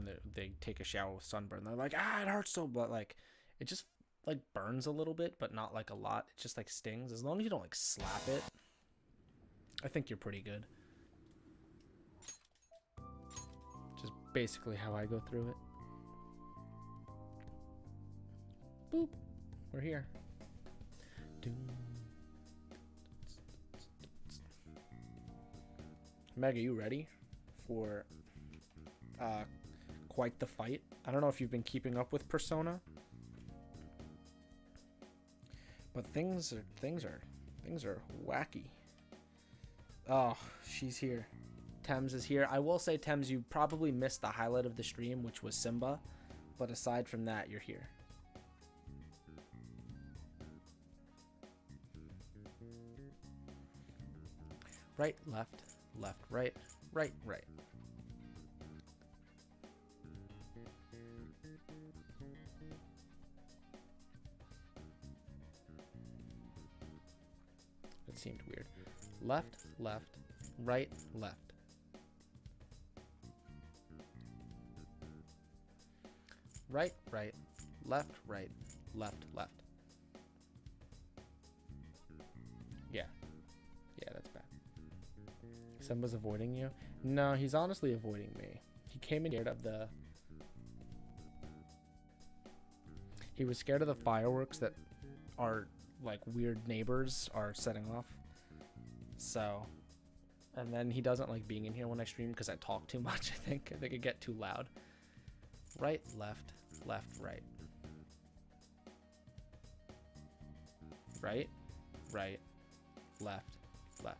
when they take a shower with sunburn. They're like, it hurts so, but like it just like burns a little bit, but not like a lot. It just like stings. As long as you don't like slap it, I think you're pretty good. Just basically how I go through it. Boop. We're here. Meg, are you ready for quite the fight? I don't know if you've been keeping up with Persona, but things are wacky. Oh, she's here. Thames is here. I will say, Thames, you probably missed the highlight of the stream, which was Simba, but aside from that, you're here. Right, left, left, right, right, right. It seemed weird. Left, left, right, left. Right, right, left, right, left, left. Yeah. Yeah, that's bad. Simba's avoiding you? No, he's honestly avoiding me. He came in scared of the... He was scared of the fireworks that our, like, weird neighbors are setting off. So... And then he doesn't like being in here when I stream because I talk too much, I think. I think I get too loud. Right, left, left, right. Right, right, left, left.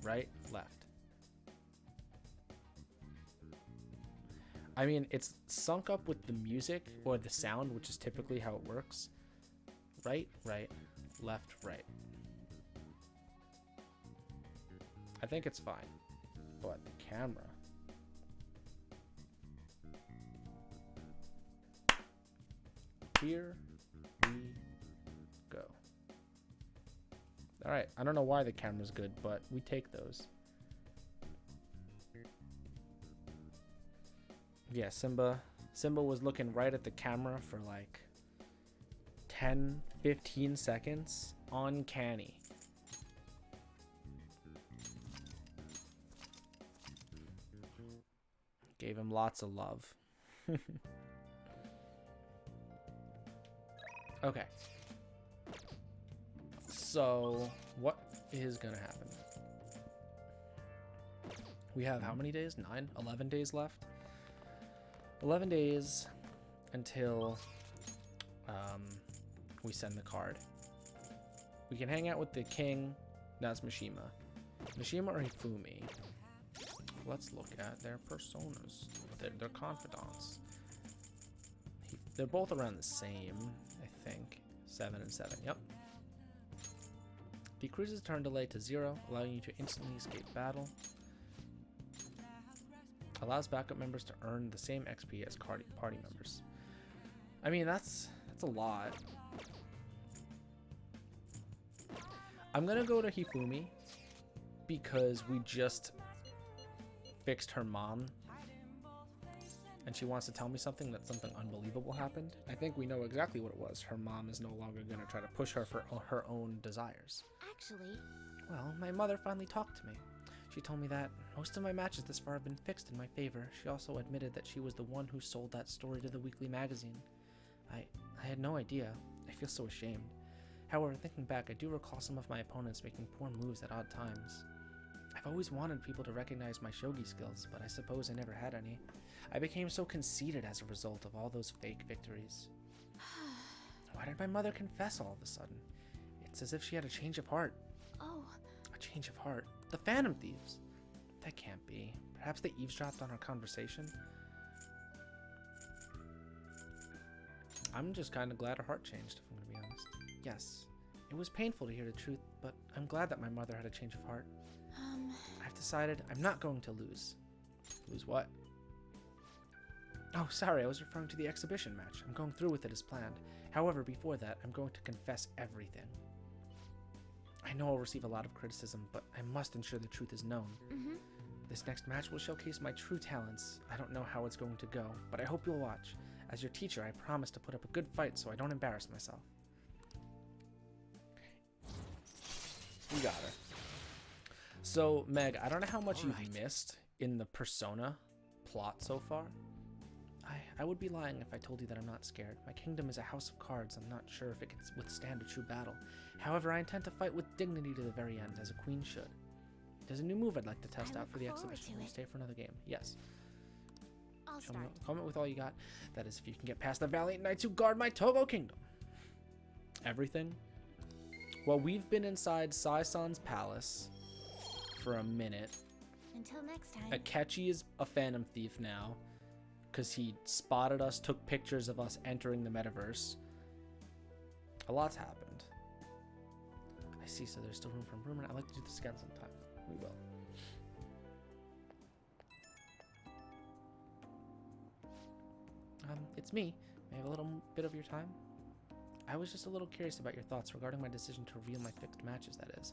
Right, left. I mean, it's sunk up with the music or the sound, which is typically how it works. Right, right, left, right. I think it's fine. But the camera. Here we go. Alright, I don't know why the camera's good, but we take those. Yeah, Simba was looking right at the camera for like 10-15 seconds. Uncanny. Gave him lots of love. Okay. So, what is gonna happen? We have how many days? 9? 11 days left? 11 days until we send the card. We can hang out with the king. That's Mishima. Mishima or Hifumi? Let's look at their personas. Their confidants. They're both around the same, I think. 7 and 7. Yep. Decreases turn delay to 0, allowing you to instantly escape battle. Allows backup members to earn the same XP as party members. I mean, that's a lot. I'm gonna go to Hifumi because we just fixed her mom and she wants to tell me something that something unbelievable happened. I think we know exactly what it was. Her mom is no longer gonna try to push her for her own desires. Actually, well, my mother finally talked to me. She told me that most of my matches this far have been fixed in my favor. She also admitted that she was the one who sold that story to the weekly magazine. I had no idea. I feel so ashamed. However, thinking back, I do recall some of my opponents making poor moves at odd times. I've always wanted people to recognize my shogi skills, but I suppose I never had any. I became so conceited as a result of all those fake victories. Why did my mother confess all of a sudden? It's as if she had a change of heart. Oh. A change of heart. The Phantom Thieves. That can't be. Perhaps they eavesdropped on our conversation? I'm just kind of glad her heart changed, if I'm going to be honest. Yes, it was painful to hear the truth, but I'm glad that my mother had a change of heart. I've decided I'm not going to lose. Lose what? Oh, sorry, I was referring to the exhibition match. I'm going through with it as planned. However, before that, I'm going to confess everything. I I know I'll receive a lot of criticism, but I must ensure the truth is known. Mm-hmm. This next match will showcase my true talents. I don't know how it's going to go, but I hope you'll watch. As your teacher, I promise to put up a good fight so I don't embarrass myself. We got her. So, Meg, I don't know how much you've missed in the Persona plot so far. I would be lying if I told you that I'm not scared. My kingdom is a house of cards. I'm not sure if it can withstand a true battle. However, I intend to fight with dignity to the very end, as a queen should. There's a new move I'd like to test out for the exhibition. We'll stay for another game. Yes. I'll start. Comment with all you got. That is, if you can get past the valiant knights who guard my Togo kingdom. Everything. Well, we've been inside Sai-san's palace for a minute. Until next time. Akechi is a Phantom Thief now, because he spotted us, took pictures of us entering the metaverse. A lot's happened. I see, so there's still room for improvement. I'd like to do this again sometime. We will. It's me. May I have a little bit of your time? I was just a little curious about your thoughts regarding my decision to reveal my fixed matches, that is.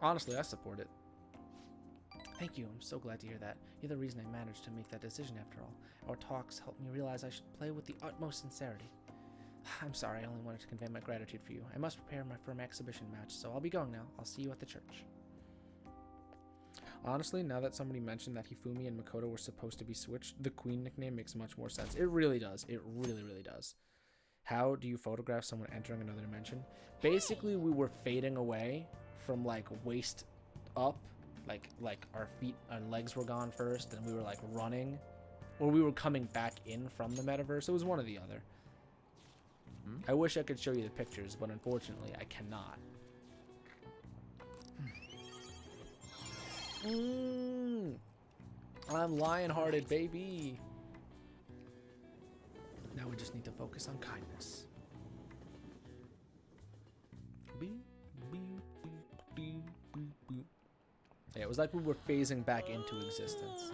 Honestly, I support it. Thank you, I'm so glad to hear that. You're the reason I managed to make that decision after all. Our talks helped me realize I should play with the utmost sincerity. I'm sorry, I only wanted to convey my gratitude for you. I must prepare for my exhibition match, so I'll be going now. I'll see you at the church. Honestly, now that somebody mentioned that Hifumi and Makoto were supposed to be switched, the Queen nickname makes much more sense. It really does. It really, really does. How do you photograph someone entering another dimension? Basically, we were fading away from like waist up, like our feet and legs were gone first, and we were like running, or we were coming back in from the metaverse. It was one or the other. I wish I could show you the pictures, but unfortunately, I cannot. I'm lion-hearted, baby. Now we just need to focus on kindness. Yeah, it was like we were phasing back into existence.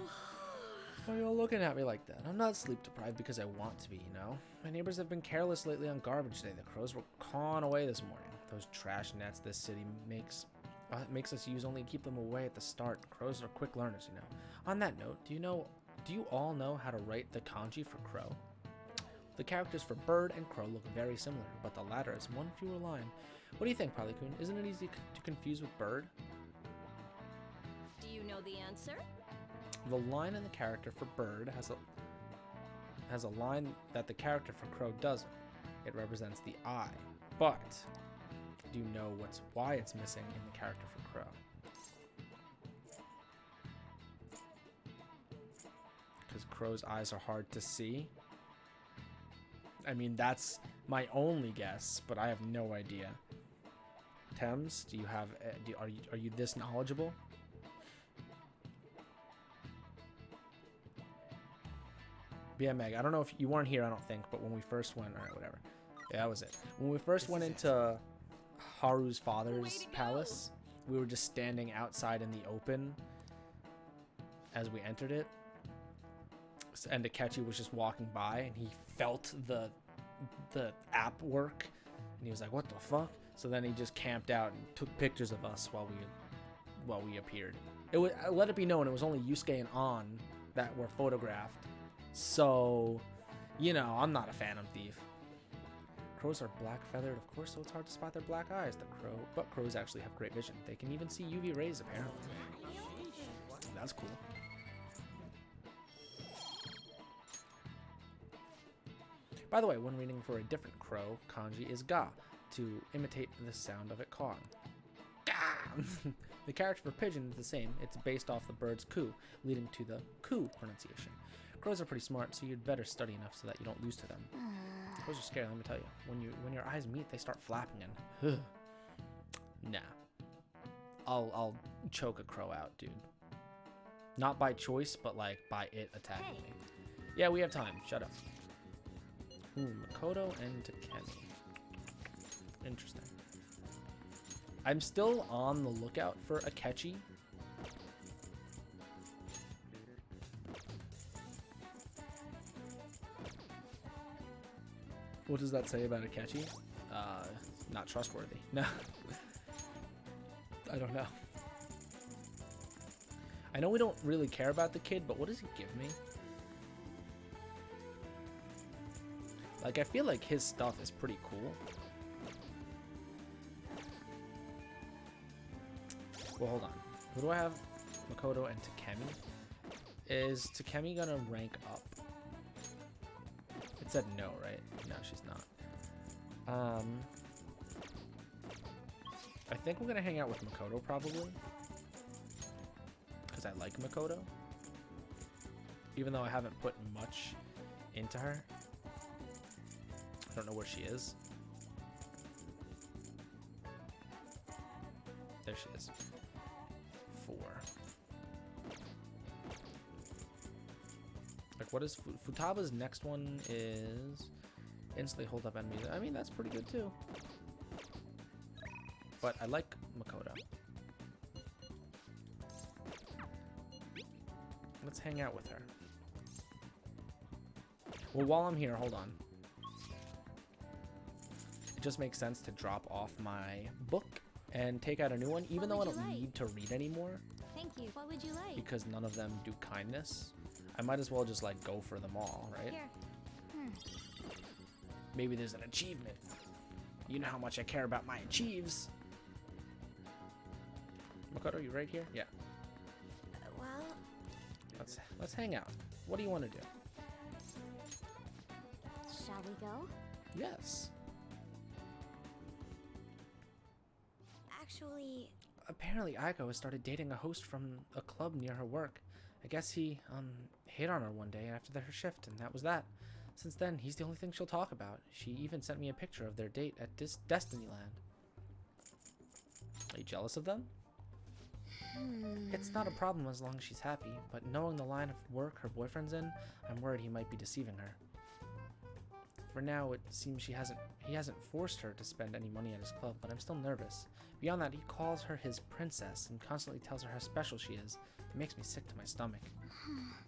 Why are you all looking at me like that? I'm not sleep deprived because I want to be, you know? My neighbors have been careless lately on garbage day. The crows were cawing away this morning. Those trash nets this city makes us use only to keep them away at the start. Crows are quick learners, you know. On that note, do you all know how to write the kanji for crow? The characters for bird and crow look very similar, but the latter has one fewer line. What do you think, Polly-kun? Isn't it easy to confuse with bird? Do you know the answer? The line in the character for bird has a line that the character for crow doesn't. It represents the eye. But do you know why it's missing in the character for crow? Because crow's eyes are hard to see. I mean, that's my only guess, but I have no idea. Thames, do you have? Are you this knowledgeable? Yeah, Meg, I don't know if you weren't here, I don't think, but when we first went, alright, whatever. Yeah, that was it. When we first went into Haru's father's palace, we were just standing outside in the open as we entered it. And Akechi was just walking by, and he felt the app work, and he was like, what the fuck? So then he just camped out and took pictures of us while we appeared. Let it be known, it was only Yusuke and An that were photographed. So, you know, I'm not a Phantom Thief. Crows are black feathered, of course, so it's hard to spot their black eyes. But crows actually have great vision. They can even see UV rays, apparently. That's cool. By the way, when reading for a different crow, kanji is ga, to imitate the sound of it cawing. Ga! The character for pigeon is the same. It's based off the bird's coo, leading to the coo pronunciation. Crows are pretty smart, so you'd better study enough so that you don't lose to them. Crows are scary, let me tell you. When your eyes meet, they start flapping and nah. I'll choke a crow out, dude. Not by choice, but like by it attacking me. Yeah, we have time. Shut up. Makoto and Takemi. Interesting. I'm still on the lookout for Akechi. What does that say about Akechi? Not trustworthy. No. I don't know. I know we don't really care about the kid, but what does he give me? Like, I feel like his stuff is pretty cool. Well, hold on. Who do I have? Makoto and Takemi. Is Takemi gonna rank up? It said no, right? No, she's not. I think we're gonna hang out with Makoto probably. Because I like Makoto. Even though I haven't put much into her. I don't know where she is. There she is. 4. Like, what is Futaba's next one is instantly hold up enemies. I mean, that's pretty good too. But I like Makoto. Let's hang out with her. Well, while I'm here, hold on. It just makes sense to drop off my book and take out a new one, even though I don't need to read anymore. Thank you. What would you like? Because none of them do kindness. I might as well just like go for them all, right? Here. Maybe there's an achievement. You know how much I care about my achieves. Makoto, you right here? Yeah. Well, Let's hang out. What do you want to do? shall we go? Yes. Actually, Apparently Aiko has started dating a host from a club near her work. I guess he hit on her one day after her shift, and that was that. Since then, he's the only thing she'll talk about. She even sent me a picture of their date at Destinyland. Are you jealous of them? It's not a problem as long as she's happy, but knowing the line of work her boyfriend's in, I'm worried he might be deceiving her. For now, it seems he hasn't forced her to spend any money at his club, but I'm still nervous. Beyond that, he calls her his princess and constantly tells her how special she is. It makes me sick to my stomach.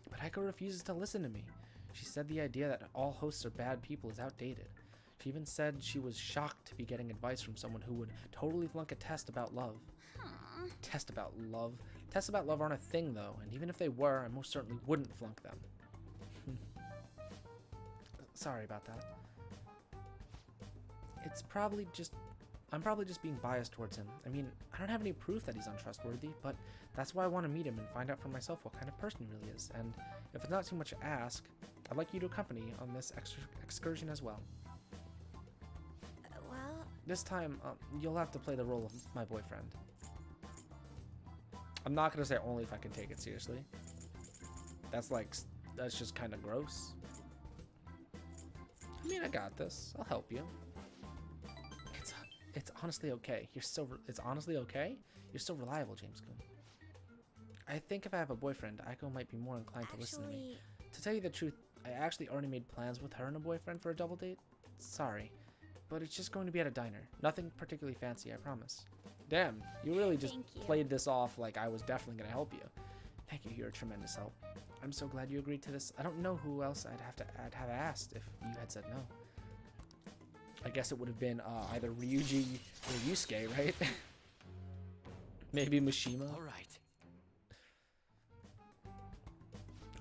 But Aiko refuses to listen to me. She said the idea that all hosts are bad people is outdated. She even said she was shocked to be getting advice from someone who would totally flunk a test about love. Test about love? Tests about love aren't a thing, though, and even if they were, I most certainly wouldn't flunk them. Sorry about that. I'm probably just being biased towards him. I mean, I don't have any proof that he's untrustworthy, but that's why I want to meet him and find out for myself what kind of person he really is. And if it's not too much to ask, I'd like you to accompany me on this excursion as well. well, This time, you'll have to play the role of my boyfriend. I'm not gonna say only if I can take it seriously. That's just kind of gross. I mean, I got this. I'll help you. It's honestly okay. It's honestly okay? You're so reliable, James-kun. I think if I have a boyfriend, Aiko might be more inclined to listen to me. To tell you the truth, I actually already made plans with her and a boyfriend for a double date. Sorry, but it's just going to be at a diner. Nothing particularly fancy, I promise. Damn, you really just played this off like I was definitely going to help you. Thank you, you're a tremendous help. I'm so glad you agreed to this. I don't know who else I'd have asked if you had said no. I guess it would have been either Ryuji or Yusuke, right? Maybe Mishima. All right.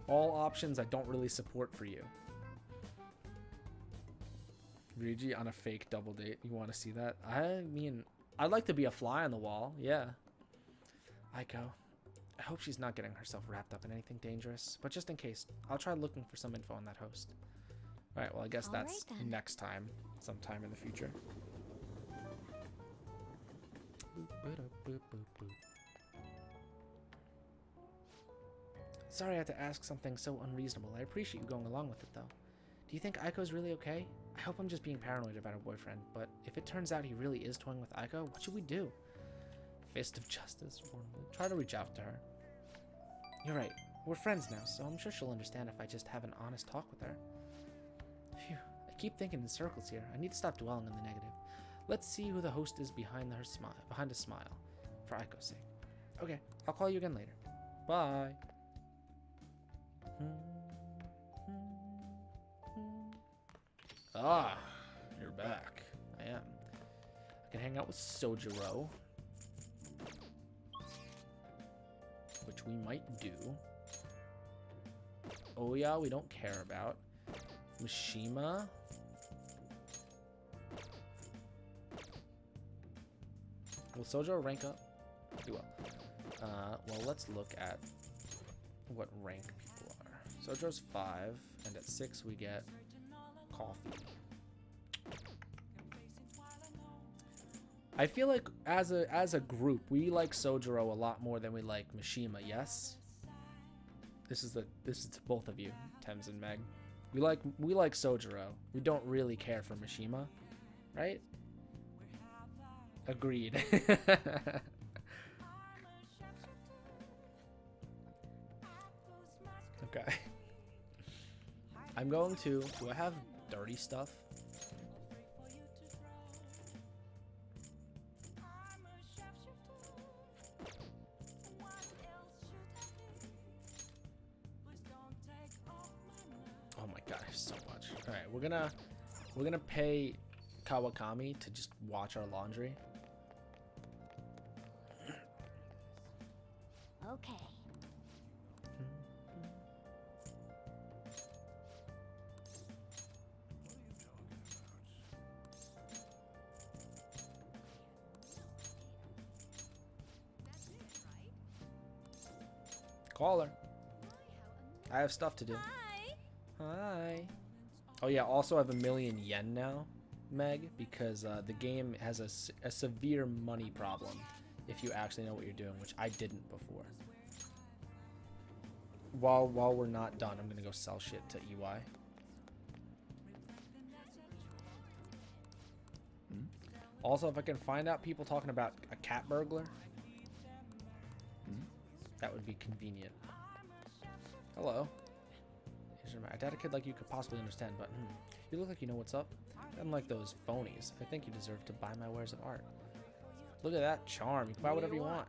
All options I don't really support for you. Ryuji on a fake double date. You want to see that? I mean, I'd like to be a fly on the wall. Yeah. Aiko, I hope she's not getting herself wrapped up in anything dangerous. But just in case, I'll try looking for some info on that host. Alright, well, I guess that's next time. Sometime in the future. Sorry I had to ask something so unreasonable. I appreciate you going along with it, though. Do you think Aiko's really okay? I hope I'm just being paranoid about her boyfriend, but if it turns out he really is toying with Aiko, what should we do? Fist of justice. Try to reach out to her. You're right. We're friends now, so I'm sure she'll understand if I just have an honest talk with her. Phew. I keep thinking in circles here. I need to stop dwelling on the negative. Let's see who the host is behind a smile. For Aiko's sake. Okay, I'll call you again later. Bye. Ah, you're back. I am. I can hang out with Sojiro. we might do. Oya, we don't care about. Mishima. Will Sojo rank up? Pretty well. Well, let's look at what rank people are. Sojo's 5, and at 6 we get coffee. I feel like as a group, we like Sojiro a lot more than we like Mishima. Yes. This is to both of you, Thames and Meg. We like Sojiro. We don't really care for Mishima, right? Agreed. Okay. I'm going to. Do I have dirty stuff? Oh my gosh, so much. All right, we're gonna pay Kawakami to just watch our laundry. Okay. Call her. I have stuff to do. Hi. Hi. Oh yeah, also I have 1,000,000 yen now, Meg, because the game has a severe money problem if you actually know what you're doing, which I didn't before. While we're not done, I'm gonna go sell shit to EY. Also, if I can find out people talking about a cat burglar, that would be convenient. Hello. I doubt a kid like you could possibly understand, but you look like you know what's up. Unlike those phonies, I think you deserve to buy my wares of art. Look at that charm. You can buy whatever you want.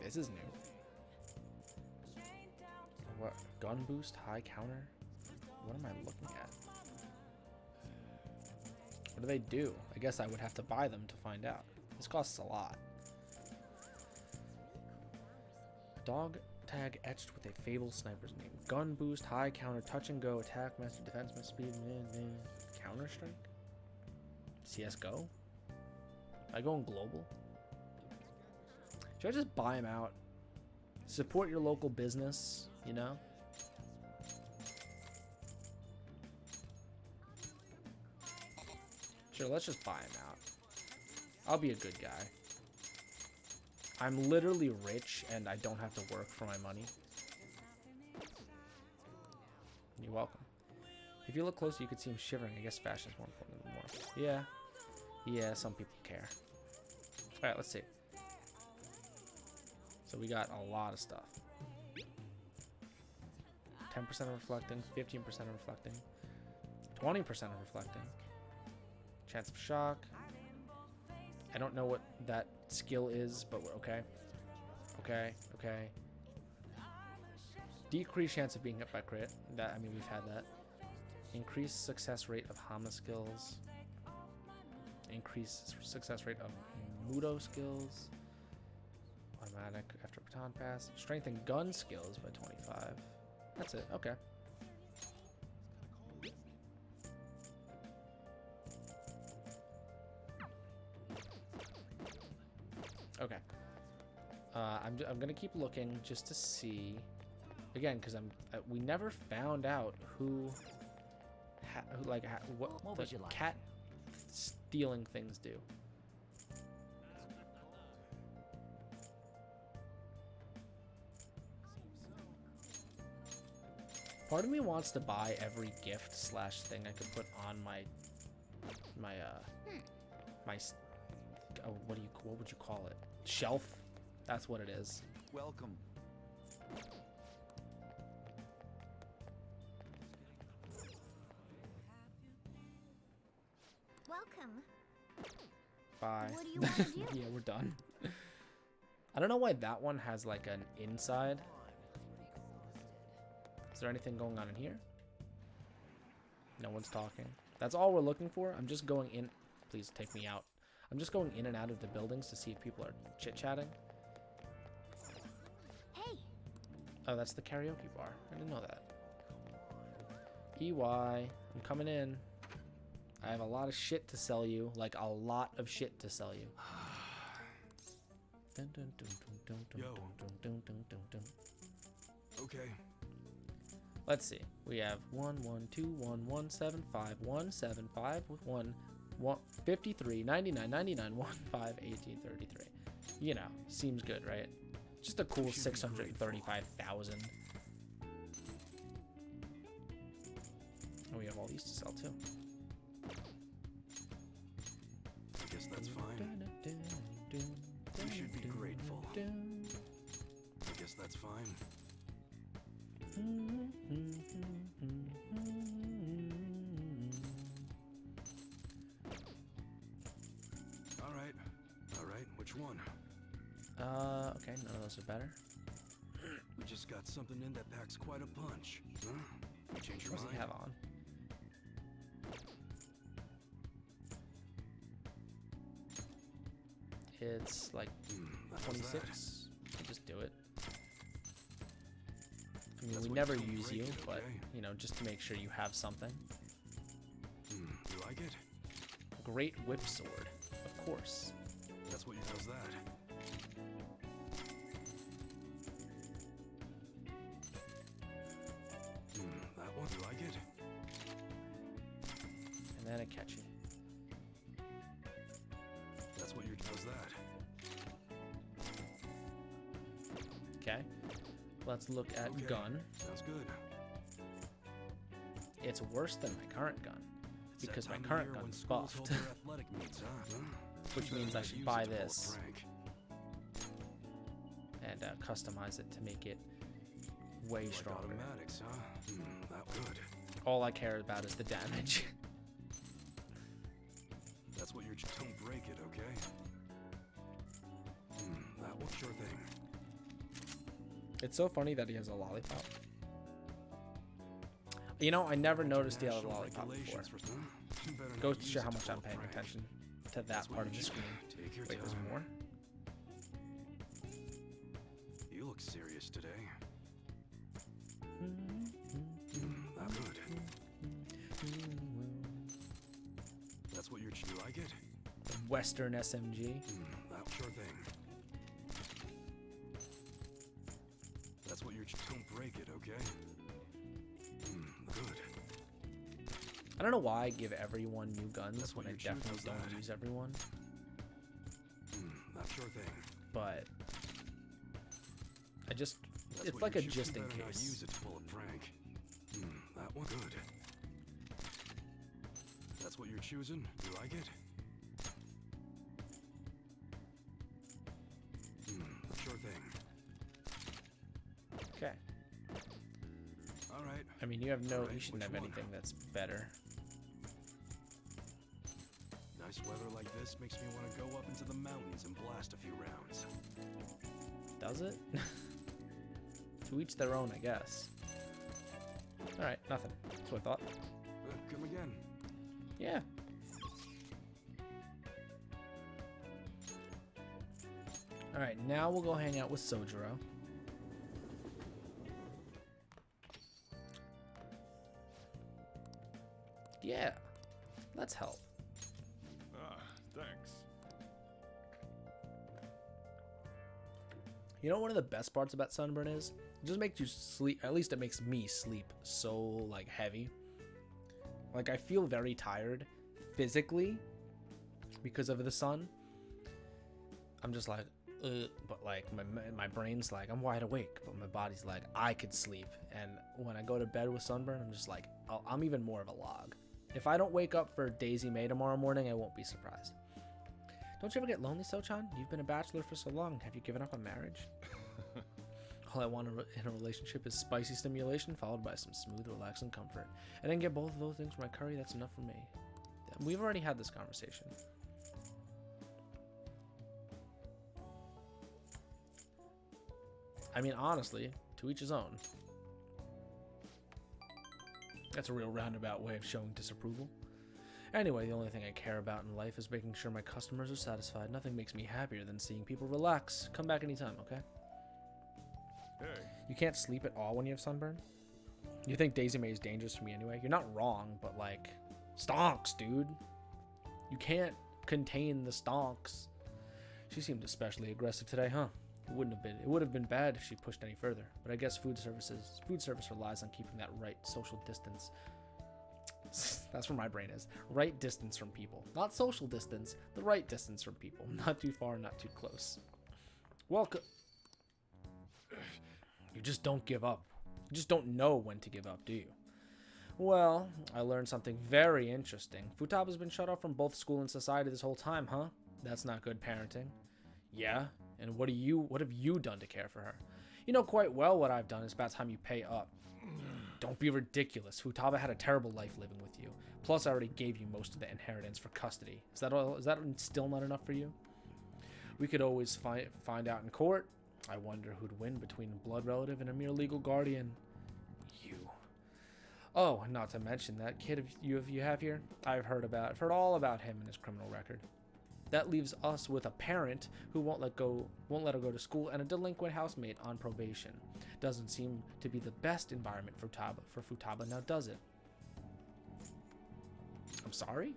This is new. What? Gun boost, high counter? What am I looking at? What do they do? I guess I would have to buy them to find out. This costs a lot. Dog tag etched with a Fable sniper's name. Gun boost, high counter, touch and go, attack master, defense master, speed, Counter Strike? CSGO? Am I going global? Should I just buy them out? Support your local business, you know? Sure, let's just buy them out. I'll be a good guy. I'm literally rich and I don't have to work for my money. You're welcome. If you look closer, you could see him shivering. I guess fashion is more important than more. Yeah, some people care. All right, let's see. So we got a lot of stuff. 10% of reflecting, 15% of reflecting, 20% of reflecting. Chance of shock. I don't know what that skill is, but we're okay. Okay. Decreased chance of being hit by crit. That, I mean, we've had that. Increased success rate of Hama skills. Increased success rate of Mudo skills. Automatic after baton pass. Strengthen gun skills by 25. That's it. Okay. Okay. I'm gonna keep looking just to see, again, because we never found out what the cat stealing things do. Part of me wants to buy every gift slash thing I could put on my what would you call it? Shelf? That's what it is. Welcome. Welcome. Bye. What do you want to do? Yeah, we're done. I don't know why that one has like an inside. Is there anything going on in here? No one's talking. That's all we're looking for. I'm just going in. Please take me out. I'm just going in and out of the buildings to see if people are chit-chatting. Oh, that's the karaoke bar. I didn't know that. EY, I'm coming in. I have a lot of shit to sell you. Like, a lot of shit to sell you. Yo. Okay. Let's see. We have 1121175 with 53 99 99 15 1833. You know, seems good, right? Just a cool 635,000. And we have all these to sell too. I guess that's fine. You should be grateful. I guess that's fine. All right. Which one? Okay, none of those are better. We just got something in that packs quite a punch. Huh? You change your What does mind? he have on? It's like How's 26. I'll just do it. I mean, That's we what never you don't use break you, it, but, okay? you know, just to make sure you have something. You like it? Great whip sword, of course. That's what you does that. That one, you like it? And then a catchy. That's what you does that. Okay. Let's look at Okay. gun. Sounds good. It's worse than my current gun. It's that Because my time of current year when gun's schools buffed. hold their athletic meets, huh? Which Too bad means I not should use buy it to pull a this. prank. And customize it to make it way Like stronger. automatics, huh? That good. All I care about is the damage. That's what you're. Don't break it, okay? That one, sure thing. It's so funny that he has a lollipop. You know, I never noticed he had a International lollipop before. regulations for- You better not Goes to use show it how to much pull I'm a paying prank. attention to that That's what part of you the should- screen. Take your Wait, there's time. more? You look serious today. That good. That's what you're. You like it? Western SMG. That sure thing. That's what you're. Don't break it, okay? Good. I don't know why I give everyone new guns That's when what I your shoe definitely does don't that. use everyone. That sure thing. But I just, That's it's what like your a shoe- just you in better not case. use it to pull a prank. That one good. That's what you're choosing. You like it? Sure thing. Okay. All right. I mean, you have no, Alright, you shouldn't which have one? anything that's better. Nice weather like this makes me want to go up into the mountains and blast a few rounds. Does it? To each their own, I guess. Alright, nothing. That's what I thought. Come again. Yeah. Alright, now we'll go hang out with Sojiro. Yeah. Let's help. Thanks. You know one of the best parts about Sunburn is? It just makes you sleep, at least it makes me sleep so, like, heavy. Like, I feel very tired physically because of the sun. I'm just like, ugh, but like, my brain's like, I'm wide awake, but my body's like, I could sleep. And when I go to bed with Sunburn, I'm just like, I'm even more of a log. If I don't wake up for Daisy May tomorrow morning, I won't be surprised. Don't you ever get lonely, Sochan? You've been a bachelor for so long. Have you given up on marriage? All I want in a relationship is spicy stimulation followed by some smooth, relaxing comfort. And then get both of those things for my curry. That's enough for me. We've already had this conversation. I mean, honestly, to each his own. That's a real roundabout way of showing disapproval. Anyway, the only thing I care about in life is making sure my customers are satisfied. Nothing makes me happier than seeing people relax. Come back anytime, okay? Hey. You can't sleep at all when you have sunburn? You think Daisy Mae is dangerous for me anyway? You're not wrong, but like, stonks, dude. You can't contain the stonks. She seemed especially aggressive today, huh? It would have been bad if she pushed any further, but I guess food service relies on keeping that right social distance. That's where my brain is. Right distance from people. Not social distance, the right distance from people. Not too far, not too close. Welcome. You just don't give up. You just don't know when to give up, do you? Well, I learned something very interesting. Futaba's been shut off from both school and society this whole time, huh? That's not good parenting. Yeah, and what have you done to care for her? You know quite well what I've done. It's about time you pay up. Don't be ridiculous. Futaba had a terrible life living with you. Plus, I already gave you most of the inheritance for custody. Is that all? Is that still not enough for you? We could always find out in court. I wonder who'd win between a blood relative and a mere legal guardian. You. Oh, not to mention that kid you have here. I've heard all about him and his criminal record. That leaves us with a parent who won't let her go to school and a delinquent housemate on probation. Doesn't seem to be the best environment for Futaba, now does it? I'm sorry?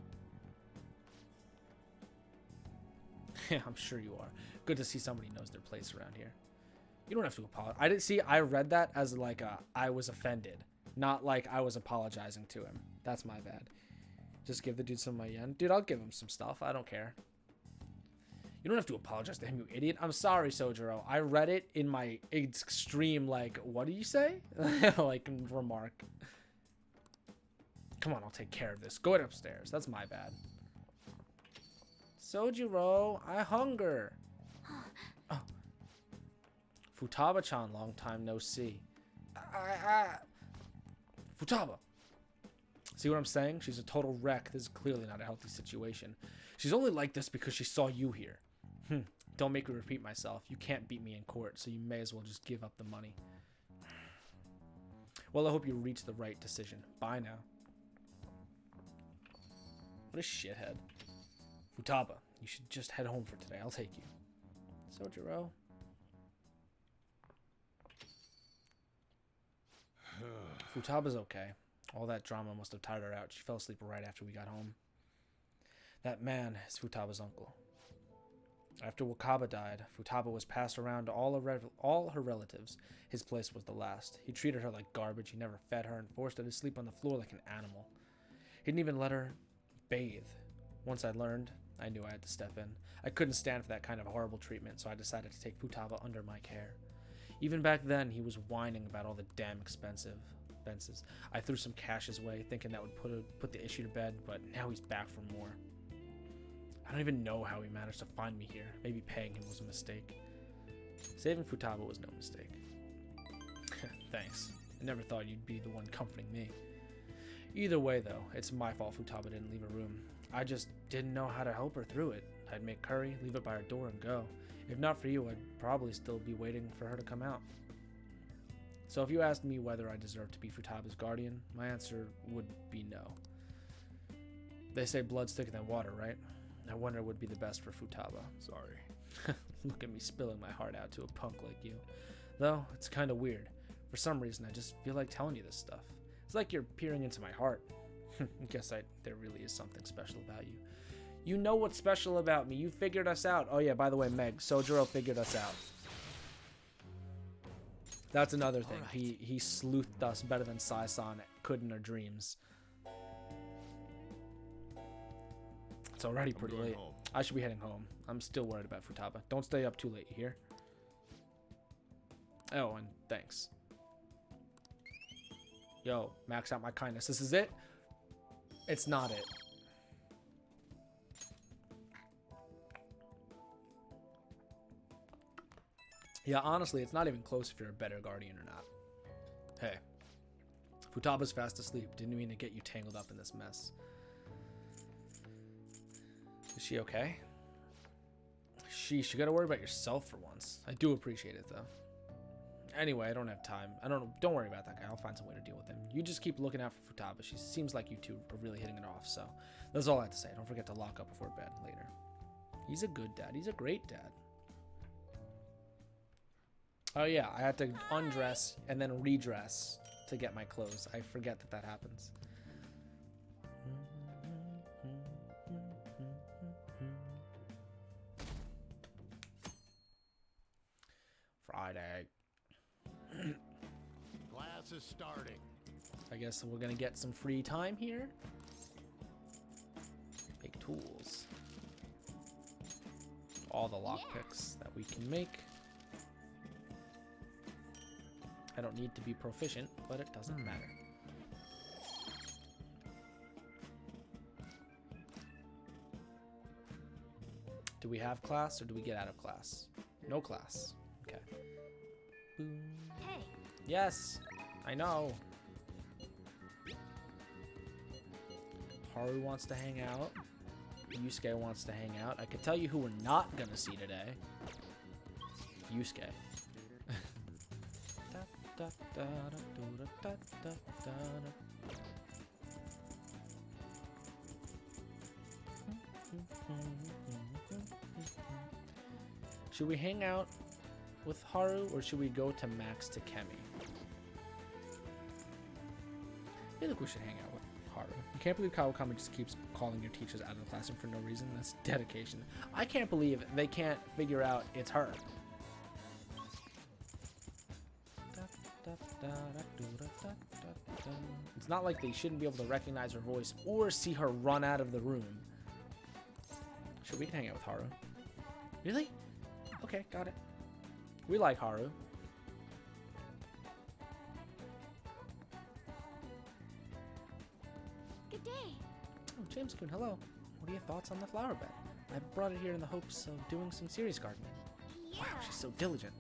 Yeah, I'm sure you are. Good to see somebody knows their place around here. You don't have to apologize. I read that as like I was offended, not like I was apologizing to him. That's my bad. Just give the dude some of my yen. Dude, I'll give him some stuff. I don't care. You don't have to apologize to him, you idiot. I'm sorry, Sojiro. I read it in my extreme, like, what do you say? Like, remark. Come on, I'll take care of this. Go ahead upstairs. That's my bad. Sojiro, I hunger. Oh. Futaba-chan, long time no see. Futaba. See what I'm saying? She's a total wreck. This is clearly not a healthy situation. She's only like this because she saw you here. Don't make me repeat myself. You can't beat me in court, so you may as well just give up the money. Well, I hope you reach the right decision. Bye now. What a shithead. Futaba, you should just head home for today. I'll take you. Sojiro. Futaba's okay. All that drama must have tired her out. She fell asleep right after we got home. That man is Futaba's uncle. After Wakaba died, Futaba was passed around to all her relatives. His place was the last. He treated her like garbage. He never fed her and forced her to sleep on the floor like an animal. He didn't even let her bathe. Once I learned, I knew I had to step in. I couldn't stand for that kind of horrible treatment, so I decided to take Futaba under my care. Even back then, he was whining about all the damn expenses. I threw some cash his way, thinking that would put the issue to bed, but now he's back for more. I don't even know how he managed to find me here. Maybe paying him was a mistake. Saving Futaba was no mistake. Thanks. I never thought you'd be the one comforting me. Either way, though, it's my fault Futaba didn't leave her room. I just didn't know how to help her through it. I'd make curry, leave it by her door, and go. If not for you, I'd probably still be waiting for her to come out. So if you asked me whether I deserve to be Futaba's guardian, my answer would be no. They say blood's thicker than water, right? I wonder what would be the best for Futaba. Sorry. Look at me spilling my heart out to a punk like you. Though, it's kind of weird. For some reason, I just feel like telling you this stuff. It's like you're peering into my heart. Guess there really is something special about you. You know what's special about me. You figured us out. Oh yeah, by the way, Meg, Sojiro figured us out. That's another thing. Right. He sleuthed us better than Sai-san could in her dreams. It's already pretty late. Home. I should be heading home. I'm still worried about Futaba. Don't stay up too late, you hear? Oh, and thanks. Yo, max out my kindness. This is it? It's not it. Yeah, honestly, it's not even close if you're a better guardian or not. Hey, Futaba's fast asleep. Didn't mean to get you tangled up in this mess. Is she okay? Sheesh, you gotta worry about yourself for once. I do appreciate it, though. Anyway, I don't have time. Don't worry about that guy. I'll find some way to deal with him. You just keep looking out for Futaba. She seems like you two are really hitting it off, so that's all I have to say. Don't forget to lock up before bed later. He's a good dad. He's a great dad. Oh yeah, I had to undress and then redress to get my clothes. I forget that that happens. Friday. Class is starting. I guess we're gonna get some free time here. Make tools. All the lockpicks that we can make. I don't need to be proficient, but it doesn't matter. Do we have class or do we get out of class? No class. Okay. Boom. Hey, Yes, I know. Haru wants to hang out. Yusuke wants to hang out. I could tell you who we're not gonna see today. Yusuke. Should we hang out with Haru or should we go to Max to Kemi? I feel like we should hang out with Haru. I can't believe Kawakami just keeps calling your teachers out of the classroom for no reason. That's dedication. I can't believe they can't figure out it's her. It's not like they shouldn't be able to recognize her voice or see her run out of the room. Sure, we can hang out with Haru. Really? Okay, got it. We like Haru. good day. Oh, James-kun, hello. What are your thoughts on the flower bed? I brought it here in the hopes of doing some serious gardening. Yeah. Wow, she's so diligent.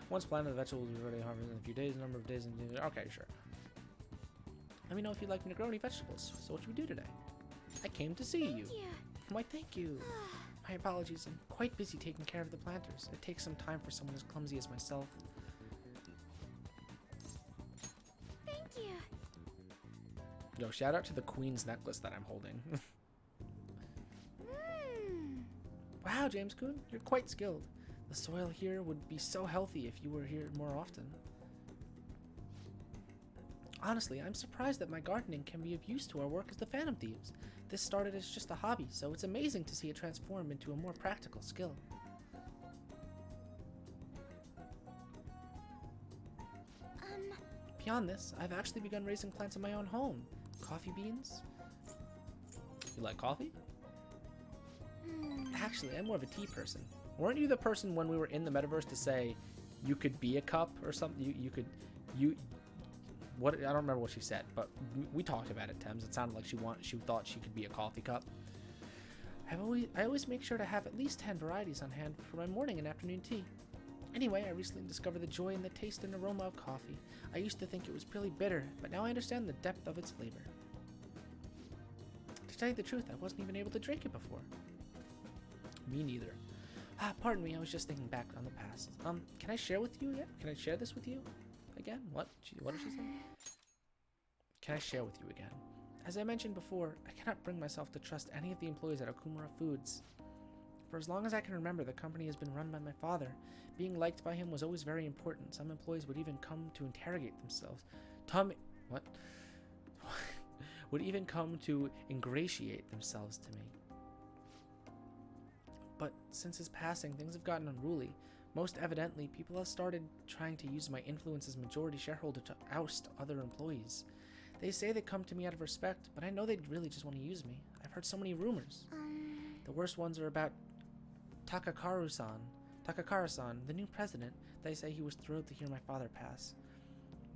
Once planted, the vegetable will be ready to harvest in a few days. Number of days. Okay, sure. Let me know if you'd like me to grow any vegetables. So what should we do today? I came to see you. Yeah. Why, thank you. My apologies. I'm quite busy taking care of the planters. It takes some time for someone as clumsy as myself. Thank you. Yo, shout out to the queen's necklace that I'm holding. Wow, James-kun, you're quite skilled. The soil here would be so healthy if you were here more often. Honestly, I'm surprised that my gardening can be of use to our work as the Phantom Thieves. This started as just a hobby, so it's amazing to see it transform into a more practical skill. Beyond this, I've actually begun raising plants in my own home. Coffee beans? You like coffee? Actually, I'm more of a tea person. Weren't you the person when we were in the metaverse to say you could be a cup or something? What, I don't remember what she said, but we talked about it, Thames. It sounded like she thought she could be a coffee cup. I always make sure to have at least 10 varieties on hand for my morning and afternoon tea. Anyway, I recently discovered the joy in the taste and aroma of coffee. I used to think it was really bitter, but now I understand the depth of its flavor. To tell you the truth, I wasn't even able to drink it before. Me neither. Pardon me, I was just thinking back on the past. Can I share with you again? Can I share this with you? Again? What did she say? Can I share with you again? As I mentioned before, I cannot bring myself to trust any of the employees at Okumura Foods. For as long as I can remember, the company has been run by my father. Being liked by him was always very important. Some employees would even come to interrogate themselves. What? Would even come to ingratiate themselves to me. But since his passing, things have gotten unruly. Most evidently, people have started trying to use my influence as majority shareholder to oust other employees. They say they come to me out of respect, but I know they really just want to use me. I've heard so many rumors. The worst ones are about Takakura-san, the new president. They say he was thrilled to hear my father pass.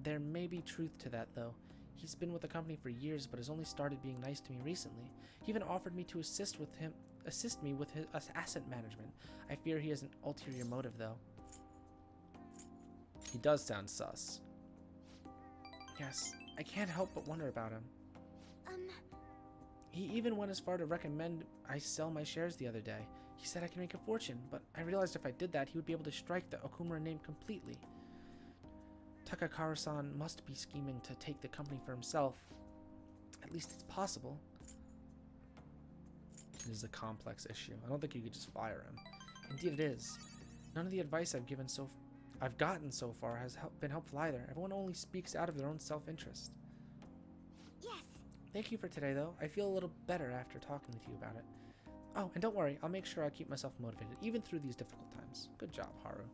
There may be truth to that, though. He's been with the company for years, but has only started being nice to me recently. He even offered me to assist me with his asset management. I fear he has an ulterior motive, though. He does sound sus. Yes, I can't help but wonder about him. He even went as far to recommend I sell my shares the other day. He said I could make a fortune, but I realized if I did that, he would be able to strike the Okumura name completely. Takakura-san must be scheming to take the company for himself. At least it's possible. This is a complex issue. I don't think you could just fire him. Indeed it is. None of the advice I've given I've gotten so far has been helpful either. Everyone only speaks out of their own self-interest. Yes. Thank you for today, though. I feel a little better after talking with you about it. Oh, and don't worry, I'll make sure I keep myself motivated, even through these difficult times. Good job, Haru.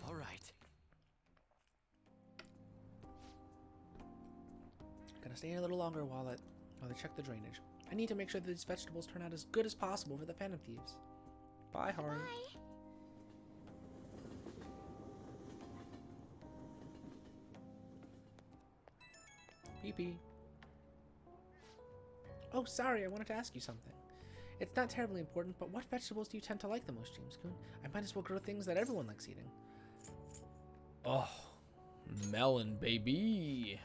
All right. Gonna stay here a little longer while they check the drainage. I need to make sure that these vegetables turn out as good as possible for the Phantom Thieves. Bye, Haru. Bye. Pee-pee. Oh, sorry, I wanted to ask you something. It's not terribly important, but what vegetables do you tend to like the most, James-kun? I might as well grow things that everyone likes eating. Oh, melon, baby.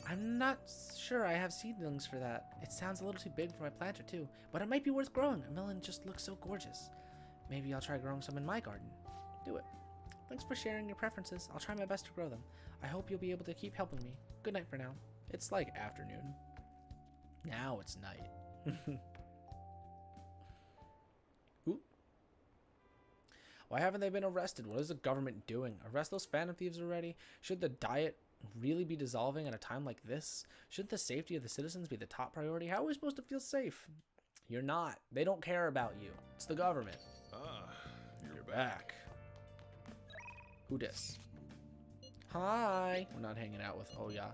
I'm not sure I have seedlings for that. It sounds a little too big for my planter, too, but it might be worth growing. A melon just looks so gorgeous. Maybe I'll try growing some in my garden. Do it. Thanks for sharing your preferences. I'll try my best to grow them. I hope you'll be able to keep helping me. Good night for now. It's like afternoon. Now it's night. Ooh. Why haven't they been arrested? What is the government doing? Arrest those Phantom Thieves already? Should the diet really be dissolving at a time like this? Should the safety of the citizens be the top priority? How are we supposed to feel safe? You're not. They don't care about you. It's the government. Ah, You're back. Who dis? Hi. We're not hanging out with Oya.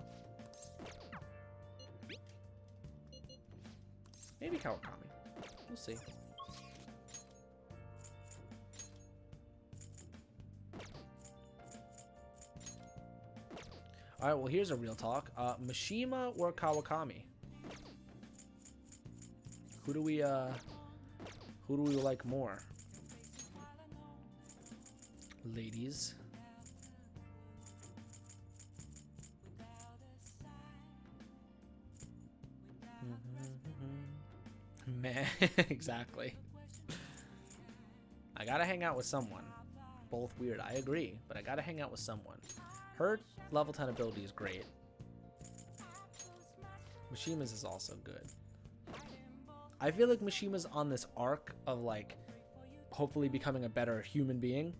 Maybe Kawakami. We'll see. Alright, well here's a real talk. Mishima or Kawakami? Who do we like more? Ladies. Man, exactly. I gotta hang out with someone. Both weird, I agree, but I gotta hang out with someone. Her level 10 ability is great. Mishima's is also good. I feel like Mishima's on this arc of like hopefully becoming a better human being.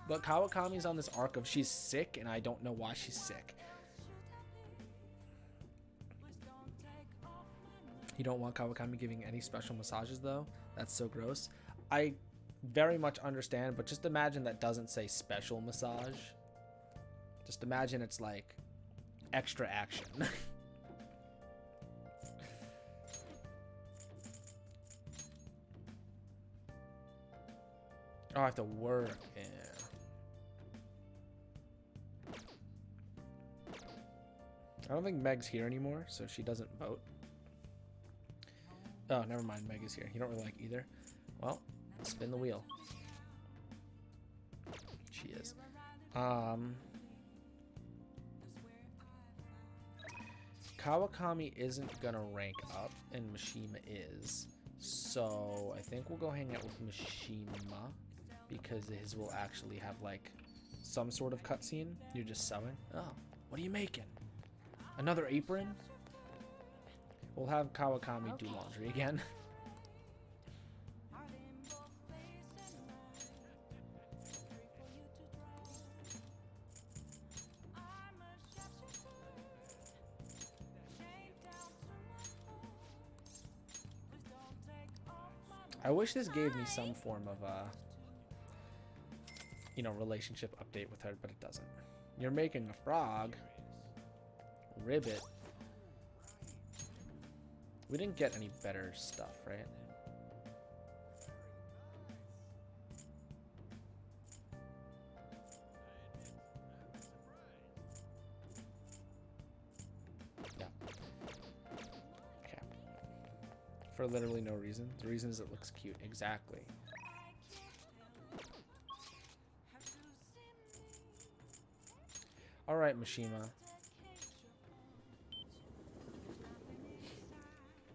But Kawakami's on this arc of she's sick and I don't know why she's sick. You don't want Kawakami giving any special massages though? That's so gross. I very much understand, but just imagine that doesn't say special massage. Just imagine it's like extra action. Oh, I have to work. Yeah. I don't think Meg's here anymore, so she doesn't vote. Oh, never mind. Meg is here. You don't really like either. Well, spin the wheel. She is. Kawakami isn't gonna rank up, and Mishima is. So I think we'll go hang out with Mishima because his will actually have like some sort of cutscene. You're just sewing. Oh, what are you making? Another apron? We'll have Kawakami do laundry again. I wish this gave me some form of relationship update with her, but it doesn't. You're making a frog. Ribbit. We didn't get any better stuff, right? Yeah. Okay. For literally no reason. The reason is it looks cute. Exactly. Alright, Mishima.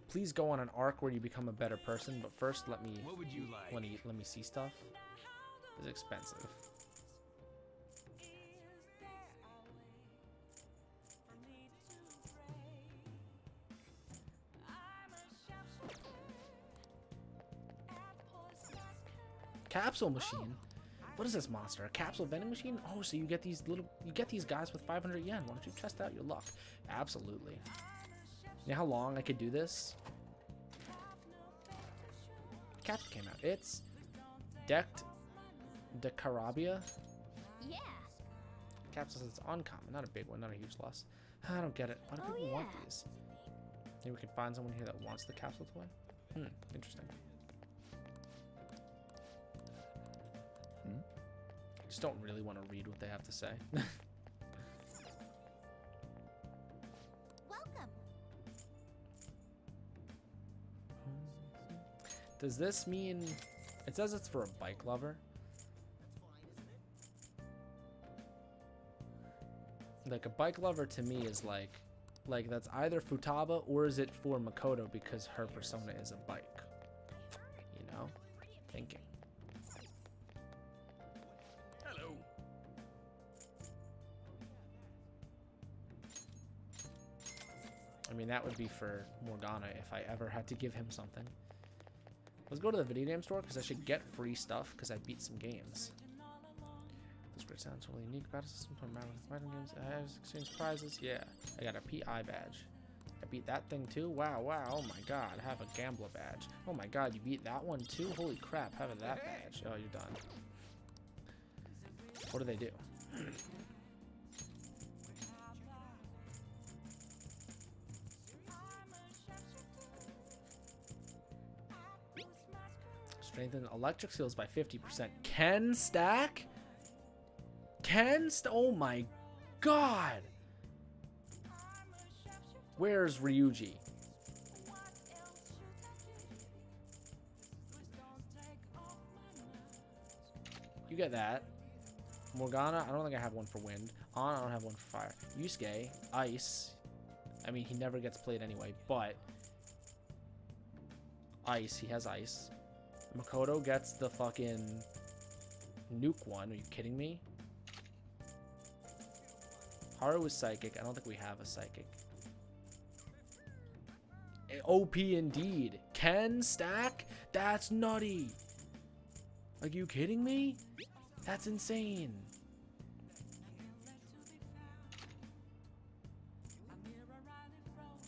Please go on an arc where you become a better person, but first let me What would you like? let me see stuff. It's expensive. Capsule machine. What is this monster? A capsule vending machine? Oh, so you get these guys with 500 yen. Why don't you test out your luck? Absolutely. You know how long I could do this? Capsule came out. It's Decked de Carabia. Yeah. Capsule says it's uncommon, not a big one, not a huge loss. I don't get it. Why do people want these? Maybe we can find someone here that wants the capsule toy. Interesting. I just don't really want to read what they have to say. Welcome. Does this mean it says it's for a bike lover? Like a bike lover to me is like that's either Futaba or is it for Makoto because her persona is a bike? You know? Thinking. Hello. I mean, that would be for Morgana if I ever had to give him something. Let's go to the video game store because I should get free stuff because I beat some games. This great sounds really unique. Battle system from fighting games. I exchange prizes. Yeah, I got a PI badge. I beat that thing too. Wow, wow. Oh my god, I have a gambler badge. Oh my god, you beat that one too. Holy crap, having that badge. Oh, you're done. What do they do? Strengthen electric skills by 50%. Ken stack? Oh my god! Where's Ryuji? You get that. Morgana, I don't think I have one for wind. Anna, I don't have one for fire. Yusuke, ice. I mean, he never gets played anyway, but ice, he has ice. Makoto gets the fucking nuke one. Are you kidding me? Haru is psychic. I don't think we have a psychic. OP indeed. Ken stack? That's nutty. Are you kidding me? That's insane.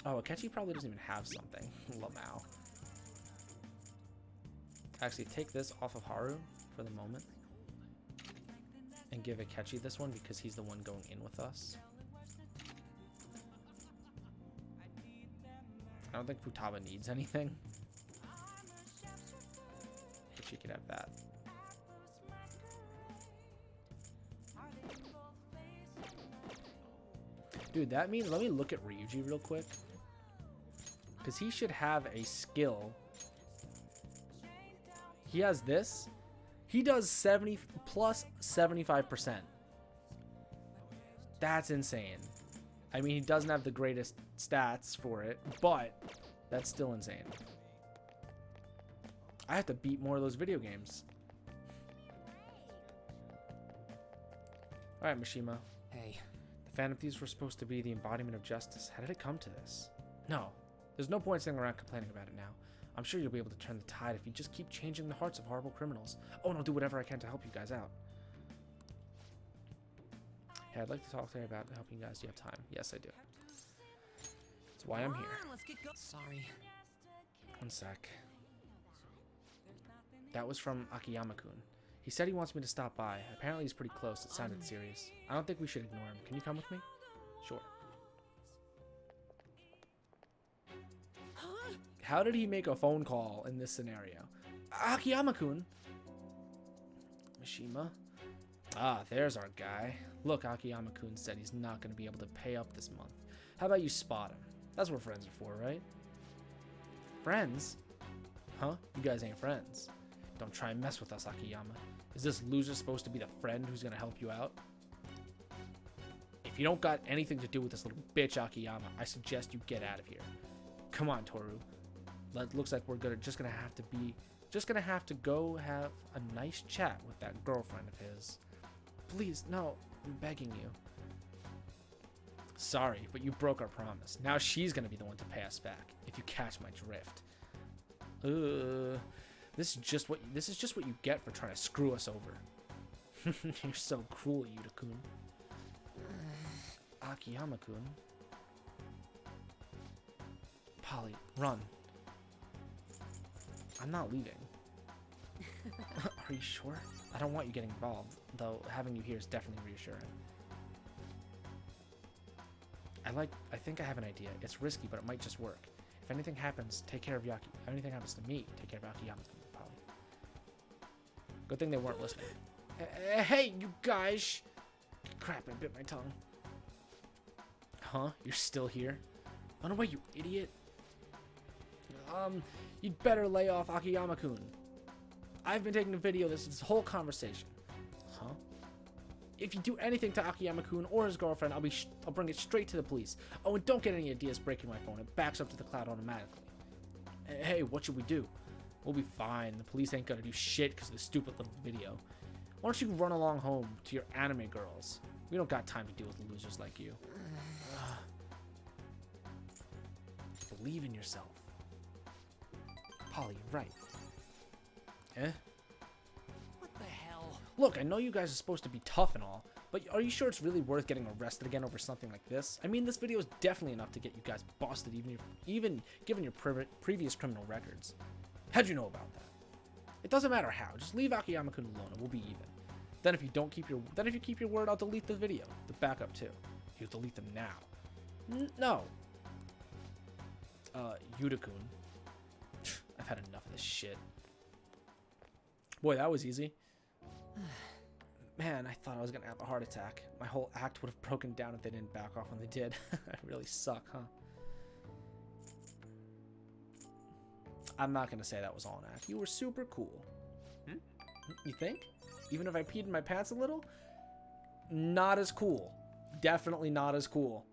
Oh, Akechi probably doesn't even have something. Lamau. Actually, take this off of Haru for the moment. And give Akechi this one because he's the one going in with us. I don't think Futaba needs anything. But she could have that. Dude, that means, let me look at Ryuji real quick. Because he should have a skill. He has this. He does 70 plus 75%. That's insane. I mean, he doesn't have the greatest stats for it, but that's still insane. I have to beat more of those video games. Alright, Mishima. Hey. The Phantom Thieves were supposed to be the embodiment of justice. How did it come to this? No. There's no point sitting around complaining about it now. I'm sure you'll be able to turn the tide if you just keep changing the hearts of horrible criminals. Oh, and I'll do whatever I can to help you guys out. Hey, I'd like to talk to you about helping you guys. Do you have time? Yes, I do. That's why I'm here. Let's get going. Sorry. One sec. That was from Akiyama-kun. He said he wants me to stop by. Apparently he's pretty close. It sounded serious. I don't think we should ignore him. Can you come with me? Sure. How did he make a phone call in this scenario? Akiyama-kun. Mishima. Ah, there's our guy. Look, Akiyama-kun said he's not going to be able to pay up this month. How about you spot him? That's what friends are for, right? Friends? Huh? You guys ain't friends. Don't try and mess with us, Akiyama. Is this loser supposed to be the friend who's going to help you out? If you don't got anything to do with this little bitch, Akiyama, I suggest you get out of here. Come on, Toru. Looks like we're just gonna have to go have a nice chat with that girlfriend of his. Please, no, I'm begging you. Sorry, but you broke our promise. Now she's gonna be the one to pay us back, if you catch my drift. This is just what you get for trying to screw us over. You're so cruel, Yuta-kun. Akiyama-kun. Polly, run. I'm not leaving. Are you sure? I don't want you getting involved, though having you here is definitely reassuring. I think I have an idea. It's risky, but it might just work. If anything happens, take care of Yaki. If anything happens to me, take care of Akiyama-kun, Polly. Good thing they weren't listening. Hey, you guys! Crap, I bit my tongue. Huh? You're still here? Run away, you idiot! You'd better lay off Akiyama-kun. I've been taking a video of this whole conversation. Huh? If you do anything to Akiyama-kun or his girlfriend, I'll bring it straight to the police. Oh, and don't get any ideas breaking my phone. It backs up to the cloud automatically. Hey, what should we do? We'll be fine. The police ain't gonna do shit because of the stupid little video. Why don't you run along home to your anime girls? We don't got time to deal with losers like you. Believe in yourself. Polly, right. Eh? What the hell? Look, I know you guys are supposed to be tough and all, but are you sure it's really worth getting arrested again over something like this? I mean, this video is definitely enough to get you guys busted, even given your previous criminal records. How'd you know about that? It doesn't matter how. Just leave Akiyama-kun alone and we'll be even. Then if you keep your word, I'll delete the video. The backup too. You'll delete them now. No. Yuta-kun. I've had enough of this shit. Boy, that was easy. Man, I thought I was gonna have a heart attack. My whole act would have broken down if they didn't back off when they did. I really suck, huh? I'm not gonna say that was all an act. You were super cool. You think? Even if I peed in my pants a little? Not as cool. Definitely not as cool.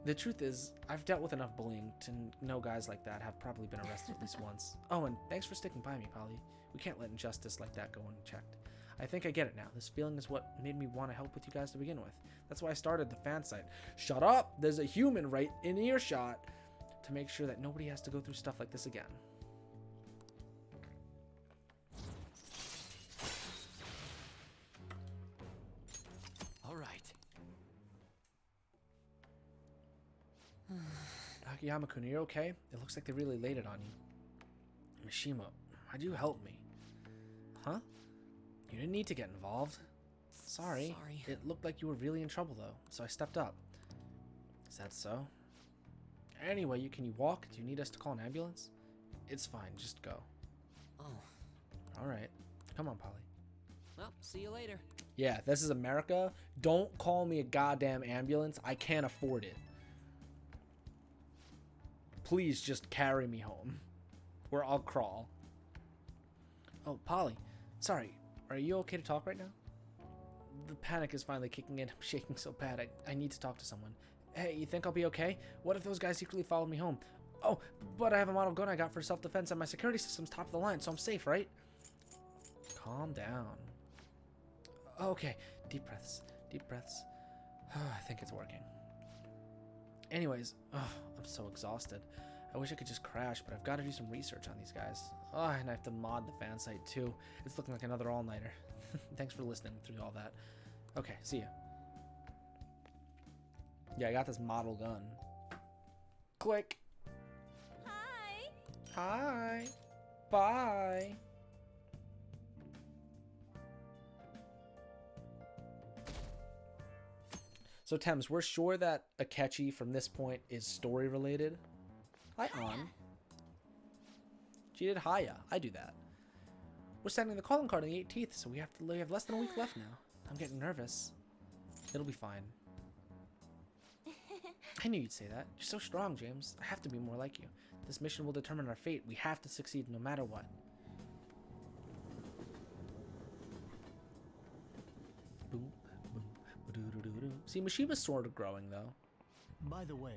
The truth is, I've dealt with enough bullying to know guys like that have probably been arrested at least once. Oh, and thanks for sticking by me, Polly. We can't let injustice like that go unchecked. I think I get it now. This feeling is what made me want to help with you guys to begin with. That's why I started the fan site. Shut up! There's a human right in earshot to make sure that nobody has to go through stuff like this again. All right. Akiyama-kun, are you okay? It looks like they really laid it on you. Mishima, why'd you help me? Huh? You didn't need to get involved. Sorry. It looked like you were really in trouble though, so I stepped up. Is that so? Anyway, can you walk? Do you need us to call an ambulance? It's fine, just go. Oh. Alright. Come on, Polly. Well, see you later. Yeah, this is America. Don't call me a goddamn ambulance. I can't afford it. Please just carry me home. Or I'll crawl. Oh, Polly. Sorry. Are you okay to talk right now? The panic is finally kicking in. I'm shaking so bad. I need to talk to someone. Hey, you think I'll be okay? What if those guys secretly followed me home? Oh, but I have a model gun I got for self-defense and my security system's top of the line, so I'm safe, right? Calm down. Okay, deep breaths. Deep breaths. I think it's working. Anyways, I'm so exhausted. I wish I could just crash, but I've got to do some research on these guys. And I have to mod the fan site too. It's looking like another all-nighter. Thanks for listening through all that. Okay, see ya. Yeah, I got this model gun. Click. Hi. Hi. Bye. So Thames, we're sure that Akechi from this point is story related. Hi, On. She did Haya. I do that. We're sending the calling card on the 18th, so we have less than a week left now. I'm getting nervous. It'll be fine. I knew you'd say that. You're so strong, James. I have to be more like you. This mission will determine our fate. We have to succeed no matter what. Boom, boom, ba-doo-doo-doo-doo. See, Mishima's sort of growing, though. By the way,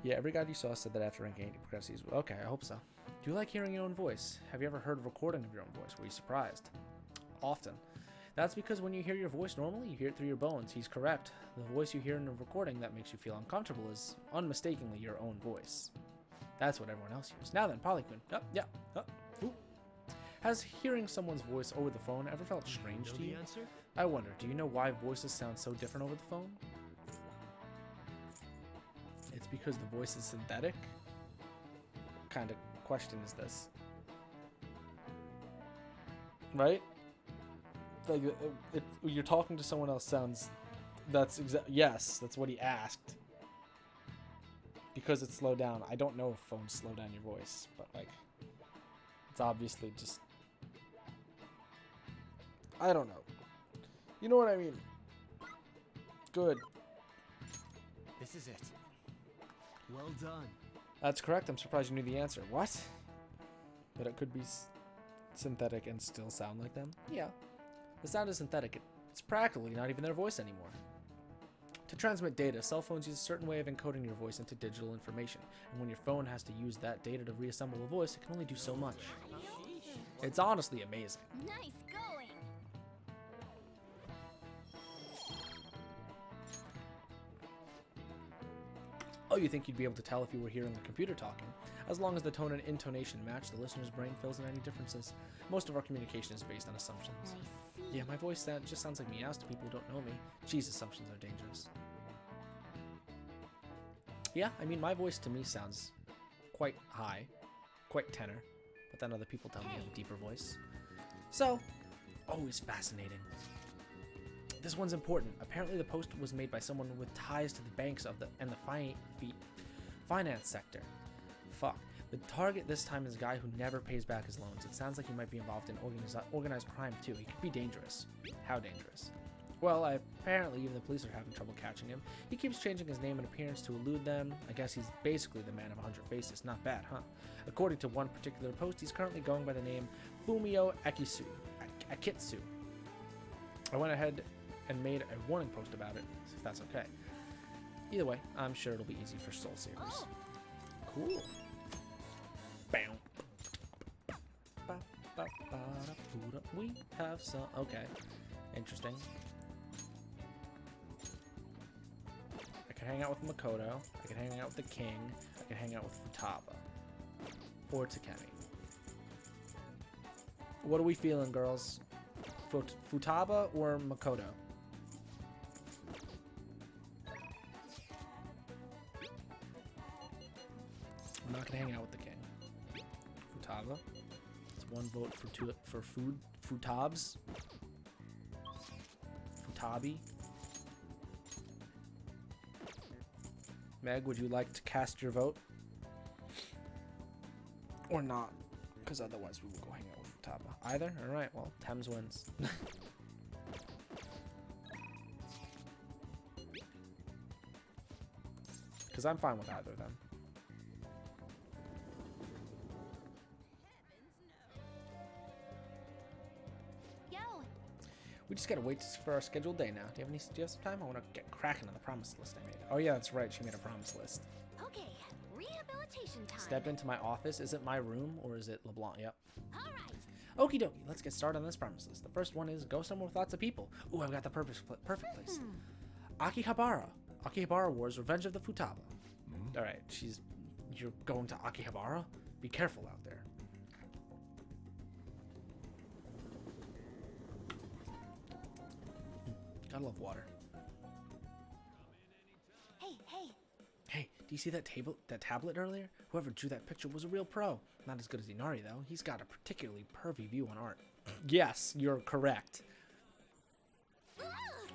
Yeah, every guide you saw said that after rank 8 you progress easily. Okay, I hope so. Do you like hearing your own voice? Have you ever heard a recording of your own voice? Were you surprised? Often. That's because when you hear your voice normally, you hear it through your bones. He's correct. The voice you hear in a recording that makes you feel uncomfortable is unmistakably your own voice. That's what everyone else hears. Now then, Polly-kun. Up, yeah, up, ooh. Has hearing someone's voice over the phone ever felt strange to you? Answer? I wonder, do you know why voices sound so different over the phone? It's because the voice is synthetic? What kind of question is this? Right? Like, you're talking to someone else sounds... Yes, that's what he asked. Because it's slowed down. I don't know if phones slow down your voice, but like... It's obviously just... I don't know. You know what I mean? Good. This is it. Well done. That's correct. I'm surprised you knew the answer. What? But it could be synthetic and still sound like them? Yeah. The sound is synthetic. It's practically not even their voice anymore. To transmit data, cell phones use a certain way of encoding your voice into digital information. And when your phone has to use that data to reassemble a voice, it can only do so much. It's honestly amazing. Nice going. Oh, you think you'd be able to tell if you were hearing the computer talking? As long as the tone and intonation match, the listener's brain fills in any differences. Most of our communication is based on assumptions. I see. Yeah, my voice just sounds like meows to people who don't know me. Geez, assumptions are dangerous. Yeah, I mean, my voice to me sounds quite high, quite tenor, but then other people tell me I have a deeper voice. So, always fascinating. This one's important. Apparently the post was made by someone with ties to the banks of the finance sector. Fuck. The target this time is a guy who never pays back his loans. It sounds like he might be involved in organized crime too. He could be dangerous. How dangerous? Well, apparently even the police are having trouble catching him. He keeps changing his name and appearance to elude them. I guess he's basically the man of 100 faces. Not bad, huh? According to one particular post, he's currently going by the name Fumio Akitsu. I went ahead and made a warning post about it, if that's okay. Either way, I'm sure it'll be easy for Soul Savers. Oh. Cool. Bam. We have some... Okay. Interesting. I can hang out with Makoto. I can hang out with the King. I can hang out with Futaba. Or Takemi. What are we feeling, girls? Futaba or Makoto? I'm not gonna hang out with the King. Futaba. It's one vote for Futabs. Futabi. Meg, would you like to cast your vote? Or not? Because otherwise we will go hang out with Futaba. Either? Alright, well, Thames wins. Because I'm fine with either of them. Yo. We just gotta wait for our scheduled day now. Do you have some time? I want to get cracking on the promise list I made. Oh yeah, that's right. She made a promise list. Okay. Rehabilitation time. Step into my office. Is it my room or is it LeBlanc? Yep. All right. Okie dokie. Let's get started on this promise list. The first one is go somewhere with lots of people. Ooh, I've got the perfect place. Akihabara. Akihabara Wars: Revenge of the Futaba. All right, you're going to Akihabara? Be careful out there. Gotta love water. Hey. Hey, do you see that tablet earlier? Whoever drew that picture was a real pro. Not as good as Inari though. He's got a particularly pervy view on art. Yes, you're correct.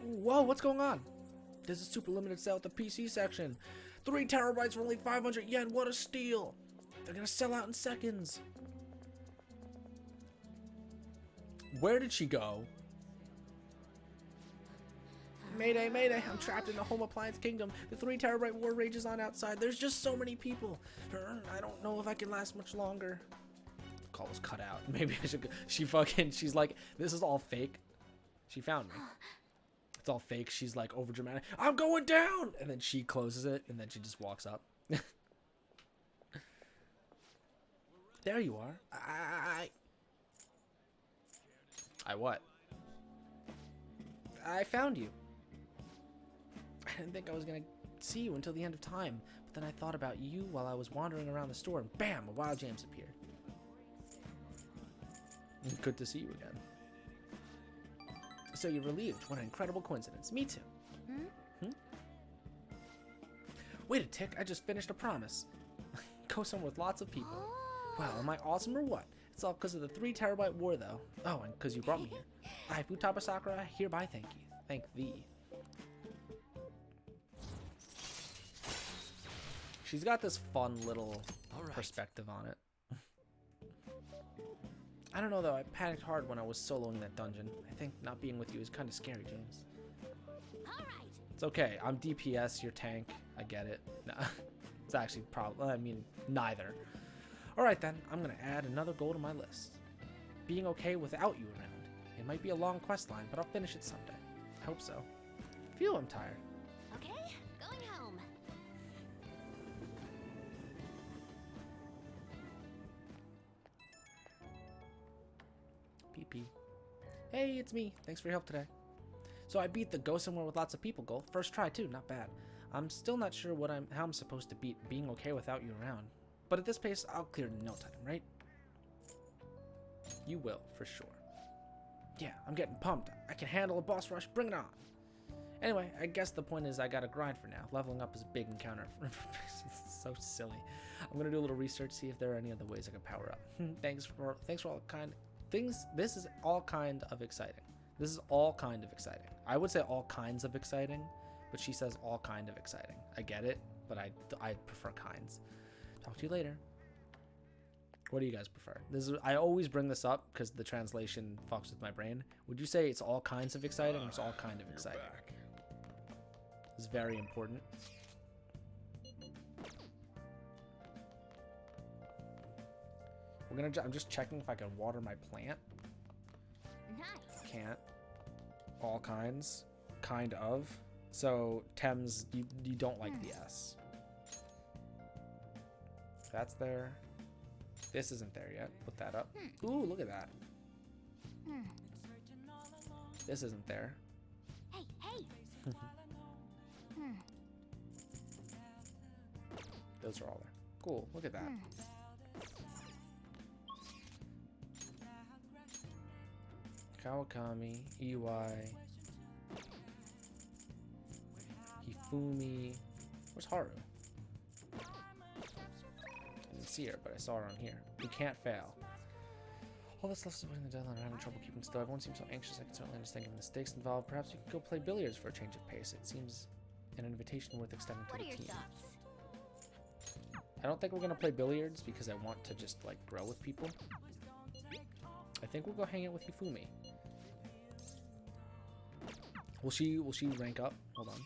Whoa, what's going on? There's a super limited sale at the PC section. 3 terabytes for only 500 yen. What a steal! They're gonna sell out in seconds. Where did she go? Mayday, mayday, I'm trapped in the home appliance kingdom. The 3 terabyte war rages on outside. There's just so many people. I don't know if I can last much longer. The call was cut out. Maybe I should go. She's like, this is all fake. She found me. It's all fake. She's like over dramatic. I'm going down! And then she closes it and then she just walks up. There you are. I what? I found you. I didn't think I was gonna see you until the end of time, but then I thought about you while I was wandering around the store, and bam, a Wild James appeared. Good to see you again. So you're relieved. What an incredible coincidence. Me too. Wait a tick. I just finished a promise. Go somewhere with lots of people. Wow, am I awesome or what? It's all because of the 3 terabyte war, though. Oh, and because you brought me here. I, Futaba Sakura, hereby thank you. Thank thee. She's got this fun little perspective on it. I don't know though, I panicked hard when I was soloing that dungeon. I think not being with you is kind of scary, James. It's okay, I'm DPS, you're tank. I get it. Nah, it's actually neither. Alright then, I'm gonna add another goal to my list. Being okay without you around. It might be a long quest line, but I'll finish it someday. I hope so. Phew, I'm tired. Okay, going home. PP. Hey, it's me. Thanks for your help today. So I beat the go somewhere with lots of people goal. First try too, not bad. I'm still not sure how I'm supposed to beat being okay without you around. But at this pace, I'll clear it in no time, right? You will, for sure. Yeah, I'm getting pumped. I can handle a boss rush. Bring it on. Anyway, I guess the point is I gotta grind for now. Leveling up is a big encounter. It's so silly. I'm gonna do a little research, see if there are any other ways I can power up. Thanks for all kind things. This is all kind of exciting. This is all kind of exciting. I would say all kinds of exciting, but she says all kind of exciting. I get it, but I prefer kinds. Talk to you later. What do you guys prefer? I always bring this up because the translation fucks with my brain. Would you say it's all kinds of exciting or it's all kind of exciting? It's very important. I'm just checking if I can water my plant. Nice. Can't. All kinds. Kind of. So, Thames, you don't like the S. That's there. This isn't there yet. Put that up. Ooh, look at that. This isn't there. Hey, hey. Those are all there. Cool. Look at that. Kawakami, Iwai, Hifumi. Where's Haru? I didn't see her, but I saw her on here. You can't fail. All this stuff's avoiding the deadline. I'm having trouble keeping still. Everyone seems so anxious. I can certainly understand given the stakes involved. Perhaps you could go play billiards for a change of pace. It seems an invitation worth extending to What the are your team. thoughts? I don't think we're gonna play billiards because I want to just like grow with people. I think we'll go hang out with Hifumi. Will she rank up? Hold on.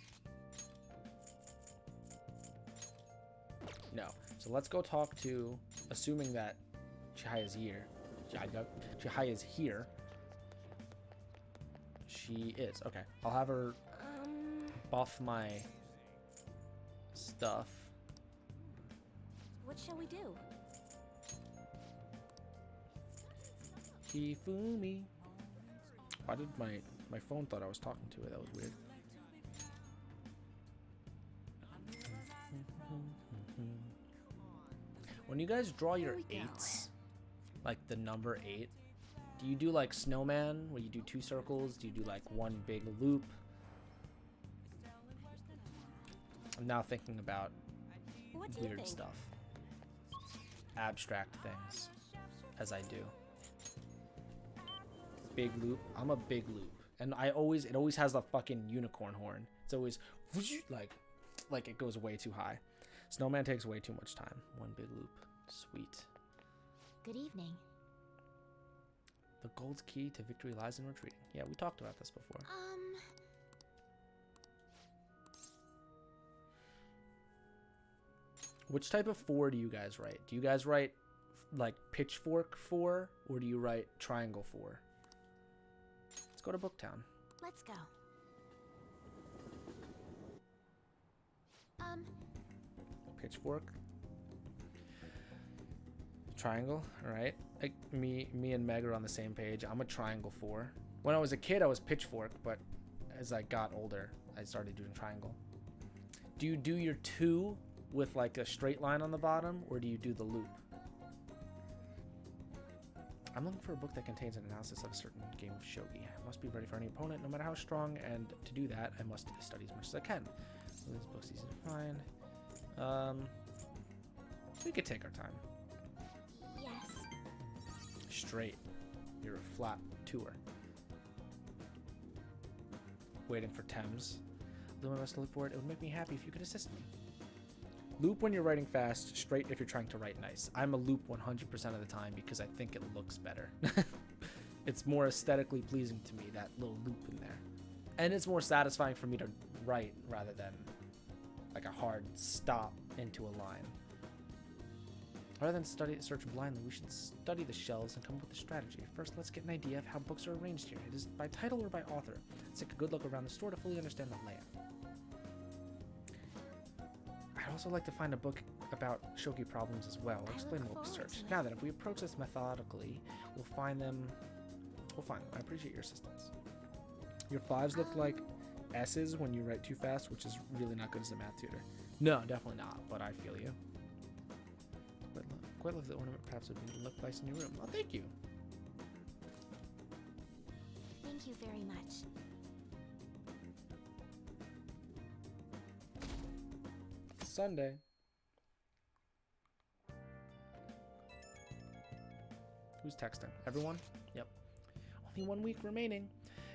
No. So let's go talk to, assuming that Chihaya's here. Chihaya's here. She is. Okay. I'll have her buff my stuff. What shall we do? Hifumi. Why did my phone thought I was talking to her? That was weird. When you guys draw your eights, like the number 8, do you do like snowman where you do 2 circles? Do you do like one big loop? I'm now thinking about What do you weird think? stuff. Abstract things, as I do. Big loop. I'm a big loop. And it always has the fucking unicorn horn. It's always like it goes way too high. Snowman takes way too much time. One big loop. Sweet. Good evening. The gold's key to victory lies in retreating. Yeah, we talked about this before. Which type of 4 do you guys write? Do you guys write like pitchfork 4 or do you write triangle 4? Let's go to Booktown. Let's go. Pitchfork. Triangle, all right. Like me and Meg are on the same page. I'm a triangle 4. When I was a kid, I was pitchfork, but as I got older, I started doing triangle. Do you do your 2 with like a straight line on the bottom, or do you do the loop? I'm looking for a book that contains an analysis of a certain game of shogi. I must be ready for any opponent, no matter how strong, and to do that, I must study as much as I can. So this book's easy to find. We could take our time. Yes. Straight. You're a flat tour. Waiting for Thames. Although I must look for it, it would make me happy if you could assist me. Loop when you're writing fast, straight if you're trying to write nice. I'm a loop 100% of the time because I think it looks better. It's more aesthetically pleasing to me, that little loop in there. And it's more satisfying for me to write rather than like a hard stop into a line. Rather than search blindly, we should study the shelves and come up with a strategy. First, let's get an idea of how books are arranged here. It is by title or by author. Let's take a good look around the store to fully understand the layout. I'd also like to find a book about shogi problems as well. Explain what we search. Now then, if we approach this methodically, we'll find them. I appreciate your assistance. Your 5s look like S's when you write too fast, which is really not good as a math tutor. No, definitely not, but I feel you. Quite love the ornament. Perhaps it would be look nice in your room. Oh, thank you. Thank you very much. Sunday. Who's texting? Everyone? Yep. Only 1 week remaining.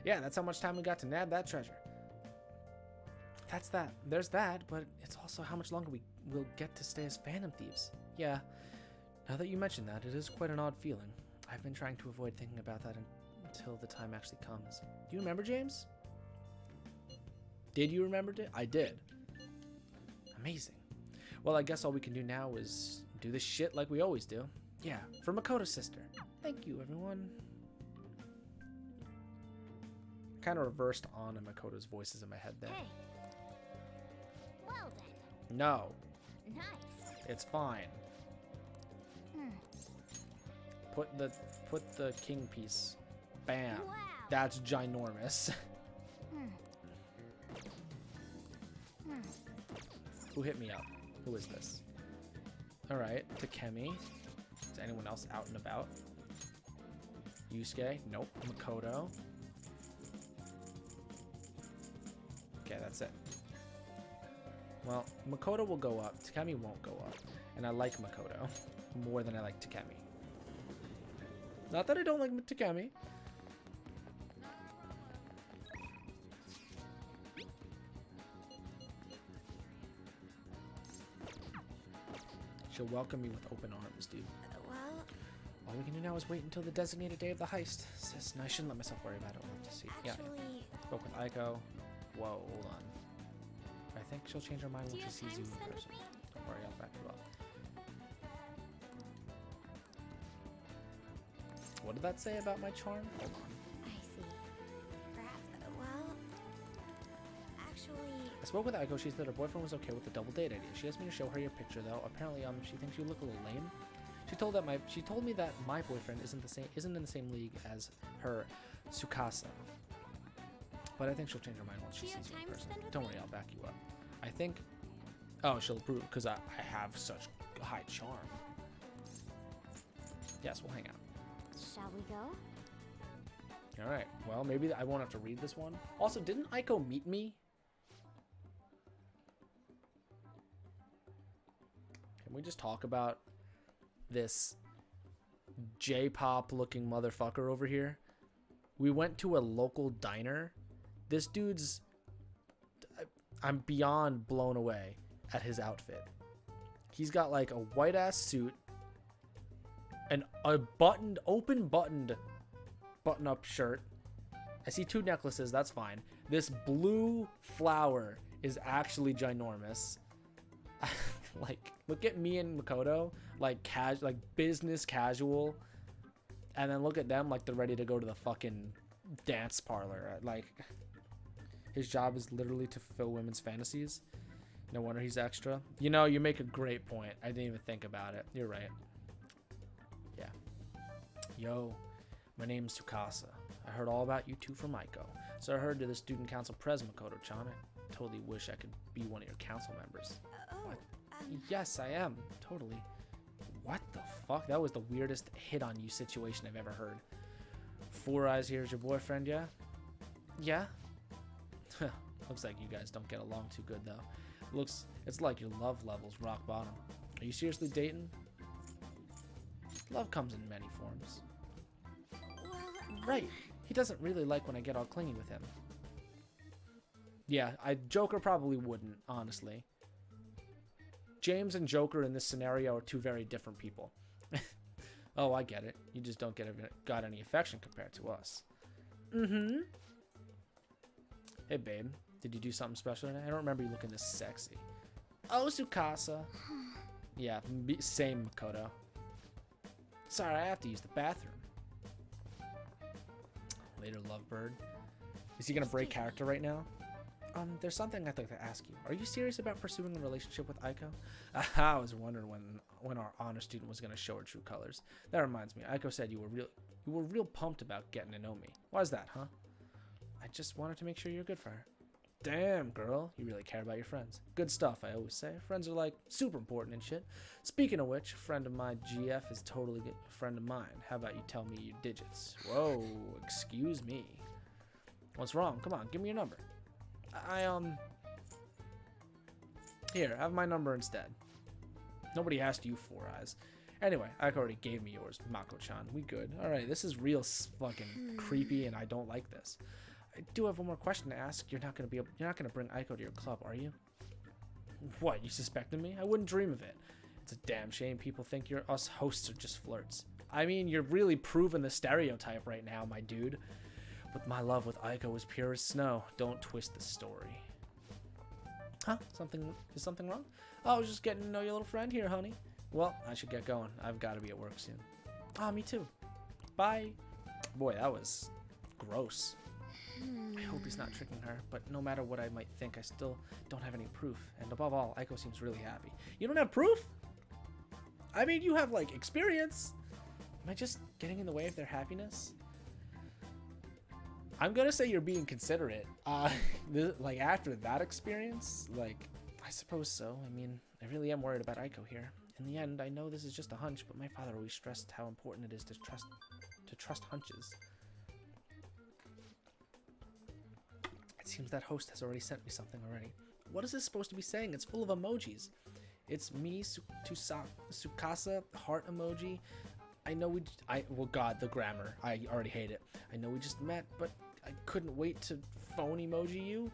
Yeah, that's how much time we got to nab that treasure. That's that. There's that, but it's also how much longer we will get to stay as Phantom Thieves. Yeah. Now that you mention that, it is quite an odd feeling. I've been trying to avoid thinking about that until the time actually comes. Do you remember, James? Did you remember it? I did. Amazing. Well, I guess all we can do now is do this shit like we always do. Yeah, for Makoto's sister. Thank you, everyone. Kind of reversed on in Makoto's voices in my head there. Hey. Well then. No, Nice. it's fine. Put the king piece. Bam. Wow. That's ginormous. Who hit me up? Who is this? Alright, Takemi. Is anyone else out and about? Yusuke? Nope. Makoto. Okay, that's it. Well, Makoto will go up. Takemi won't go up. And I like Makoto more than I like Takemi. Not that I don't like Takemi. She'll welcome me with open arms, dude. Well, All we can do now is wait until the designated day of the heist. Sis, no, I shouldn't let myself worry about it. We'll have to see. actually, Spoke with Aiko. Whoa, hold on. I think she'll change her mind do when you she have sees you time to in spend with person. me? Don't worry, I'll back you up. What did that say about my charm? Hold on. I see. Perhaps, well, actually, I spoke with Aiko. She said her boyfriend was okay with the double date idea. She asked me to show her your picture, though. Apparently, she thinks you look a little lame. She told me that my boyfriend isn't in the same league as her Tsukasa. But I think she'll change her mind once she Do you sees you have in time to person. spend with Don't me? worry, I'll back you up. I think. Oh, she'll approve because I have such high charm. Yes, we'll hang out. shall we go? All right. Well, maybe I won't have to read this one. Also, didn't Aiko meet me? Can we just talk about this J-pop looking motherfucker over here? We went to a local diner. This dude's... I'm beyond blown away at his outfit. He's got like a white ass suit and a open buttoned button-up shirt. I see 2 necklaces, that's fine. This blue flower is actually ginormous. Like, look at me and Makoto, like business casual, and then look at them like they're ready to go to the fucking dance parlor. Like, his job is literally to fulfill women's fantasies. No wonder he's extra. You know, you make a great point. I didn't even think about it. You're right. Yeah. Yo, my name's Tsukasa. I heard all about you two from Aiko. So I heard to the student council pres, Makoto-chan. I totally wish I could be one of your council members. Oh, What? Yes, I am. Totally. What the fuck? That was the weirdest hit on you situation I've ever heard. Four Eyes here is your boyfriend, yeah? Yeah? Looks like you guys don't get along too good, though. It's like your love level's rock bottom. Are you seriously dating? Love comes in many forms. Well, Right. He doesn't really like when I get all clingy with him. Yeah, Joker probably wouldn't, honestly. James and Joker in this scenario are two very different people. Oh, I get it. You just don't got any affection compared to us. Mm-hmm. Hey, babe. Did you do something special today? I don't remember you looking this sexy. Oh, Tsukasa. Yeah, same, Makoto. Sorry, I have to use the bathroom. Later, Lovebird. Is he gonna break character right now? There's something I'd like to ask you. Are you serious about pursuing a relationship with Aiko? I was wondering when our honor student was gonna show her true colors. That reminds me, Aiko said you were real pumped about getting to know me. Why's that, huh? I just wanted to make sure you're good for her. Damn, girl, you really care about your friends. Good stuff, I always say. Friends are like super important and shit. Speaking of which, a friend of my GF is totally a friend of mine. How about you tell me your digits? Whoa, excuse me. What's wrong? Come on, give me your number. Here, have my number instead. Nobody asked you, Four Eyes. Anyway, Ike already gave me yours, Mako-chan. We good. Alright, this is real fucking creepy and I don't like this. I do have one more question to ask. You're not gonna bring Aiko to your club, are you? What, you suspected me? I wouldn't dream of it. It's a damn shame people think us hosts are just flirts. I mean, you're really proving the stereotype right now, my dude. But my love with Aiko was pure as snow. Don't twist the story. Huh? Is something wrong? Oh, I was just getting to know your little friend here, honey. Well, I should get going. I've got to be at work soon. Ah, me too. Bye. Boy, that was gross. I hope he's not tricking her, but no matter what I might think, I still don't have any proof. And above all, Aiko seems really happy. You don't have proof? I mean, you have, like, experience. Am I just getting in the way of their happiness? I'm gonna say you're being considerate. Like, after that experience, like, I suppose so. I mean, I really am worried about Aiko here. In the end, I know this is just a hunch, but my father always stressed how important it is to trust hunches. It seems that host has already sent me something already. What is this supposed to be saying? It's full of emojis. It's me, Tsukasa, heart emoji. I know well, God, the grammar. I already hate it. I know we just met, but I couldn't wait to phone emoji you.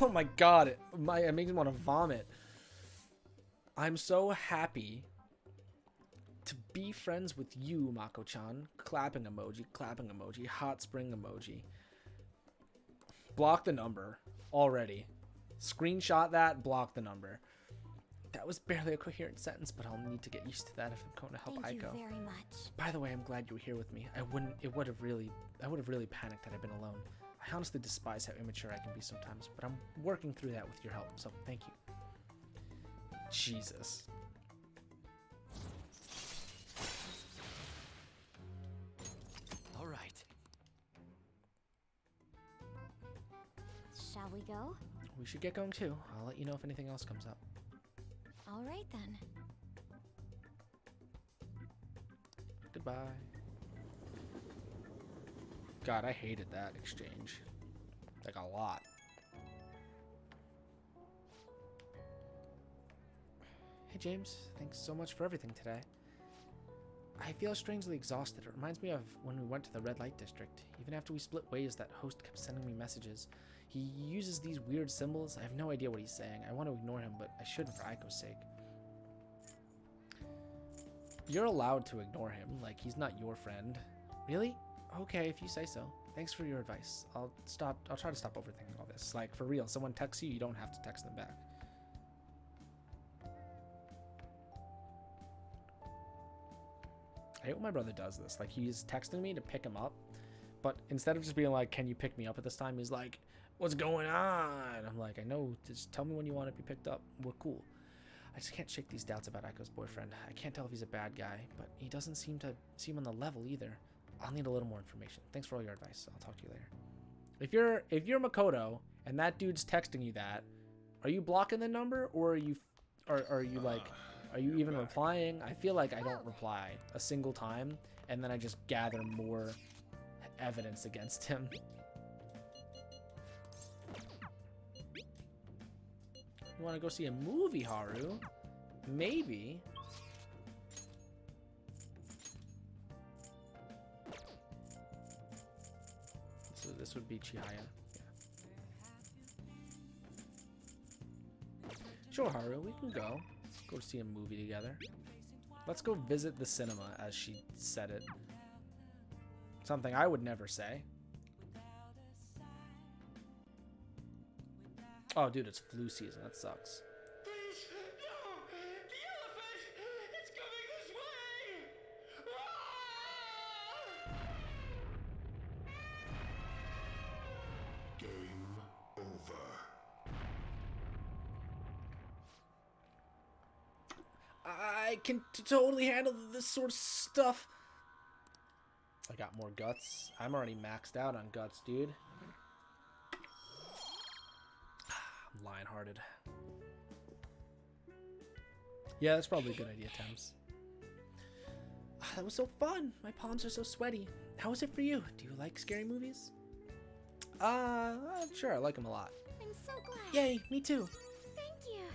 Oh my God, it makes me want to vomit. I'm so happy to be friends with you, Mako-chan. Clapping emoji, hot spring emoji. Block the number already. Screenshot that, block the number. That was barely a coherent sentence, but I'll need to get used to that if I'm going to help Aiko. Thank you very much. By the way, I'm glad you were here with me. I would have really panicked had I been alone. I honestly despise how immature I can be sometimes, but I'm working through that with your help, so thank you. Jesus. All right. Shall we go? We should get going too. I'll let you know if anything else comes up. All right then. Goodbye. God, I hated that exchange. Like, a lot. Hey, James. Thanks so much for everything today. I feel strangely exhausted. It reminds me of when we went to the red light district. Even after we split ways, that host kept sending me messages. He uses these weird symbols. I have no idea what he's saying. I want to ignore him, but I shouldn't for Aiko's sake. You're allowed to ignore him. Like, he's not your friend. Really? Okay, if you say so. Thanks for your advice. I'll try to stop overthinking all this. Like, for real, someone texts you, you don't have to text them back. I hope my brother does this. Like, he's texting me to pick him up, but instead of just being like, can you pick me up at this time, he's like, what's going on? I'm like, I know, just tell me when you want to be picked up. We're cool. I just can't shake these doubts about Aiko's boyfriend. I can't tell if he's a bad guy, but he doesn't seem on the level either. I'll need a little more information. Thanks for all your advice. I'll talk to you later. If you're Makoto and that dude's texting you that, Are you blocking the number, or are you like, are you even replying? I feel like I don't reply a single time, and then I just gather more evidence against him. You want to go see a movie, Haru? Maybe. So this would be Chihaya. Yeah. Sure, Haru, we can go. Go see a movie together. Let's go visit the cinema, as she said it. Something I would never say. Oh, dude, it's flu season. That sucks. Please, no! The elephant! It's coming this way! Ah! Game over. I can totally handle this sort of stuff. I got more guts. I'm already maxed out on guts, dude. I'm lion-hearted. Yeah, that's probably a good idea, Thames. That was so fun. My palms are so sweaty. How was it for you? Do you like scary movies? Sure, I like them a lot. I'm so glad. Yay, me too. Thank you.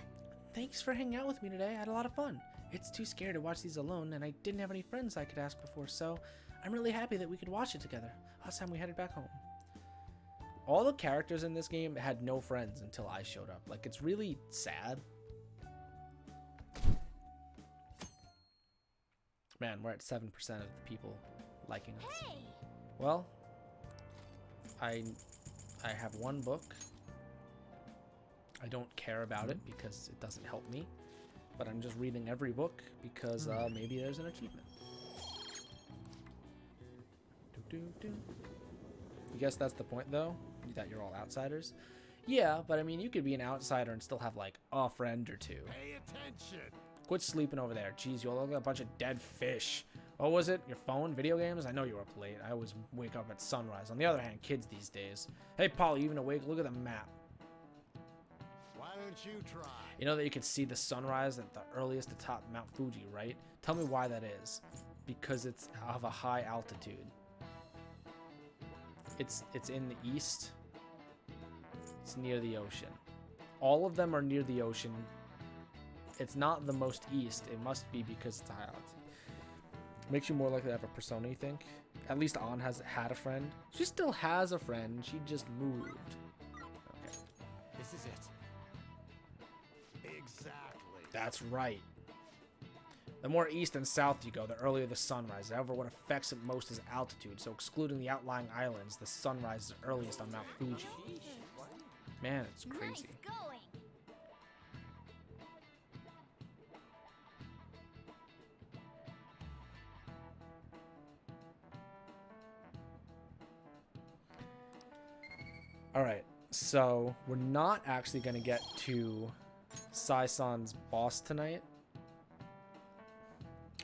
Thanks for hanging out with me today. I had a lot of fun. It's too scary to watch these alone, and I didn't have any friends I could ask before, so I'm really happy that we could watch it together. Last time we headed back home. All the characters in this game had no friends until I showed up. Like, it's really sad. Man, we're at 7% of the people liking us. Hey! Well, I have one book. I don't care about it because it doesn't help me. But I'm just reading every book because maybe there's an achievement. You guess that's the point, though? That you're all outsiders? Yeah, but I mean, you could be an outsider and still have, like, a friend or two. Pay attention. Quit sleeping over there. Jeez, you all look like a bunch of dead fish. What was it? Your phone? Video games? I know you're up late. I always wake up at sunrise. On the other hand, kids these days. Hey, Paul, you even awake? Look at the map. Why don't you try? You know that you can see the sunrise at the earliest atop Mount Fuji, right? Tell me why that is. Because it's of a high altitude. It's in the east. It's near the ocean. All of them are near the ocean. It's not the most east. It must be because it's high altitude. Makes you more likely to have a persona, you think? At least Ann had a friend. She still has a friend. She just moved. Okay. This is it. Exactly. That's right. The more east and south you go, the earlier the sunrise. However, what affects it most is altitude. So excluding the outlying islands, the sunrise is earliest on Mount Fuji. Man, it's crazy. Nice going. Alright, so we're not actually going to get to Sai-san's boss tonight.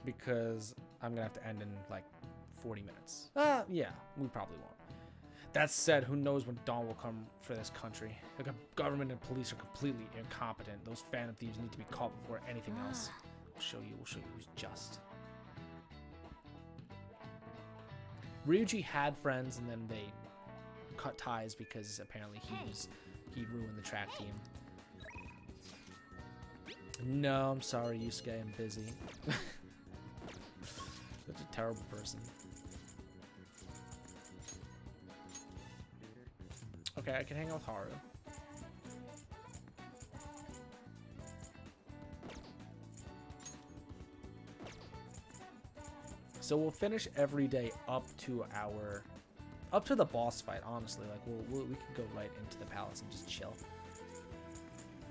Because I'm going to have to end in like 40 minutes. Yeah, we probably won't. That said, who knows when dawn will come for this country. The government and police are completely incompetent. Those phantom thieves need to be caught before anything else. We'll show you who's just. Ryuji had friends and then they cut ties because apparently he ruined the track team. No, I'm sorry, Yusuke, I'm busy. Such a terrible person. Okay, I can hang out with Haru. So we'll finish every day up to the boss fight. Honestly, like we can go right into the palace and just chill.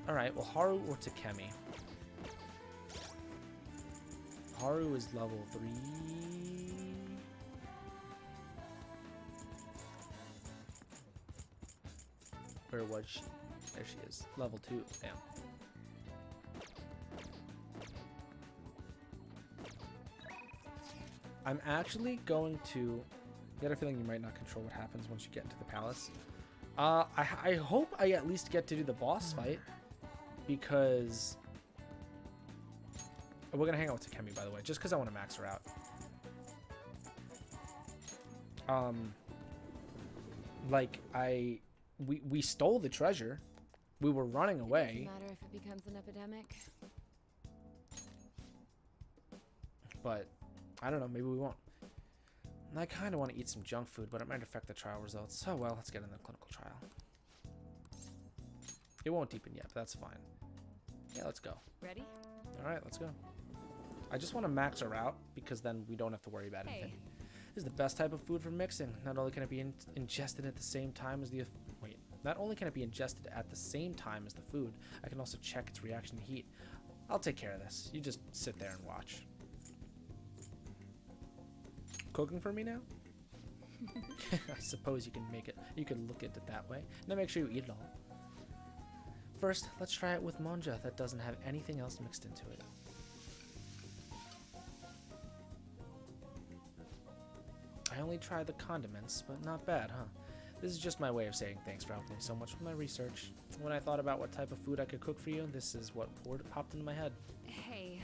All right, well, Haru or Takemi. Haru is level 3. Where was she? There she is. Level 2. Damn. I'm actually going to get a feeling you might not control what happens once you get into the palace. I hope I at least get to do the boss fight. because we're gonna hang out with Takemi, by the way, just because I want to max her out. Like we stole the treasure. We were running away. Doesn't matter if it becomes an epidemic. But I don't know, maybe we won't. And I kind of want to eat some junk food, but it might affect the trial results. So, well, let's get in the clinical trial. It won't deepen yet, but that's fine. Yeah, let's go. Ready? All right, let's go. I just want to max her out because then we don't have to worry about anything. This is the best type of food for mixing. Not only can it be ingested at the same time as the... Wait. Not only can it be ingested at the same time as the food, I can also check its reaction to heat. I'll take care of this. You just sit there and watch. Cooking for me now? I suppose you can make it. You can look at it that way. Now make sure you eat it all. First, let's try it with monja that doesn't have anything else mixed into it. I only tried the condiments, but not bad, huh? This is just my way of saying thanks for helping me so much with my research. When I thought about what type of food I could cook for you, this is what popped into my head. Hey.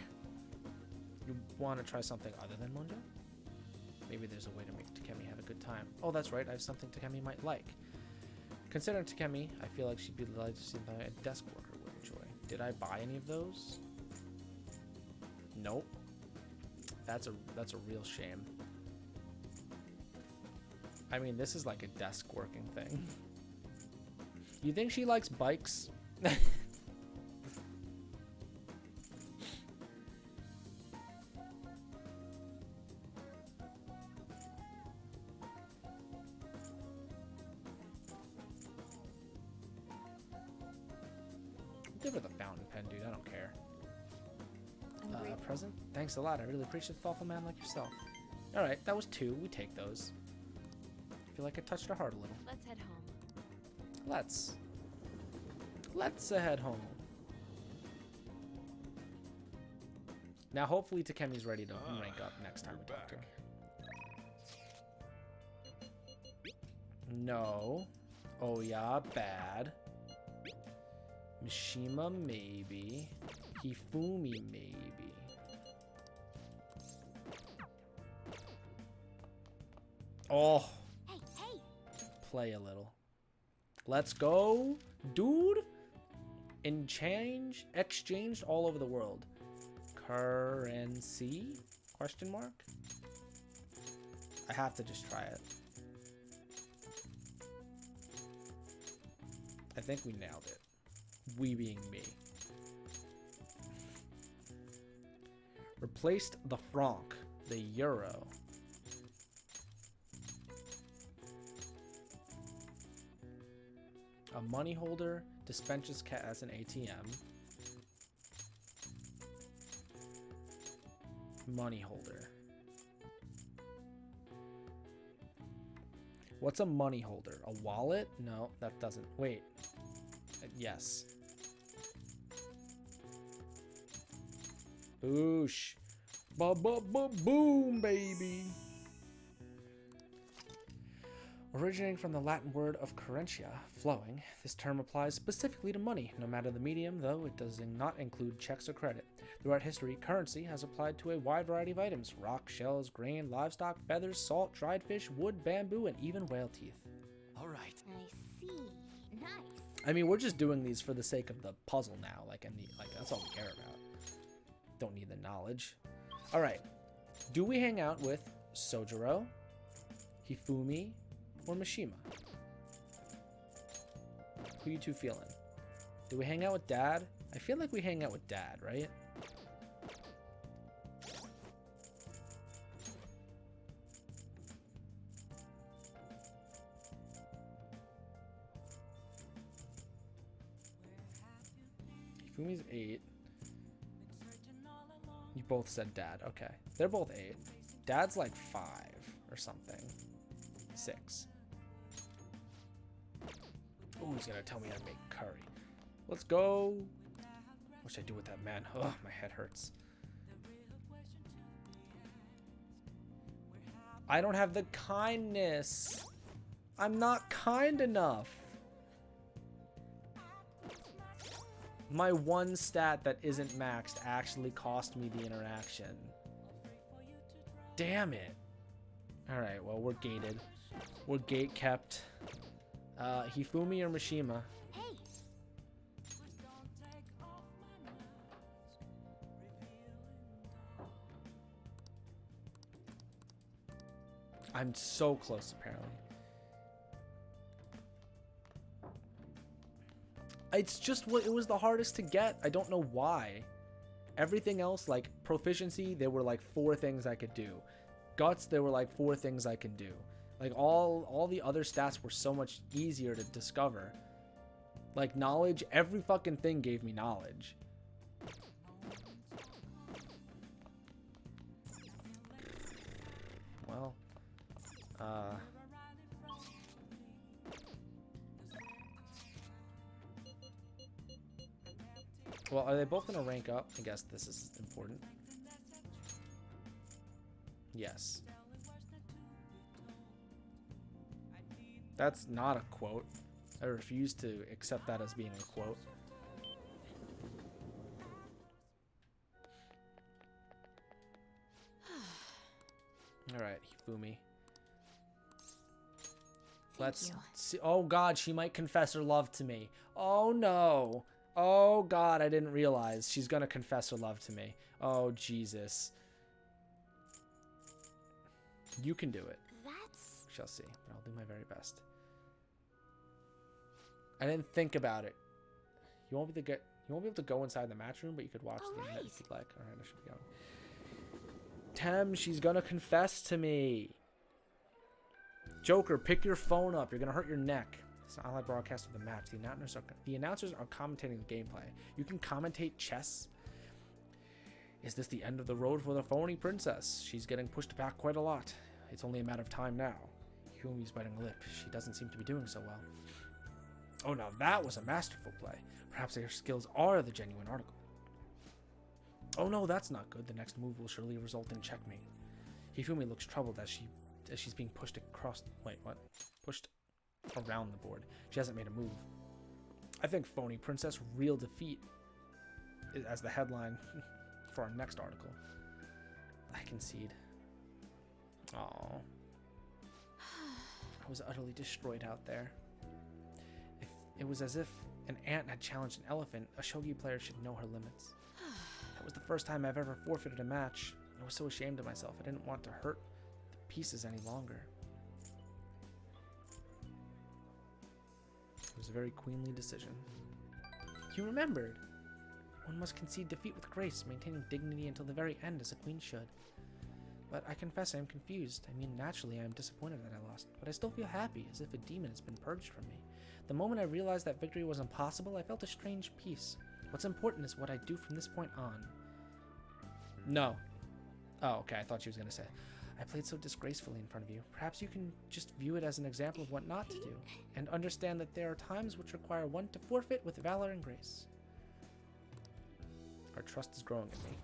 You want to try something other than monja? Maybe there's a way to make Takemi have a good time. Oh, that's right, I have something Takemi might like. Considering Takemi, I feel like she'd be delighted to see something a desk worker would enjoy. Did I buy any of those? Nope. That's a real shame. I mean, this is like a desk working thing. You think she likes bikes? Give her the fountain pen, dude. I don't care. Present? Thanks a lot. I really appreciate a thoughtful man like yourself. Alright, that was 2. We take those. I feel like I touched her heart a little. Let's head home. Let's head home. Now, hopefully, Takemi's ready to rank up next time we talk to her. No. Oh yeah, bad. Mishima, maybe. Hifumi, maybe. Oh. Hey. Play a little. Let's go, dude. Exchanged all over the world. Currency? Question mark? I have to just try it. I think we nailed it. We being me. Replaced the franc, the euro. A money holder dispenses cat as an ATM. Money holder. What's a money holder? A wallet? No, that doesn't. Wait. Yes. Boosh. Boom, baby. Originating from the Latin word of currentia, flowing, this term applies specifically to money, no matter the medium, though it does not include checks or credit. Throughout history, currency has applied to a wide variety of items: rock, shells, grain, livestock, feathers, salt, dried fish, wood, bamboo, and even whale teeth. All right. I see. Nice. I mean, we're just doing these for the sake of the puzzle now, like that's all we care about. Don't need the knowledge. All right. Do we hang out with Sojiro, Hifumi, or Mishima? Who you two feeling? Do we hang out with Dad? I feel like we hang out with Dad, right? Hifumi's 8. You both said Dad. Okay. They're both 8. Dad's like 5 or something. 6. Oh, he's gonna tell me how to make curry. Let's go. What should I do with that man? Oh, my head hurts. I don't have the kindness. I'm not kind enough. My one stat that isn't maxed actually cost me the interaction. Damn it. Alright, well, we're gated. We're gate kept. Hifumi or Mishima? Hey, I'm so close, apparently. It's just what it was the hardest to get. I don't know why. Everything else, like proficiency, there were like 4 things I could do. Guts, there were like 4 things I can do. Like all the other stats were so much easier to discover. Like knowledge, every fucking thing gave me knowledge. Well, well, are they both gonna rank up? I guess this is important. Yes. That's not a quote. I refuse to accept that as being a quote. Alright, Hifumi. Let's you. see. Oh god, she might confess her love to me. Oh no. Oh god, I didn't realize. She's gonna confess her love to me. Oh Jesus. You can do it. that's... We shall see, but I'll do my very best. I didn't think about it. You won't be able to go inside the match room, but you could watch the internet if you'd like. Alright, I should be going. Tem, she's gonna confess to me. Joker, pick your phone up. You're gonna hurt your neck. It's an online broadcast of the match. The announcers are commentating the gameplay. You can commentate chess. Is this the end of the road for the phony princess? She's getting pushed back quite a lot. It's only a matter of time now. Yumi's biting a lip. She doesn't seem to be doing so well. Oh, now that was a masterful play. Perhaps her skills are the genuine article. Oh no, that's not good. The next move will surely result in checkmate. Hifumi looks troubled as she's being pushed across. Wait, what? Pushed around the board. She hasn't made a move. I think phony princess real defeat as the headline for our next article. I concede. Oh, I was utterly destroyed out there. It was as if an ant had challenged an elephant. A shogi player should know her limits. That was the first time I've ever forfeited a match. I was so ashamed of myself. I didn't want to hurt the pieces any longer. It was a very queenly decision. You remembered. One must concede defeat with grace, maintaining dignity until the very end as a queen should. But I confess I am confused. I mean, naturally I am disappointed that I lost, but I still feel happy, as if a demon has been purged from me. The moment I realized that victory was impossible, I felt a strange peace. What's important is what I do from this point on. No. Oh, okay, I thought she was going to say, I played so disgracefully in front of you. Perhaps you can just view it as an example of what not to do, and understand that there are times which require one to forfeit with valor and grace. Our trust is growing in me.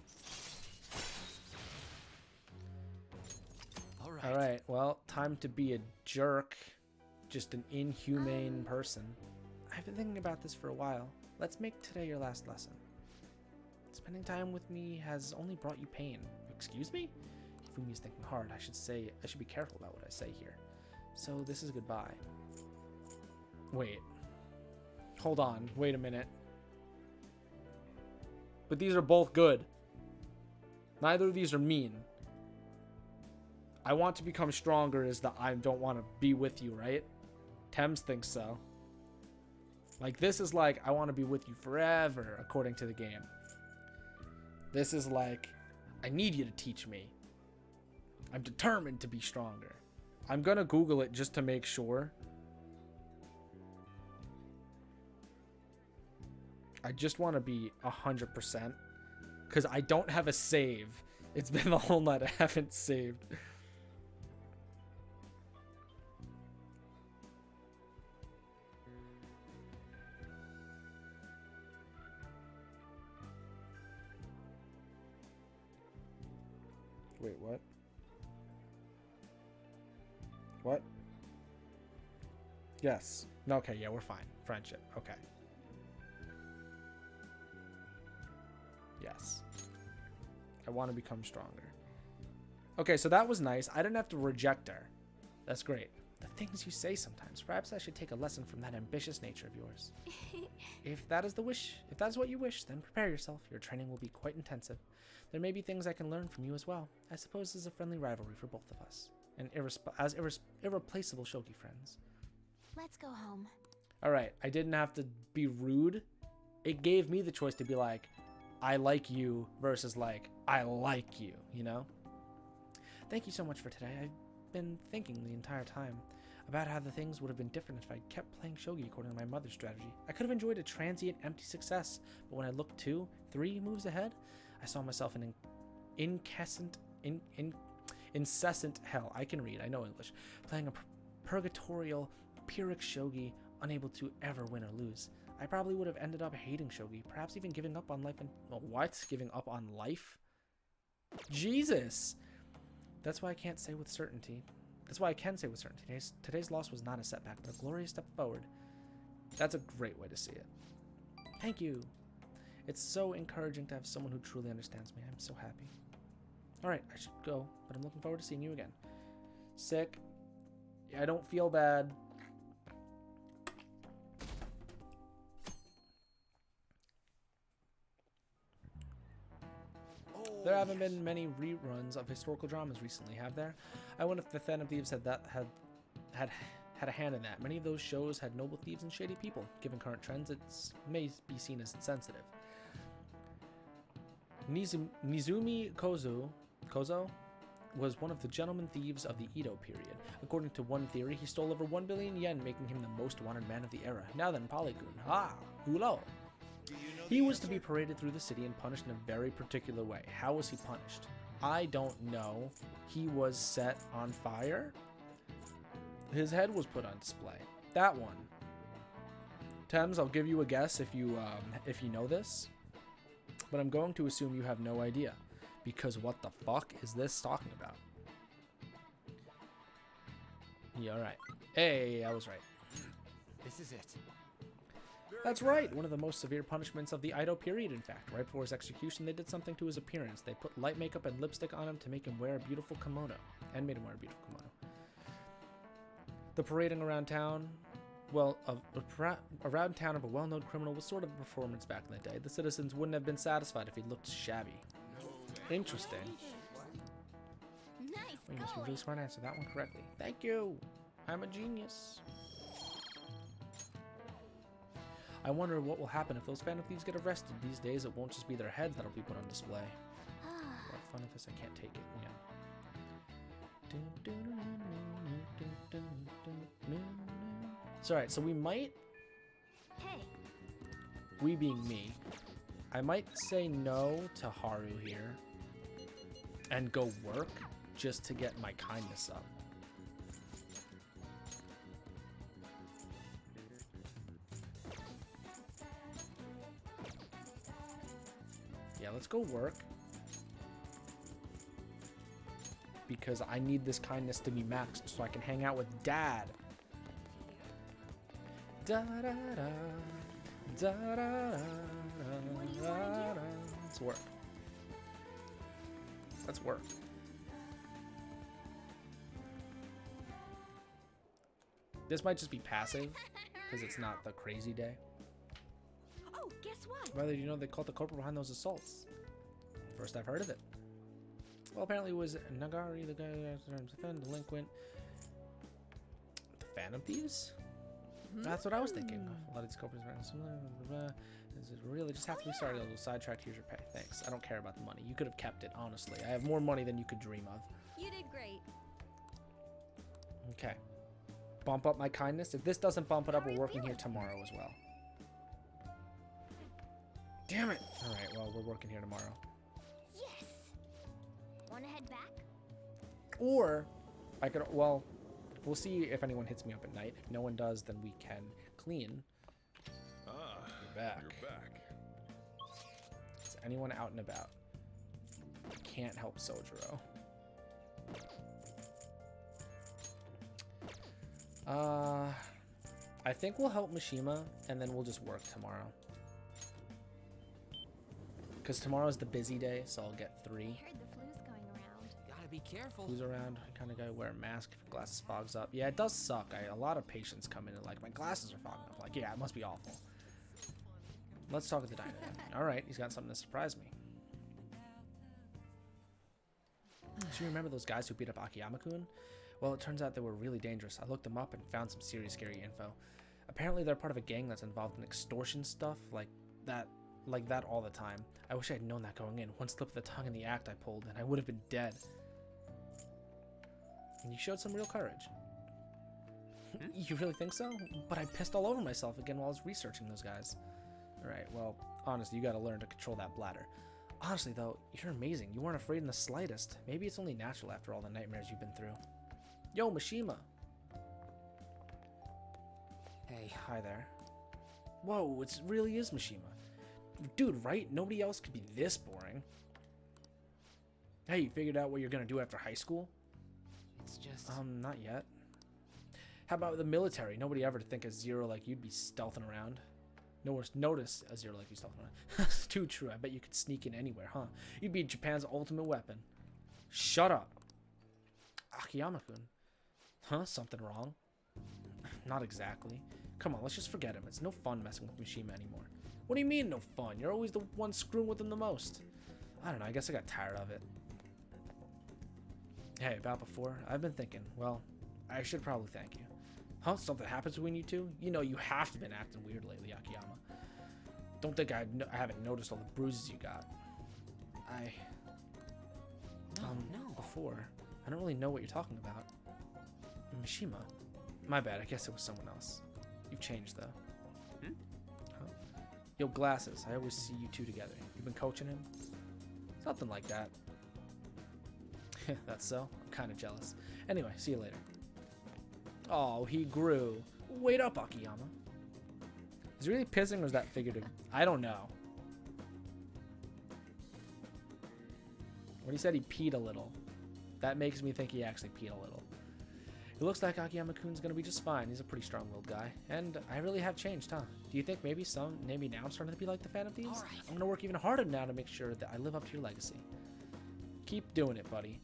Alright, well, time to be a jerk. Just an inhumane person. I've been thinking about this for a while. Let's make today your last lesson. Spending time with me has only brought you pain. Excuse me? Hifumi's thinking hard. I should be careful about what I say here. So this is goodbye. Wait. Hold on. Wait a minute. But these are both good. Neither of these are mean. I want to become stronger is the I don't want to be with you, right? Thames thinks so. Like, this is like, I want to be with you forever, according to the game. This is like, I need you to teach me. I'm determined to be stronger. I'm gonna Google it just to make sure. I just want to be 100%. Because I don't have a save. It's been the whole night I haven't saved. Wait, what? What? Yes. Okay, yeah, we're fine. Friendship. Okay. Yes. I want to become stronger. Okay, so that was nice. I didn't have to reject her. That's great. The things you say sometimes. Perhaps I should take a lesson from that ambitious nature of yours. If that is what you wish, then prepare yourself. Your training will be quite intensive. There may be things I can learn from you as well. I suppose there's a friendly rivalry for both of us, and irreplaceable shogi friends. Let's go home. All right, I didn't have to be rude. It gave me the choice to be like, I like you versus like, I like you, you know? Thank you so much for today. I've been thinking the entire time about how the things would have been different if I'd kept playing shogi according to my mother's strategy. I could have enjoyed a transient, empty success, but when I looked 2, 3 moves ahead, I saw myself in an incessant hell. I can read, I know English. Playing a purgatorial, Pyrrhic shogi, unable to ever win or lose. I probably would have ended up hating shogi, perhaps even giving up on life and... Well, what? Giving up on life? Jesus! That's why I can't say with certainty. That's why I can say with certainty. Today's loss was not a setback, but a glorious step forward. That's a great way to see it. Thank you. It's so encouraging to have someone who truly understands me. I'm so happy. Alright, I should go, but I'm looking forward to seeing you again. Sick. I don't feel bad. There haven't been many reruns of historical dramas recently, have there? I wonder if the Phantom Thieves had a hand in that. Many of those shows had noble thieves and shady people. Given current trends, it may be seen as insensitive. Nizumi Kozo was one of the gentleman thieves of the Edo period. According to one theory, he stole over 1 billion yen, making him the most wanted man of the era. Now then, Polygoon. Ah, hulo. He was to be paraded through the city and punished in a very particular way. How was he punished? I don't know. He was set on fire? His head was put on display. That one. Thames, I'll give you a guess if you know this. But I'm going to assume you have no idea. Because what the fuck is this talking about? Yeah, alright. Hey, I was right. This is it. That's right, one of the most severe punishments of the Edo period, in fact. Right before his execution, they did something to his appearance. They put light makeup and lipstick on him to make him wear a beautiful kimono. And made him wear a beautiful kimono. The parading around town, well, around town of a well-known criminal was sort of a performance back in the day. The citizens wouldn't have been satisfied if he looked shabby. Interesting. Nice Well, you must be going. really smart to answer that one correctly. Thank you. I'm a genius. I wonder what will happen if those Phantom Thieves get arrested. These days, it won't just be their heads that'll be put on display. What fun of this, I can't take it. Yeah. So, alright, so we might, Hey, we being me, I might say no to Haru here and go work just to get my kindness up. Yeah, let's go work. Because I need this kindness to be maxed so I can hang out with Dad. Da da da da da da da. Let's work. Let's work. This might just be passive because it's not the crazy day. oh, guess what? Brother, you know they caught the culprit behind those assaults? First I've heard of it. Well, apparently it was Nagari, the guy who was a delinquent. The Phantom Thieves? That's what I was thinking. A lot of these culprits are similar. Is it really just have to be started? A little sidetracked. Here's your pay. Thanks. I don't care about the money. You could have kept it, honestly. I have more money than you could dream of. You did great. Okay. Bump up my kindness. If this doesn't bump it up, we're working here tomorrow as well. Damn it. All right, well, we're working here tomorrow. Yes. Wanna head back? Or I could, well, we'll see if anyone hits me up at night. If no one does, then we can clean. Ah, You're back. you're back. Is anyone out and about? I can't help Sojiro. I think we'll help Mishima, and then we'll just work tomorrow. Because tomorrow's the busy day, so I'll get 3. I heard the flu's going around. Gotta be careful. Who's around? I kind of gotta wear a mask if your glasses fogs up. Yeah, it does suck. A lot of patients come in and like, my glasses are fogging up. Like, yeah, it must be awful. Let's talk at the diner then. Alright, he's got something to surprise me. Do you remember those guys who beat up Akiyama-kun? Well, it turns out they were really dangerous. I looked them up and found some serious scary info. Apparently they're part of a gang that's involved in extortion stuff like that all the time. I wish I had known that going in. One slip of the tongue in the act I pulled and I would have been dead. And you showed some real courage. You really think so? But I pissed all over myself again while I was researching those guys. Alright, well, honestly, you gotta learn to control that bladder. Honestly, though, you're amazing. You weren't afraid in the slightest. Maybe it's only natural after all the nightmares you've been through. Yo, Mishima! Hey, Hi there. Whoa, it really is Mishima. Dude, right? Nobody else could be this boring. Hey, you figured out what you're gonna do after high school? it's just... Not yet. How about the military? Nobody ever to think of Zero like you'd be stealthing around. No one's noticed a Zero like you stealthing around. It's too true. I bet you could sneak in anywhere, huh? You'd be Japan's ultimate weapon. Shut up. Akiyama-kun. Huh? Something wrong? Not exactly. Come on, let's just forget him. It's no fun messing with Mishima anymore. What do you mean no fun? You're always the one screwing with him the most. I don't know, I guess I got tired of it. Hey, about before, I've been thinking, well, I should probably thank you. Huh? Something happens between you two? You know you have to been acting weird lately, Akiyama. Don't think I haven't noticed all the bruises you got. No. Before, I don't really know what you're talking about. Mishima? My bad, I guess it was someone else. You've changed, though. Huh? Yo, Glasses, I always see you two together. You've been coaching him? Something like that. That's so? I'm kind of jealous. Anyway, see you later. Oh, he grew. Wait up, Akiyama. Is he really pissing or is that figurative? I don't know. When he said he peed a little, that makes me think he actually peed a little. It looks like Akiyama-kun's gonna be just fine. He's a pretty strong-willed guy. And I really have changed, huh? Do you think maybe now I'm starting to be like the Phantom Thieves? All right. I'm gonna work even harder now to make sure that I live up to your legacy. Keep doing it, buddy.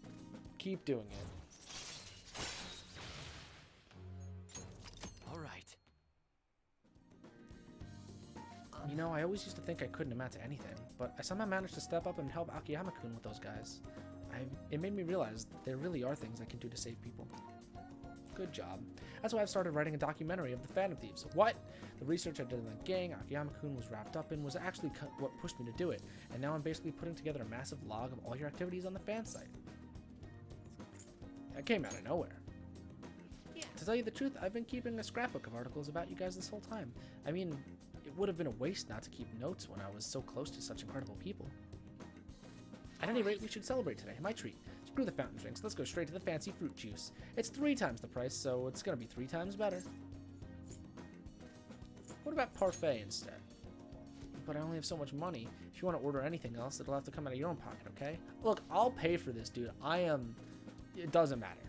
Keep doing it. All right. You know, I always used to think I couldn't amount to anything, but I somehow managed to step up and help Akiyama-kun with those guys. It made me realize that there really are things I can do to save people. Good job. That's why I've started writing a documentary of the Phantom Thieves. What? The research I did in the gang Akiyama-kun was wrapped up in was actually what pushed me to do it, and now I'm basically putting together a massive log of all your activities on the fan site. That came out of nowhere. Yeah. To tell you the truth, I've been keeping a scrapbook of articles about you guys this whole time. I mean, it would have been a waste not to keep notes when I was so close to such incredible people. At any rate, we should celebrate today. My treat. Screw the fountain drinks. Let's go straight to the fancy fruit juice. It's 3 times the price, so it's gonna be 3 times better. What about parfait instead? But I only have so much money. If you want to order anything else, it'll have to come out of your own pocket, okay? Look, I'll pay for this, dude. It doesn't matter.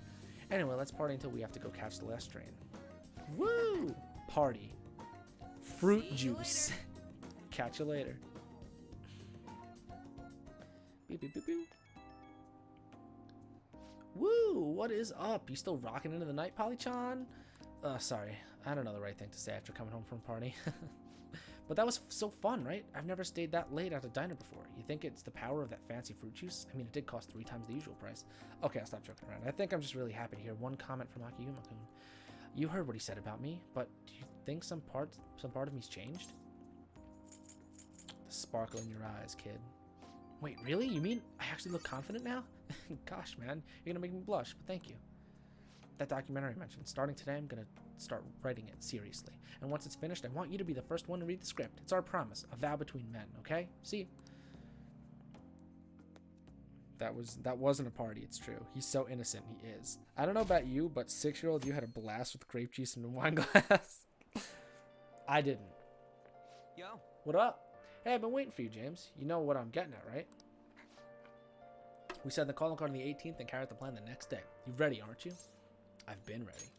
Anyway, let's party until we have to go catch the last train. Woo! Party. Fruit juice. Catch you later. Beep, beep, beep, beep. Woo! What is up? You still rocking into the night, Polly-chan? Sorry. I don't know the right thing to say after coming home from a party. But that was so fun, right? I've never stayed that late at a diner before. You think it's the power of that fancy fruit juice? I mean, it did cost 3 times the usual price. Okay, I'll stop joking around. I think I'm just really happy to hear one comment from Akiyama-kun. You heard what he said about me, but do you think some part of me's changed? The sparkle in your eyes, kid. Wait, really? You mean I actually look confident now? Gosh, man, you're gonna make me blush, but thank you. That documentary I mentioned, starting today, I'm gonna start writing it seriously. And once it's finished, I want you to be the first one to read the script. It's our promise, a vow between men, okay? See? That wasn't a party, it's true. He's so innocent, he is. I don't know about you, but 6-year-old you had a blast with grape juice in a wine glass. I didn't. Yo. What up? Hey, I've been waiting for you, James. You know what I'm getting at, right? We said the calling card on the 18th and carried the plan the next day. You ready, aren't you? I've been ready.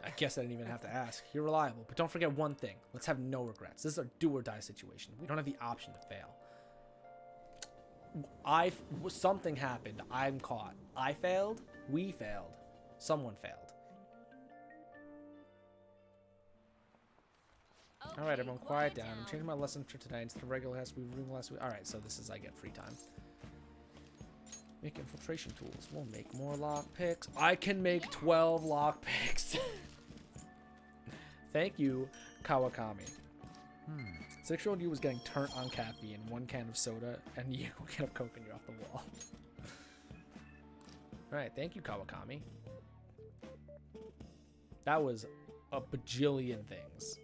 I guess I didn't even have to ask. You're reliable, but don't forget one thing. Let's have no regrets. This is a do or die situation. We don't have the option to fail. Something happened. I'm caught. I failed. We failed. Someone failed. All right, everyone, quiet down. I'm changing my lesson for today instead of regular has to be room last week. All right, so this is I get free time. Make infiltration tools. We'll make more lock picks. I can make 12 lock picks. Thank you, Kawakami. 6-year-old you was getting turned on caffeine, 1 can of soda, and you get a Coke and you're off the wall. All right, thank you, Kawakami. That was a bajillion things.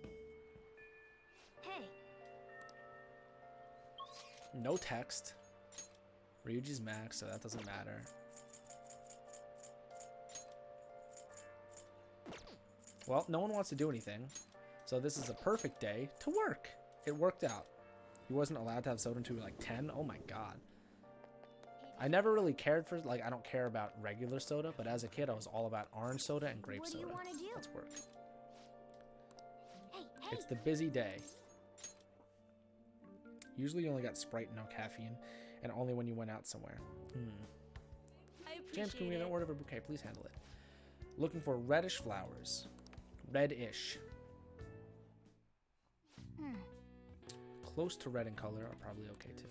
Hey. No text. Ryuji's max, so that doesn't matter. Well, no one wants to do anything, so this is a perfect day to work. It worked out. He wasn't allowed to have soda until like 10. Oh my god. I never really cared for, like, I don't care about regular soda, but as a kid, I was all about orange soda and grape What do soda. you wanna do? Let's work. Hey, hey. It's the busy day. Usually you only got Sprite, no caffeine, and only when you went out somewhere. James, can we have an order of a bouquet? Please handle it. Looking for reddish flowers. Reddish. Close to red in color are probably okay too.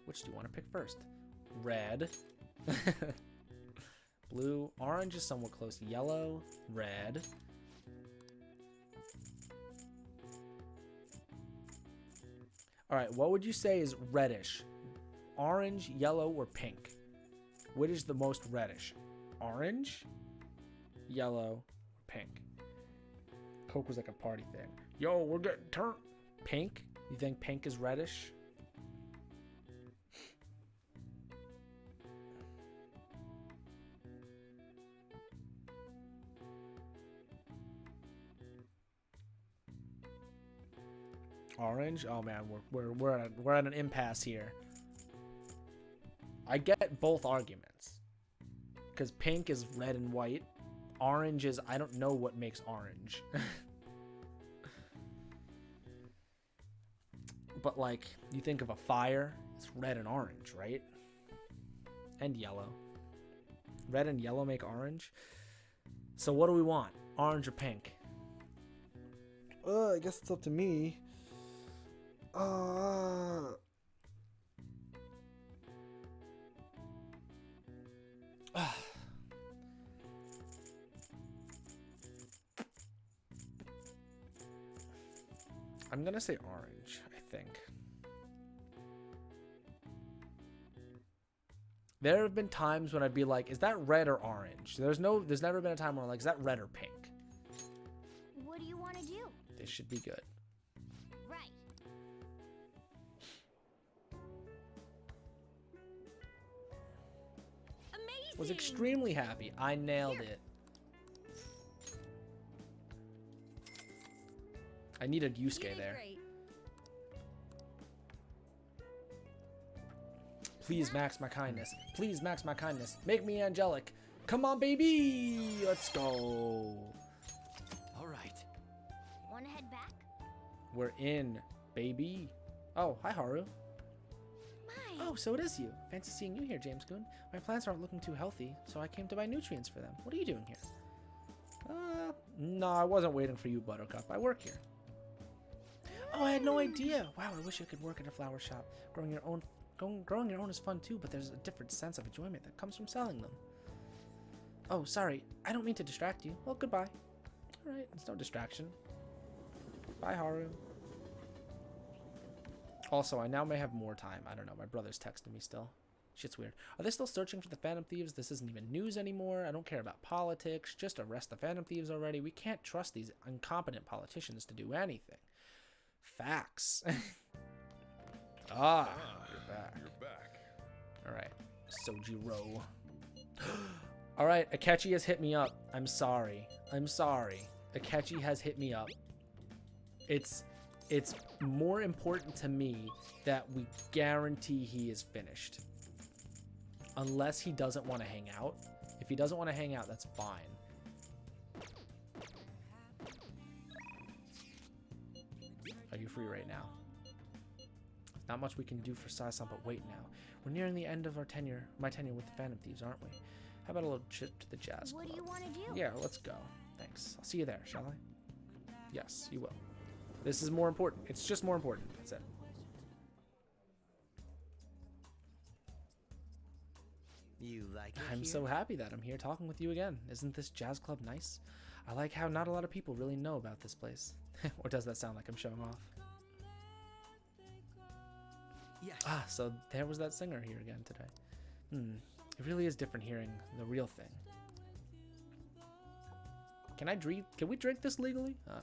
Which do you want to pick first? Red. Blue. Orange is somewhat close. Yellow. Red. Alright, what would you say is reddish? Orange, yellow, or pink? What is the most reddish? Orange, yellow, or pink? Coke was like a party thing. Yo, we're getting turned. Pink? You think pink is reddish? Orange? Oh man, we're at an impasse here. I get both arguments. Because pink is red and white. Orange is, I don't know what makes orange. But like, you think of a fire, it's red and orange, right? And yellow. Red and yellow make orange. So what do we want? Orange or pink? I guess it's up to me. I'm gonna say orange, I think. There have been times when I'd be like, is that red or orange? There's never been a time where I'm like, is that red or pink? What do you want to do? This should be good. Right. Amazing. Was extremely happy. I nailed it. I needed You Yusuke did there. great. Please max my kindness. Please max my kindness. Make me angelic. Come on, baby. Let's go. All right. Wanna head back? We're in, baby. Oh, hi, Haru. My. Oh, so it is you. Fancy seeing you here, James-kun. My plants aren't looking too healthy, so I came to buy nutrients for them. What are you doing here? No, I wasn't waiting for you, Buttercup. I work here. Oh, I had no idea. Wow, I wish I could work in a flower shop. Growing your own is fun too, but there's a different sense of enjoyment that comes from selling them. Oh, sorry. I don't mean to distract you. Well, goodbye. Alright, it's no distraction. Bye, Haru. Also, I now may have more time. I don't know. My brother's texting me still. Shit's weird. Are they still searching for the Phantom Thieves? This isn't even news anymore. I don't care about politics. Just arrest the Phantom Thieves already. We can't trust these incompetent politicians to do anything. Facts. You're back. You're back. Alright. Sojiro. Alright, Akechi has hit me up. I'm sorry. Akechi has hit me up. It's more important to me that we guarantee he is finished. Unless he doesn't want to hang out. If he doesn't want to hang out, that's fine. free right now. Not much we can do for Sai-san, but wait now. We're nearing the end of my tenure with the Phantom Thieves, aren't we? How about a little trip to the jazz club? What do you want to do? Yeah, let's go. Thanks. I'll see you there, shall I? Yes, you will. This is more important. It's just more important. That's it. You like it I'm here? so happy that I'm here talking with you again. Isn't this jazz club nice? I like how not a lot of people really know about this place. Or does that sound like I'm showing off? Yes. Ah, so there was that singer here again today. It really is different hearing the real thing. Can we drink this legally? I don't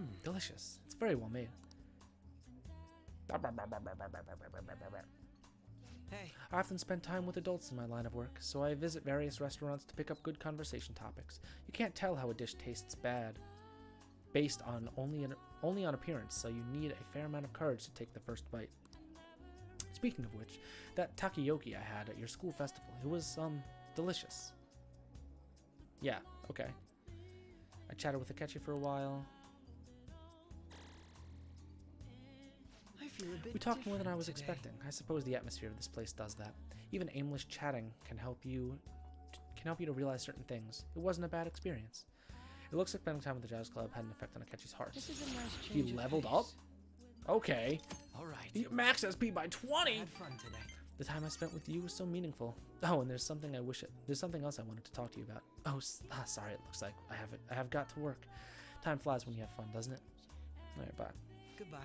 know. Delicious. It's very well made. Hey. I often spend time with adults in my line of work, so I visit various restaurants to pick up good conversation topics. You can't tell how a dish tastes bad based on only on appearance, so you need a fair amount of courage to take the first bite. Speaking of which, that takoyaki I had at your school festival, it was delicious. Yeah, okay. I chatted with Akechi for a while. I feel a bit We talked more than I was different today. expecting. I suppose the atmosphere of this place does that. Even aimless chatting can help you to realize certain things. It wasn't a bad experience. It looks like spending time at the jazz club had an effect on Akechi's heart. This is a nice He change of leveled pace. up? Okay. All right. Max SP by 20! Had fun today. The time I spent with you was so meaningful. Oh, and there's something else I wanted to talk to you about. Oh, sorry, it looks like I have got to work. Time flies when you have fun, doesn't it? Alright, bye. Goodbye.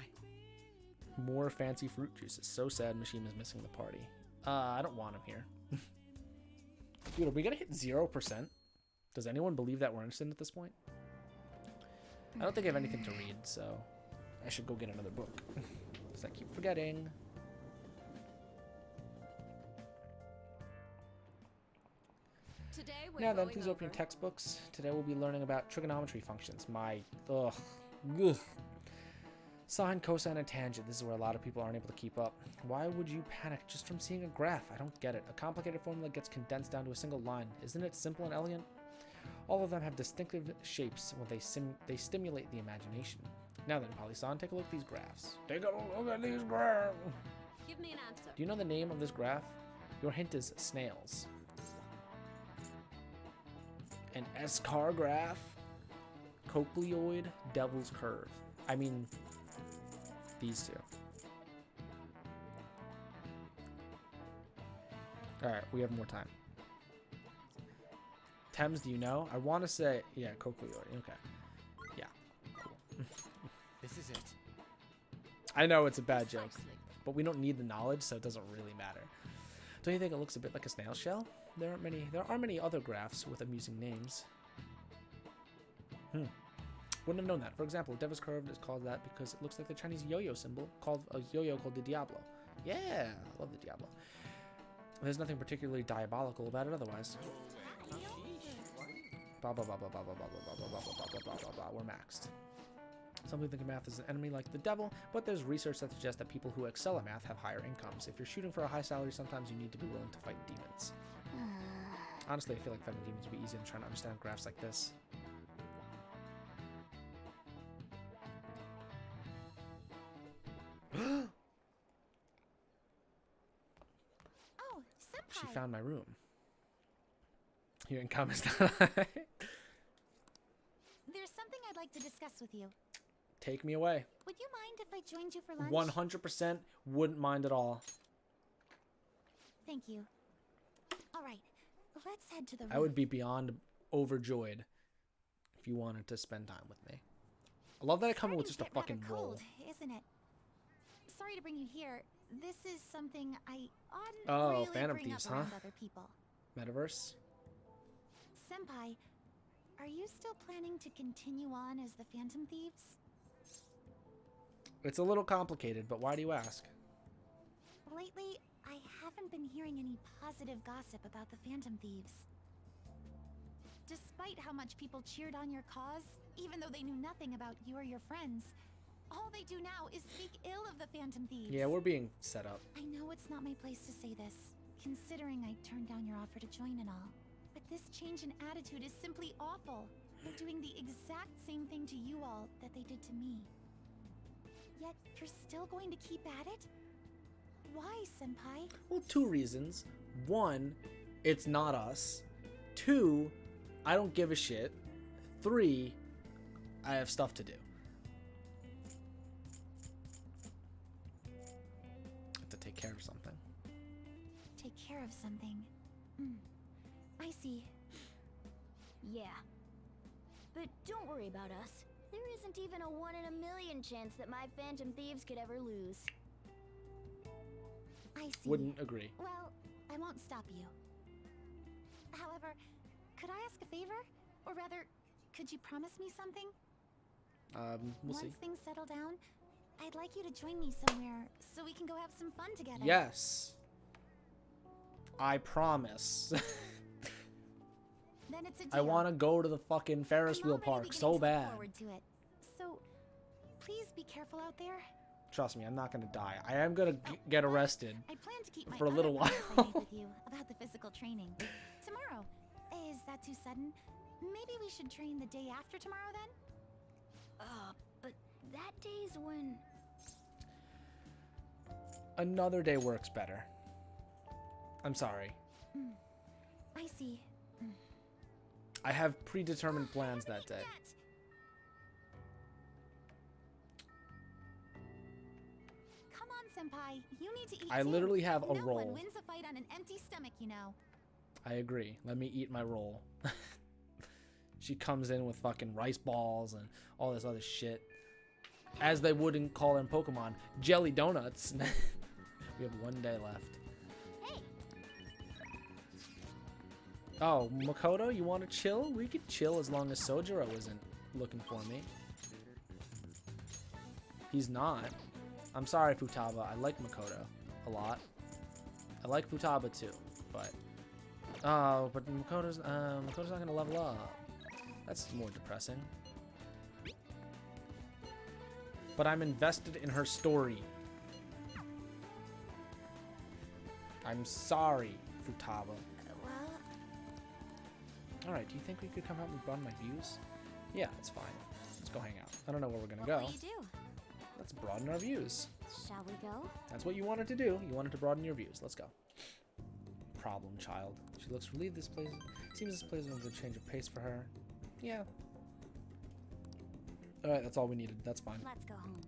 More fancy fruit juices. So sad Mishima's missing the party. I don't want him here. Dude, are we gonna hit 0%? Does anyone believe that we're instant at this point? I don't think I have anything to read, so I should go get another book. Because I keep forgetting. Today we're Now then, going please open your over- textbooks. Today we'll be learning about trigonometry functions. Ugh. Sine, cosine, and tangent. This is where a lot of people aren't able to keep up. Why would you panic just from seeing a graph? I don't get it. A complicated formula gets condensed down to a single line. Isn't it simple and elegant? All of them have distinctive shapes when they stimulate the imagination. Now then, Pali-san, take a look at these graphs. Take a look at these graphs. Give me an answer. Do you know the name of this graph? Your hint is snails. An S-car graph? Cochleoid devil's curve. I mean, these two. Alright, we have more time. Thames, do you know? I want to say, yeah, cochleoid. Okay. Yeah, cool. This is it. I know it's a bad joke, Precisely. but we don't need the knowledge, so it doesn't really matter. Don't you think it looks a bit like a snail shell? There are many other graphs with amusing names. Wouldn't have known that. For example, Devil's Curve is called that because it looks like the Chinese yo-yo symbol, called a yo-yo called the Diablo. Yeah, I love the Diablo. There's nothing particularly diabolical about it otherwise. Blah blah blah blah blah blah blah blah blah blah blah blah blah blah blah. We're maxed. Some people think of math as an enemy like the devil, but there's research that suggests that people who excel at math have higher incomes. If you're shooting for a high salary, sometimes you need to be willing to fight demons. Honestly, I feel like fighting demons would be easier than trying to understand graphs like this. Oh, senpai. She found my room. Your income is not There's something I'd like to discuss with you. Take me away. Would you mind if I joined you for lunch? 100% wouldn't mind at all. Thank you. All right, let's head to the I would be beyond overjoyed if you wanted to spend time with me. I love that I come in with just a fucking roll. cold, isn't it? Sorry to bring you here. This is something I oughtn't Oh, really Phantom bring Thieves, up around huh? other people. Metaverse? Senpai, are you still planning to continue on as the Phantom Thieves? It's a little complicated, but why do you ask? Lately, I haven't been hearing any positive gossip about the Phantom Thieves. Despite how much people cheered on your cause, even though they knew nothing about you or your friends, all they do now is speak ill of the Phantom Thieves. Yeah, we're being set up. I know it's not my place to say this, considering I turned down your offer to join and all. But this change in attitude is simply awful. They're doing the exact same thing to you all that they did to me. Yet you're still going to keep at it? Why, Senpai? Well, 2 reasons. 1, it's not us. 2, I don't give a shit. 3, I have stuff to do. I have to take care of something. Take care of something. I see. Yeah. But don't worry about us. There isn't even a 1 in a million chance that my Phantom Thieves could ever lose. I see. Wouldn't agree. Well, I won't stop you. However, could I ask a favor? Or rather, could you promise me something? We'll see. Once things settle down, I'd like you to join me somewhere so we can go have some fun together. Yes. I promise. Then it's a deal. I want to go to the fucking Ferris I'm wheel already park beginning so to look bad. forward to it. So, please be careful out there. Trust me, I'm not gonna die. I am gonna get arrested. I plan to keep my For a little other promise I while. made with you about the physical training tomorrow. Is that too sudden? Maybe we should train the day after tomorrow then? But that day's when... Another day works better. I'm sorry. I see. I have predetermined plans that day. Come on, Senpai. You need to eat I too. literally have a no roll. one wins a fight on an empty stomach, you know. I agree. Let me eat my roll. She comes in with fucking rice balls and all this other shit. As they wouldn't call in Pokemon, jelly donuts. We have 1 day left. Hey! Oh, Makoto, you want to chill? We could chill as long as Sojiro isn't looking for me. He's not. I'm sorry, Futaba. I like Makoto a lot. I like Futaba too, but... Oh, but Makoto's not gonna level up. That's more depressing. But I'm invested in her story. I'm sorry, Futaba. Well, Alright, do you think we could come out and broaden my views? Yeah, it's fine. Let's go hang out. I don't know where we're gonna What go. will you do? Let's broaden our views. Shall we go? That's what you wanted to do. You wanted to broaden your views. Let's go. Problem child. She looks relieved this place. Seems this place is a good change of pace for her. Yeah. Alright, that's all we needed. That's fine. Let's go home.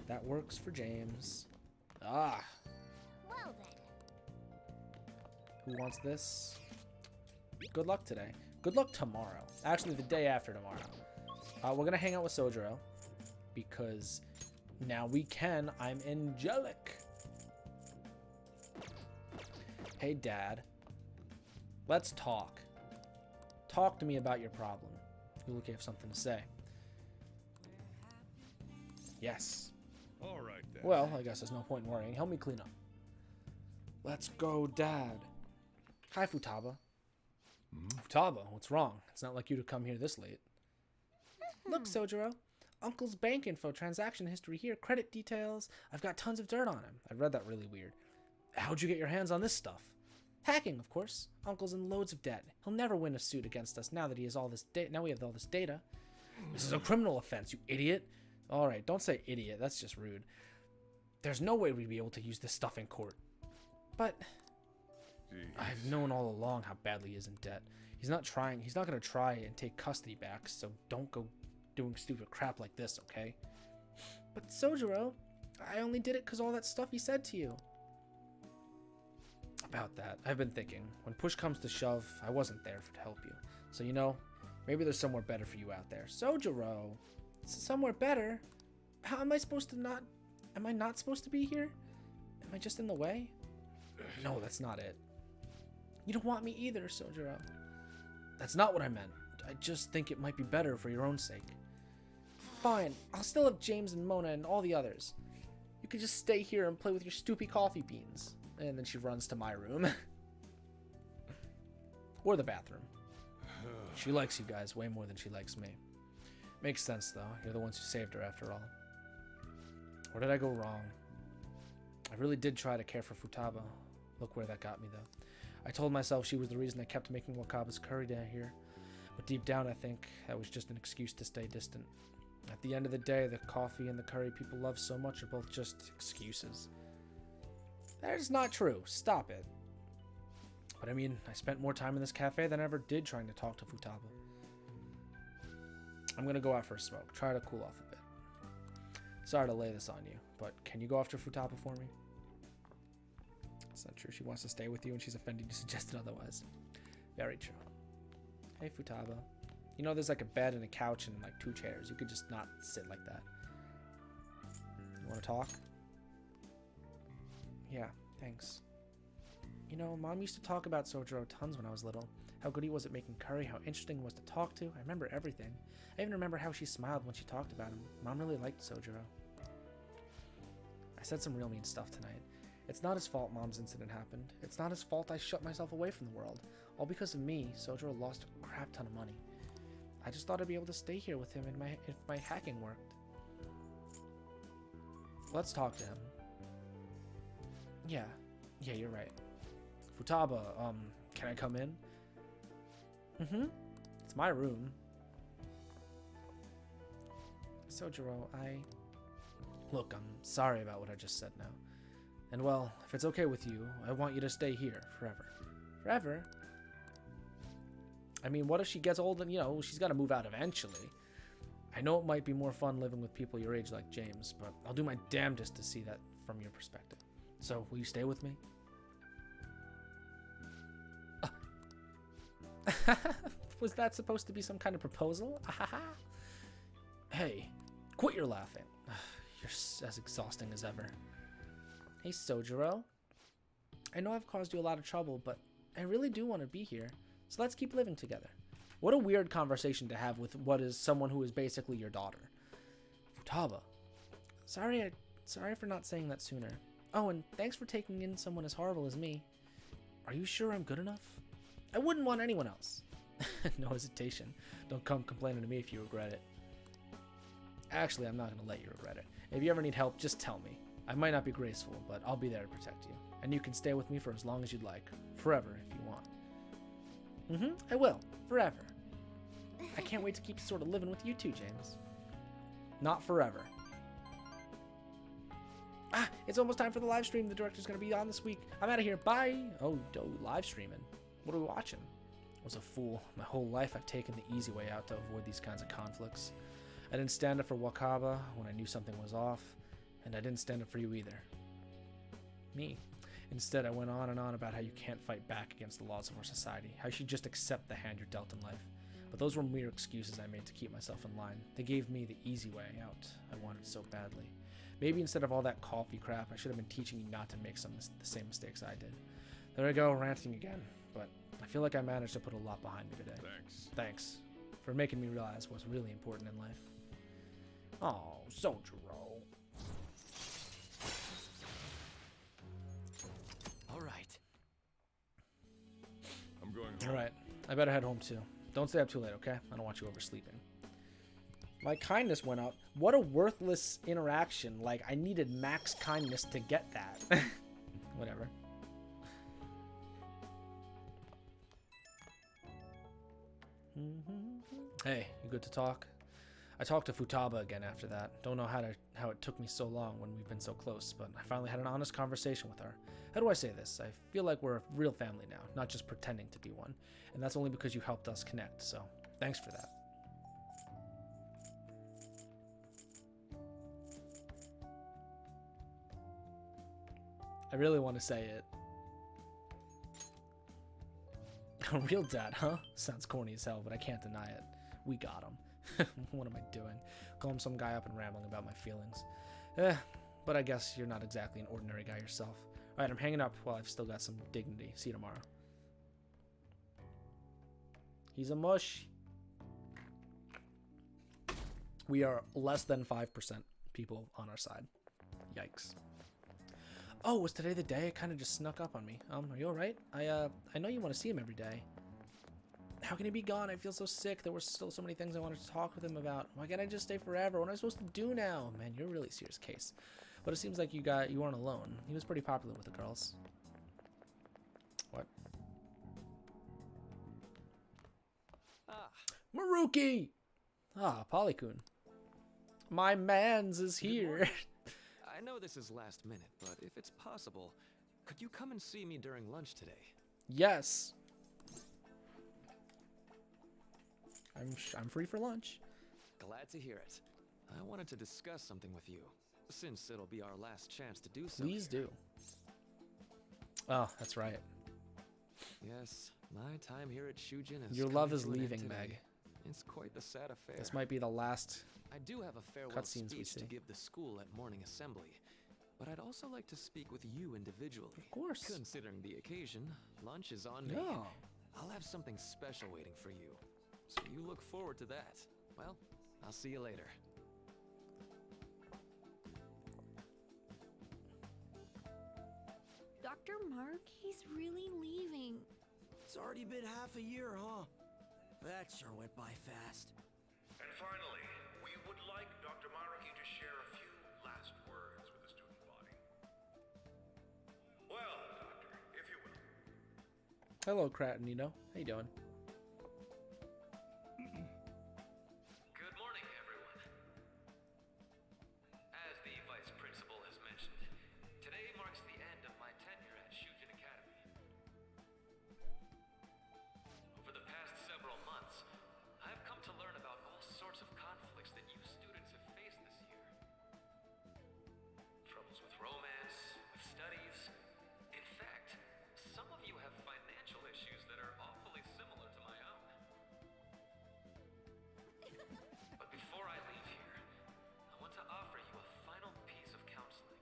That works for James. Ah. Well then. Who wants this? Good luck today. Good luck tomorrow. Actually, the day after tomorrow. We're gonna hang out with Sojiro because now we can. I'm angelic. Hey, Dad. Let's talk. Talk to me about your problem. You look like you have something to say. Yes. All right then. Well, I guess there's no point in worrying. Help me clean up. Let's go, Dad. Hi, Futaba. Futaba, what's wrong? It's not like you to come here this late. Look, Sojiro. Uncle's bank info, transaction history here, credit details. I've got tons of dirt on him. I read that really weird. How'd you get your hands on this stuff? Hacking, of course. Uncle's in loads of debt. He'll never win a suit against us now that he has all this data. Now we have all this data. This is a criminal offense, you idiot. All right, don't say idiot. That's just rude. There's no way we'd be able to use this stuff in court. But I've known all along how badly he is in debt. He's not trying. He's not going to try and take custody back, so don't go doing stupid crap like this, okay? But Sojiro, I only did it because all that stuff he said to you. About that, I've been thinking. When push comes to shove, I wasn't there to help you. So, you know, maybe there's somewhere better for you out there. Sojiro, somewhere better? How am I supposed to not... Am I not supposed to be here? Am I just in the way? No, that's not it. You don't want me either, Sojiro. That's not what I meant. I just think it might be better for your own sake. Fine, I'll still have James and Mona and all the others. You could just stay here and play with your stupid coffee beans. And then she runs to my room. Or the bathroom. She likes you guys way more than she likes me. Makes sense, though. You're the ones who saved her, after all. Where did I go wrong? I really did try to care for Futaba. Look where that got me, though. I told myself she was the reason I kept making Wakaba's curry down here. But deep down, I think that was just an excuse to stay distant. At the end of the day, the coffee and the curry people love so much are both just excuses. That is not true. Stop it. But I mean, I spent more time in this cafe than I ever did trying to talk to Futaba. I'm gonna go out for a smoke. Try to cool off a bit. Sorry to lay this on you, but can you go after Futaba for me? That's not true. She wants to stay with you and she's offended you suggested otherwise. Very true. Hey, Futaba. You know there's like a bed and a couch and like 2 chairs. You could just not sit like that. You want to talk? Yeah, thanks. You know, Mom used to talk about Sojiro tons when I was little. How good he was at making curry, how interesting he was to talk to. I remember everything. I even remember how she smiled when she talked about him. Mom really liked Sojiro. I said some real mean stuff tonight. It's not his fault Mom's incident happened. It's not his fault I shut myself away from the world. All because of me, Sojiro lost a crap ton of money. I just thought I'd be able to stay here with him if my hacking worked. Let's talk to him. Yeah, you're right. Futaba, can I come in? Mm-hmm. It's my room. Sojiro, Look, I'm sorry about what I just said now. And well, if it's okay with you, I want you to stay here forever. Forever? I mean, what if she gets old and, you know, she's got to move out eventually? I know it might be more fun living with people your age like James, but I'll do my damnedest to see that from your perspective. So, will you stay with me? Was that supposed to be some kind of proposal? Hey, quit your laughing. You're as exhausting as ever. Hey, Sojiro. I know I've caused you a lot of trouble, but I really do want to be here. So let's keep living together. What a weird conversation to have with what is someone who is basically your daughter. Futaba. Sorry for not saying that sooner. Oh, and thanks for taking in someone as horrible as me. Are you sure I'm good enough? I wouldn't want anyone else. No hesitation. Don't come complaining to me if you regret it. Actually, I'm not going to let you regret it. If you ever need help, just tell me. I might not be graceful, but I'll be there to protect you. And you can stay with me for as long as you'd like. Forever, if you want. I will. Forever. I can't wait to keep sort of living with you too, James. Not forever. Ah, it's almost time for the live stream. The director's going to be on this week. I'm out of here. Bye. Oh, live streaming. What are we watching? I was a fool. My whole life I've taken the easy way out to avoid these kinds of conflicts. I didn't stand up for Wakaba when I knew something was off, and I didn't stand up for you either. Me. Instead, I went on and on about how you can't fight back against the laws of our society, how you should just accept the hand you're dealt in life. But those were mere excuses I made to keep myself in line. They gave me the easy way out I wanted so badly. Maybe instead of all that coffee crap, I should have been teaching you not to make the same mistakes I did. There I go, ranting again. But I feel like I managed to put a lot behind me today. Thanks for making me realize what's really important in life. Oh, Sojiro. All right. I'm going home. All right, I better head home too. Don't stay up too late, okay? I don't want you oversleeping. My kindness went up. What a worthless interaction. Like, I needed max kindness to get that. Whatever. Hey, you good to talk? I talked to Futaba again after that. Don't know how it took me so long when we've been so close, but I finally had an honest conversation with her. How do I say this? I feel like we're a real family now, not just pretending to be one. And that's only because you helped us connect, so thanks for that. I really want to say it. A real dad, huh? Sounds corny as hell, but I can't deny it. We got him. What am I doing? Calling some guy up and rambling about my feelings. But I guess you're not exactly an ordinary guy yourself. Alright, I'm hanging up while I've still got some dignity. See you tomorrow. He's a mush. We are less than 5% people on our side. Yikes. Oh, was today the day? It kind of just snuck up on me. Are you alright? I know you want to see him every day. How can he be gone? I feel so sick. There were still so many things I wanted to talk with him about. Why can't I just stay forever? What am I supposed to do now? Man, you're a really serious case. But it seems like you weren't alone. He was pretty popular with the girls. What? Maruki! Ah, Polykun. My mans is here. I know this is last minute, but if it's possible, could you come and see me during lunch today? Yes. I'm free for lunch. Glad to hear it. I wanted to discuss something with you, since it'll be our last chance to do so. Please here. do. Oh, that's right. Yes, my time here at Shujin is Your love coming is to an end leaving, today. Meg. It's quite the sad affair. This might be the last. I do have a farewell cutscenes we speech to see. give the school at morning assembly, but I'd also like to speak with you individually. Of course. Considering the occasion, lunch is on me. Yeah. I'll have something special waiting for you, so you look forward to that. Well, I'll see you later. Dr. Mark, he's really leaving. It's already been half a year, huh? That sure went by fast. And finally, we would like Dr. Maruki to share a few last words with the student body. Well, Doctor, if you will. Hello, Kratonino. How you doing? Good morning, everyone. As the Vice Principal has mentioned, today marks the end of my tenure at Shujin Academy. Over the past several months, I've come to learn about all sorts of conflicts that you students have faced this year. Troubles with romance, with studies. In fact, some of you have financial issues that are awfully similar to my own. But before I leave here, I want to offer you a final piece of counseling.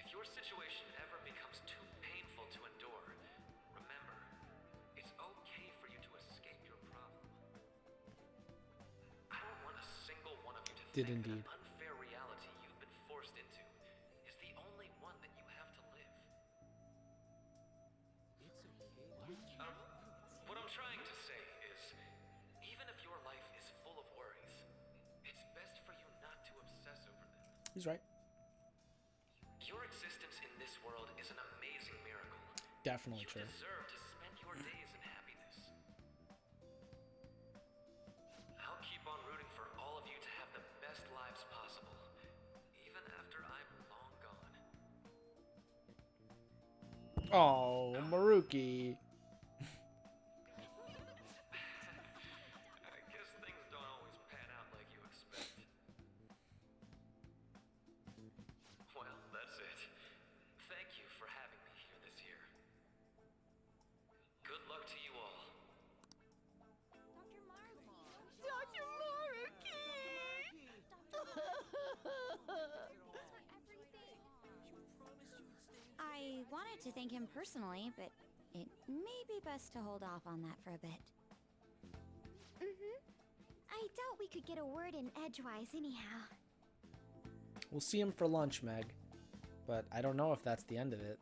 If your situation ever becomes too painful to endure, remember, it's okay for you to escape your problem. I don't want a single one of you to Did think indeed. that unfair reality you've been forced into is the only one that you have to live. What I'm trying to say is, even if your life is full of worries, it's best for you not to obsess over them. He's right. Your existence in this world is an amazing miracle. Definitely You true. deserve to spend your days in happiness. I'll keep on rooting for all of you to have the best lives possible, even after I'm long gone. Oh, Maruki. I guess things don't always pan out like you expect. Well, that's it. Thank you for having me here this year. Good luck to you all. Dr. I wanted to thank him personally, but it may be best to hold off on that for a bit. I doubt we could get a word in edgewise anyhow. We'll see him for lunch, Meg. But I don't know if that's the end of it.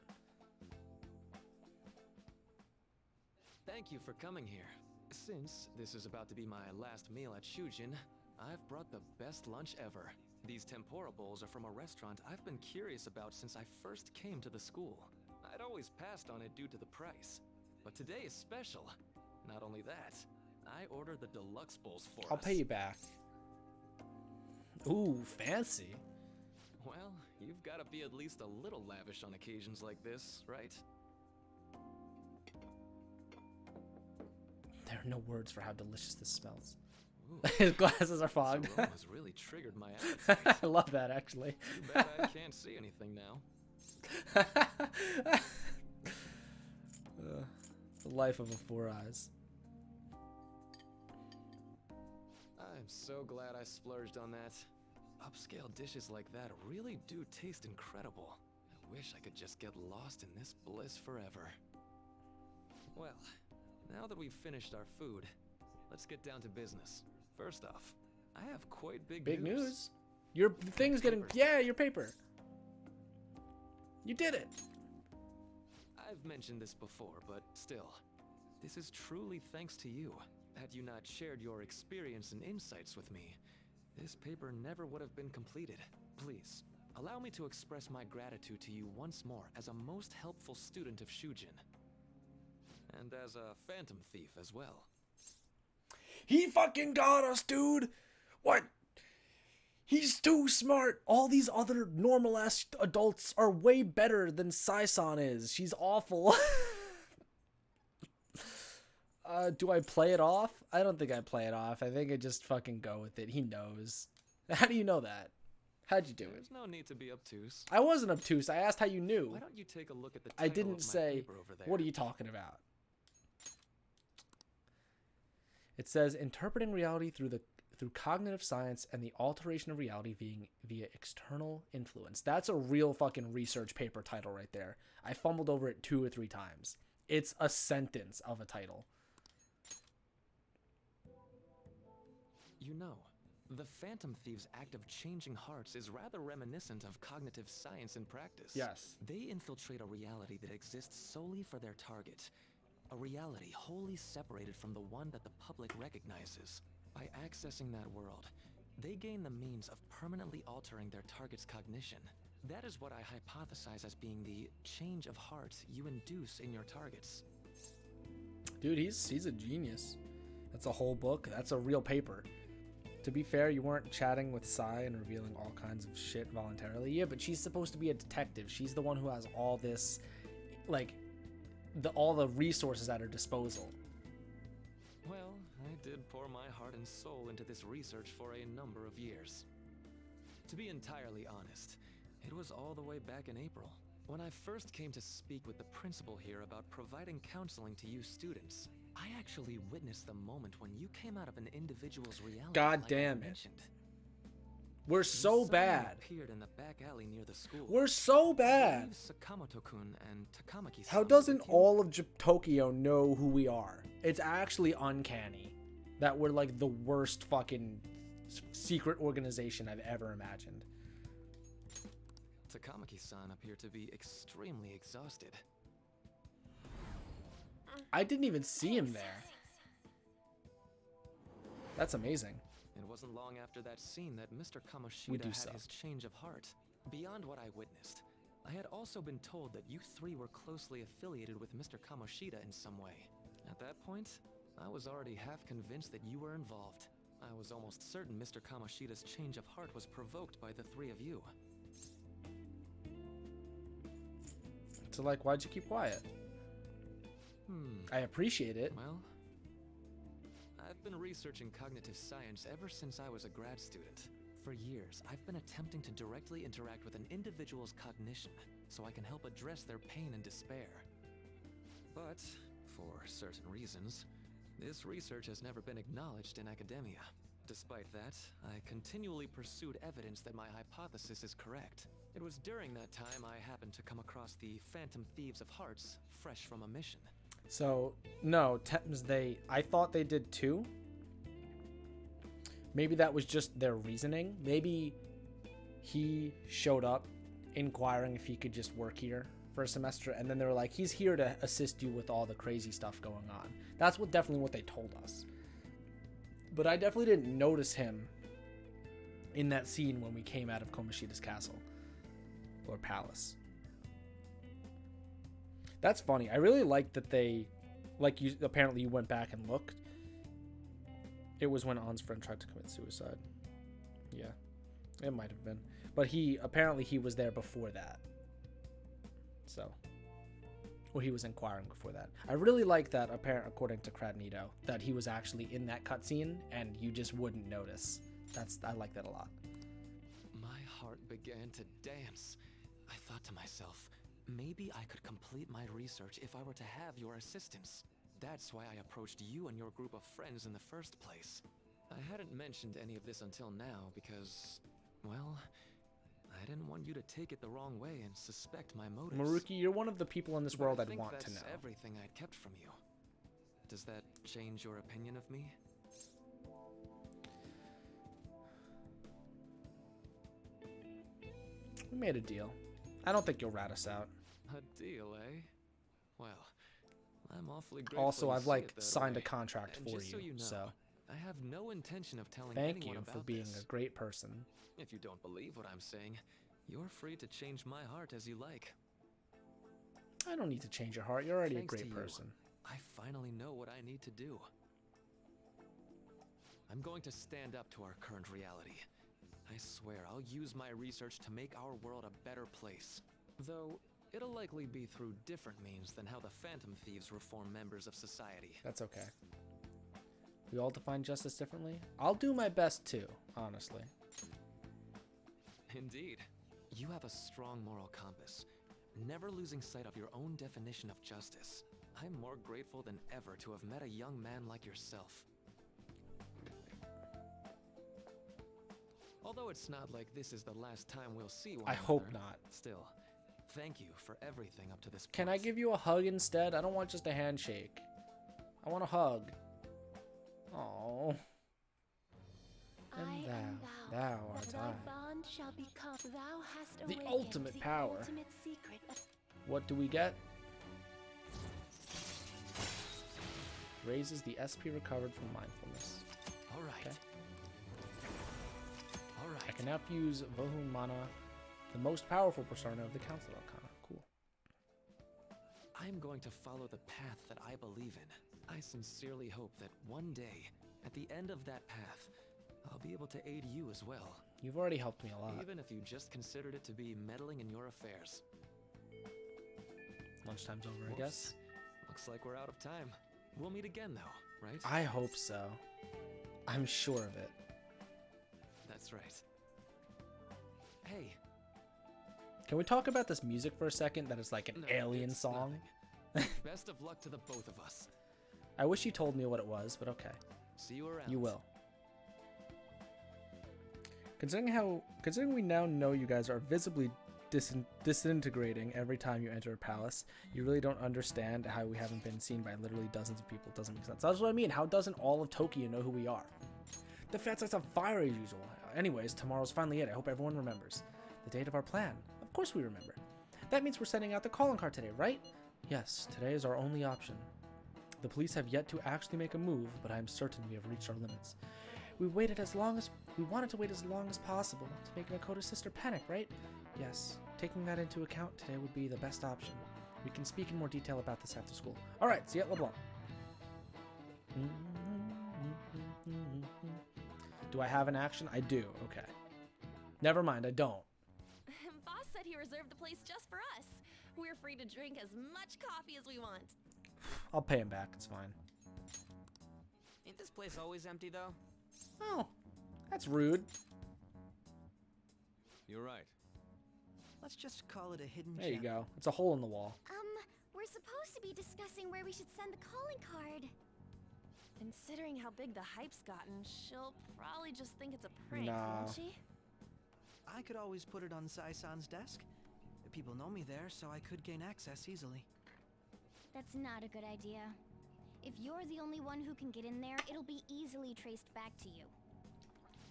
Thank you for coming here. Since this is about to be my last meal at Shujin, I've brought the best lunch ever. These tempura bowls are from a restaurant I've been curious about since I first came to the school. I'd always passed on it due to the price. But today is special. Not only that, I ordered the deluxe bowls for I'll us. pay you back. Ooh, fancy. Well, you've got to be at least a little lavish on occasions like this, right? There are no words for how delicious this smells. Ooh, His glasses are fogged. this aroma's really triggered my appetite. I love that, actually. Too bad I can't see anything now. The life of a Four Eyes. I'm so glad I splurged on that. Upscale dishes like that really do taste incredible. I wish I could just get lost in this bliss forever. Well, now that we've finished our food, let's get down to business. First off, I have quite Big news. Your thing's getting... Yeah, your paper. You did it. I've mentioned this before, but still, this is truly thanks to you. Had you not shared your experience and insights with me, this paper never would have been completed. Please, allow me to express my gratitude to you once more as a most helpful student of Shujin. And as a phantom thief as well. He fucking got us, dude. What? He's too smart. All these other normal-ass adults are way better than Sai-san is. She's awful. Do I play it off? I don't think I play it off. I think I just fucking go with it. He knows. How do you know that? How'd you do it? There's no need to be obtuse. I wasn't obtuse. I asked how you knew. Why don't you take a look at the I title didn't of my say, paper over there? what are you talking about? It says, interpreting reality through cognitive science and the alteration of reality via external influence. That's a real fucking research paper title right there. I fumbled over it 2 or 3 times. It's a sentence of a title. You know, the Phantom Thieves' act of changing hearts is rather reminiscent of cognitive science in practice. Yes. They infiltrate a reality that exists solely for their target. A reality wholly separated from the one that the public recognizes. By accessing that world, they gain the means of permanently altering their target's cognition. That is what I hypothesize as being the change of heart you induce in your targets. Dude, he's a genius. That's a whole book. That's a real paper. To be fair, you weren't chatting with Sai and revealing all kinds of shit voluntarily. Yeah, but she's supposed to be a detective. She's the one who has all this, like, all the resources at her disposal. Well, I did pour my heart and soul into this research for a number of years. To be entirely honest, it was all the way back in April, when I first came to speak with the principal here about providing counseling to you students. I actually witnessed the moment when you came out of an individual's reality. God like damn I it. mentioned. We're You so suddenly bad. appeared in the back alley near the school. We're so I bad. believe Sakamoto-kun and Takamaki-san How were doesn't with you. all of Tokyo know who we are? It's actually uncanny that we're like the worst fucking secret organization I've ever imagined. Takamaki-san appeared to be extremely exhausted. I didn't even see him there. That's amazing. It wasn't long after that scene that Mr. We Kamoshida do had suck. his change of heart. Beyond what I witnessed, I had also been told that you 3 were closely affiliated with Mr. Kamoshida in some way. At that point, I was already half convinced that you were involved. I was almost certain Mr. Kamoshida's change of heart was provoked by the 3 of you. So like, why'd you keep quiet? I appreciate it. Well, I've been researching cognitive science ever since I was a grad student. For years, I've been attempting to directly interact with an individual's cognition so I can help address their pain and despair. But, for certain reasons, this research has never been acknowledged in academia. Despite that, I continually pursued evidence that my hypothesis is correct. It was during that time I happened to come across the Phantom Thieves of Hearts, fresh from a mission. So, no, Thames, I thought they did too. Maybe that was just their reasoning. Maybe he showed up inquiring if he could just work here for a semester, and then they were like, he's here to assist you with all the crazy stuff going on. That's definitely what they told us. But I definitely didn't notice him in that scene when we came out of Komoshida's castle or palace. That's funny. I really like that they, like, you apparently you went back and looked. It was when On's friend tried to commit suicide. Yeah, it might have been. But apparently he was there before that. So, or he was inquiring before that. I really like that, according to Cradnito, that he was actually in that cutscene and you just wouldn't notice. I like that a lot. My heart began to dance. I thought to myself, maybe I could complete my research if I were to have your assistance. That's why I approached you and your group of friends in the first place. I hadn't mentioned any of this until now because, well, I didn't want you to take it the wrong way and suspect my motives. Maruki, you're one of the people in this But world I I'd think want to know. that's everything I'd kept from you. Does that change your opinion of me? We made a deal. I don't think you'll rat us out. A deal, eh? Well, I'm awfully grateful. Also, you I've see it that signed a way. contract And for just you, so you know, I have no intention of telling thank anyone you about for being this. a great person. If you don't believe what I'm saying, you're free to change my heart as you like. I don't need to change your heart. You're already Thanks a to great you, person. I finally know what I need to do. I'm going to stand up to our current reality. I swear I'll use my research to make our world a better place. Though, it'll likely be through different means than how the Phantom Thieves reform members of society. That's okay. We all define justice differently. I'll do my best too, honestly. Indeed. You have a strong moral compass, never losing sight of your own definition of justice. I'm more grateful than ever to have met a young man like yourself. Although it's not like this is the last time we'll see one I another, hope not. Still, thank you for everything up to this point. Can I give you a hug instead? I don't want just a handshake. I want a hug. Oh. And thou art that thy I. bond shall become. Thou hast The awakened ultimate the power. ultimate secret of What do we get? Raises the SP recovered from mindfulness. All right. Okay. All right. I can now fuse Vohun Mana, the most powerful persona of the Council Arcana. Cool. I'm going to follow the path that I believe in. I sincerely hope that one day, at the end of that path, I'll be able to aid you as well. You've already helped me a lot. Even if you just considered it to be meddling in your affairs. Lunchtime's over, I Whoops. guess. Looks like we're out of time. We'll meet again though, right? I hope so. I'm sure of it. That's right. Hey, Can we talk about this music for a second? That is like an no, alien it's song. nothing. Best of luck to the both of us. I wish you told me what it was, but okay. See you around. You will. Considering we now know you guys are visibly disintegrating every time you enter a palace, you really don't understand how we haven't been seen by literally dozens of people. It doesn't make sense. That's what I mean. How doesn't all of Tokyo know who we are? The fat site's on fire as usual. Anyways, tomorrow's finally it. I hope everyone remembers. The date of our plan. Of course we remember. That means we're sending out the calling card today, right? Yes, today is our only option. The police have yet to actually make a move, but I am certain we have reached our limits. We wanted to wait as long as possible to make Makoto's sister panic, right? Yes, taking that into account today would be the best option. We can speak in more detail about this after school. Alright, see you at LeBlanc. Do I have an action? I do, okay. Never mind, I don't. Boss said he reserved the place just for us. We're free to drink as much coffee as we want. I'll pay him back, it's fine. Ain't this place always empty, though? Oh, that's rude. You're right. Let's just call it a hidden There you gem. go. It's a hole in the wall. We're supposed to be discussing where we should send the calling card. Considering how big the hype's gotten, she'll probably just think it's a prank, Nah. won't she? I could always put it on Sai-san's desk. The people know me there, so I could gain access easily. That's not a good idea. If you're the only one who can get in there, it'll be easily traced back to you.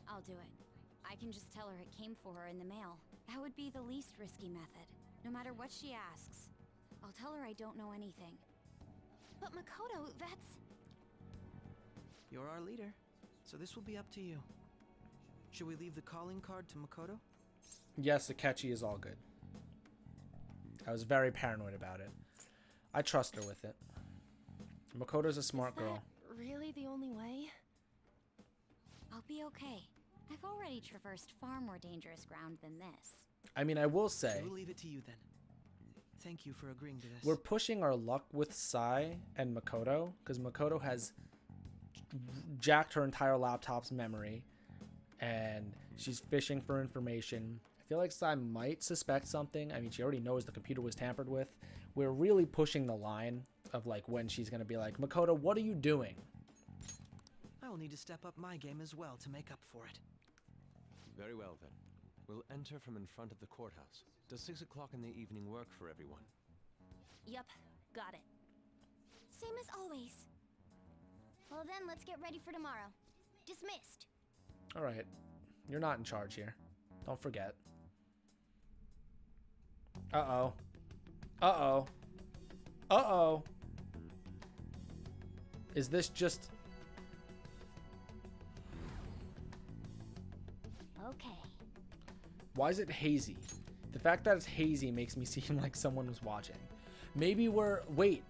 I'll do it. I can just tell her it came for her in the mail. That would be the least risky method. No matter what she asks, I'll tell her I don't know anything. But Makoto, that's... You're our leader, so this will be up to you. Should we leave the calling card to Makoto? Yes, Akechi is all good. I was very paranoid about it. I trust her with it. Makoto's a smart girl. Really the only way? I'll be okay. I've already traversed far more dangerous ground than this. I mean, I will say, We'll leave it to you then. Thank you for agreeing to this. we're pushing our luck with Sai and Makoto, because Makoto has jacked her entire laptop's memory, and she's fishing for information. I feel like Sai might suspect something. I mean, she already knows the computer was tampered with. We're really pushing the line of like when she's going to be like, Makoto, what are you doing? I will need to step up my game as well to make up for it. Very well then. We'll enter from in front of the courthouse. Does 6 o'clock in the evening work for everyone? Yup, got it. Same as always. Well then, let's get ready for tomorrow. Dismissed. All right. You're not in charge here. Don't forget. Uh-oh. Uh-oh. Uh-oh. Is this just... Okay. Why is it hazy? The fact that it's hazy makes me seem like someone was watching. Maybe we're... Wait.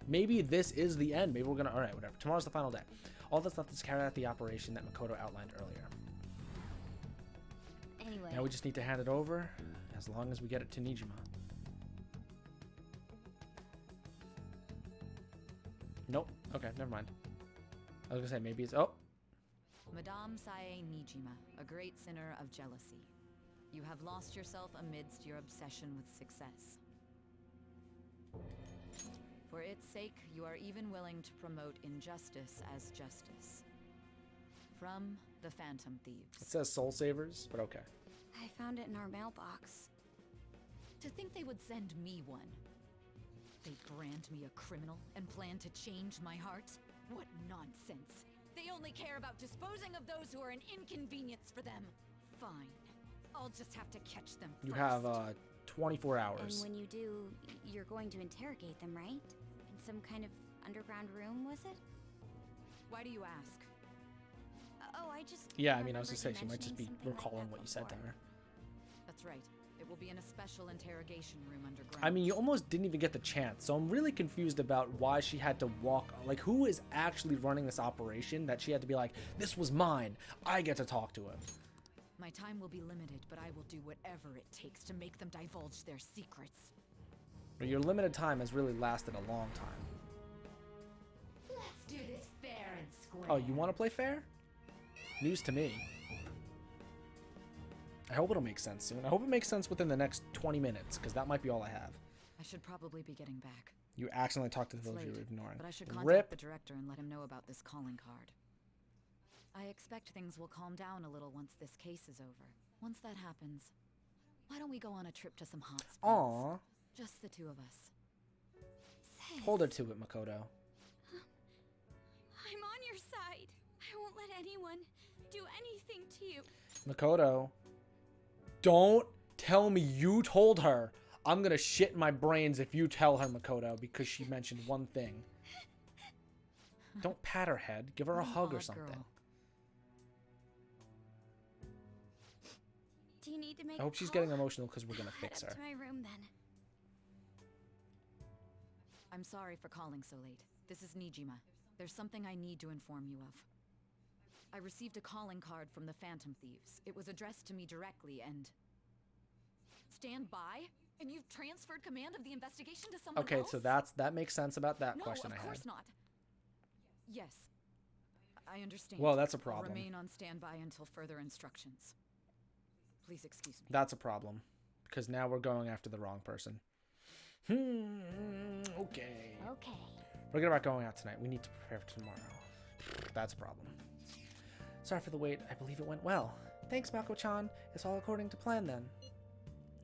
Maybe this is the end. Maybe we're gonna... Alright, whatever. Tomorrow's the final day. All that's left is to carry out the operation that Makoto outlined earlier. Anyway. Now we just need to hand it over, as long as we get it to Nijima. Nope. Okay, never mind. I was gonna say maybe it's... Oh! Madame Sae Nijima, a great sinner of jealousy. You have lost yourself amidst your obsession with success. For its sake, you are even willing to promote injustice as justice. From the Phantom Thieves. It says Soul Savers, but okay. I found it in our mailbox. To think they would send me one. They brand me a criminal and plan to change my heart? What nonsense. They only care about disposing of those who are an inconvenience for them. Fine. I'll just have to catch them You first. have 24 hours. And when you do, you're going to interrogate them, right? In some kind of underground room, was it? Why do you ask? Oh, I just... Yeah, I mean, I was gonna say, remembered she might just be mentioning something like recalling that what you said to before. her. That's right. It will be in a special interrogation room underground. I mean, you almost didn't even get the chance, so I'm really confused about why she had to walk. Like, who is actually running this operation that she had to be like, this was mine, I get to talk to him. My time will be limited, but I will do whatever it takes to make them divulge their secrets. But your limited time has really lasted a long time. Let's do this fair and square. Oh, you want to play fair? News to me. I hope it'll make sense soon. I hope it makes sense within the next 20 minutes, because that might be all I have. I should probably be getting back. You accidentally talked to the It's village you late, were ignoring. but I should contact Rip. the director and let him know about this calling card. I expect things will calm down a little once this case is over. Once that happens, why don't we go on a trip to some hot springs? Aw. Just the two of us. Hold her to it, Makoto. I'm on your side. I won't let anyone do anything to you. Makoto. Don't tell me you told her. I'm gonna shit my brains if you tell her, Makoto, because she mentioned one thing. Don't pat her head. Give her a hug or Aw, something. girl. Do you need to make I hope she's a getting call? emotional because we're gonna I'll fix head her. up to my room then. I'm sorry for calling so late. This is Nijima. There's something I need to inform you of. I received a calling card from the Phantom Thieves. It was addressed to me directly and... Stand by? And you've transferred command of the investigation to someone Okay, else? so that makes sense about that question I No, had. of course not. Yes. I understand. Well, that's a I'll problem. remain on standby until further instructions. Please excuse me. That's a problem, because now we're going after the wrong person. Okay. Okay. Forget about going out tonight. We need to prepare for tomorrow. That's a problem. Sorry for the wait. I believe it went well. Thanks, Mako-chan. It's all according to plan then.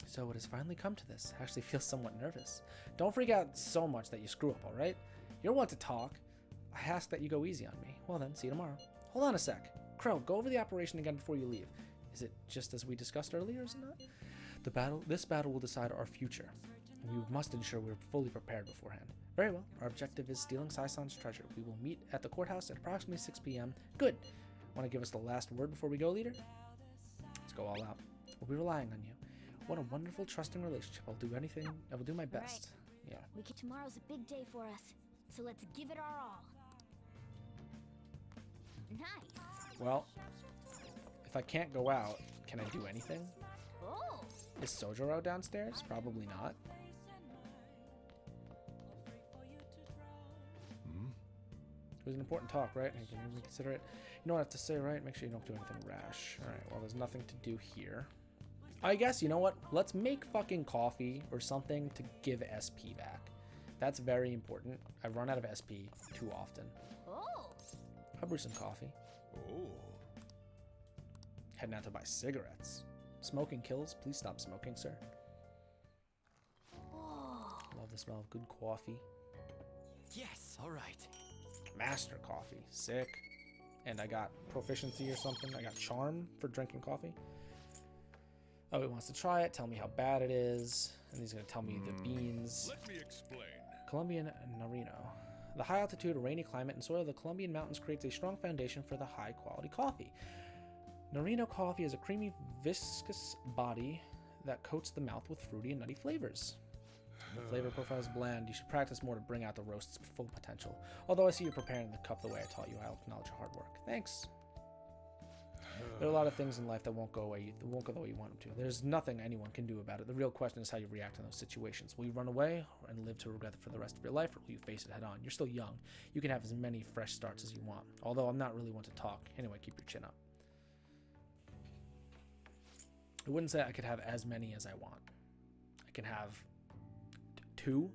So it has finally come to this. I actually feel somewhat nervous. Don't freak out so much that you screw up, alright? You're one to talk. I ask that you go easy on me. Well then, see you tomorrow. Hold on a sec. Crow, go over the operation again before you leave. Is it just as we discussed earlier, is it not? This battle will decide our future. We must ensure we're fully prepared beforehand. Very well. Our objective is stealing Sai-san's treasure. We will meet at the courthouse at approximately 6 p.m. Good. Want to give us the last word before we go, leader? Let's go all out. We'll be relying on you. What a wonderful, trusting relationship. I'll do anything. I will do my best. Yeah. Tomorrow's a big day for us, so let's give it our all. Nice. Well, if I can't go out, can I do anything? Oh. Is Sojiro downstairs? Probably not. It was an important talk, right? I can reconsider it. You know what I have to say, right? Make sure you don't do anything rash. Alright, well, there's nothing to do here. I guess, you know what? Let's make fucking coffee or something to give SP back. That's very important. I run out of SP too often. Oh. I'll brew some coffee. Oh. Heading out to buy cigarettes. Smoking kills. Please stop smoking, sir. Oh. Love the smell of good coffee. Yes, all right. Master coffee. Sick. And I got proficiency or something. I got charm for drinking coffee. Oh, he wants to try it. Tell me how bad it is. And he's going to tell me the beans. Let me explain. Colombian Narino. The high altitude, rainy climate, and soil of the Colombian mountains creates a strong foundation for the high quality coffee. Narino coffee has a creamy, viscous body that coats the mouth with fruity and nutty flavors. The flavor profile is bland. You should practice more to bring out the roast's full potential. Although I see you're preparing the cup the way I taught you, I'll acknowledge your hard work. Thanks. There are a lot of things in life that won't go away. That won't go the way you want them to. There's nothing anyone can do about it. The real question is how you react in those situations. Will you run away and live to regret it for the rest of your life, or will you face it head on? You're still young. You can have as many fresh starts as you want. Although I'm not really one to talk. Anyway, keep your chin up. I wouldn't say I could have as many as I want. I can have 2,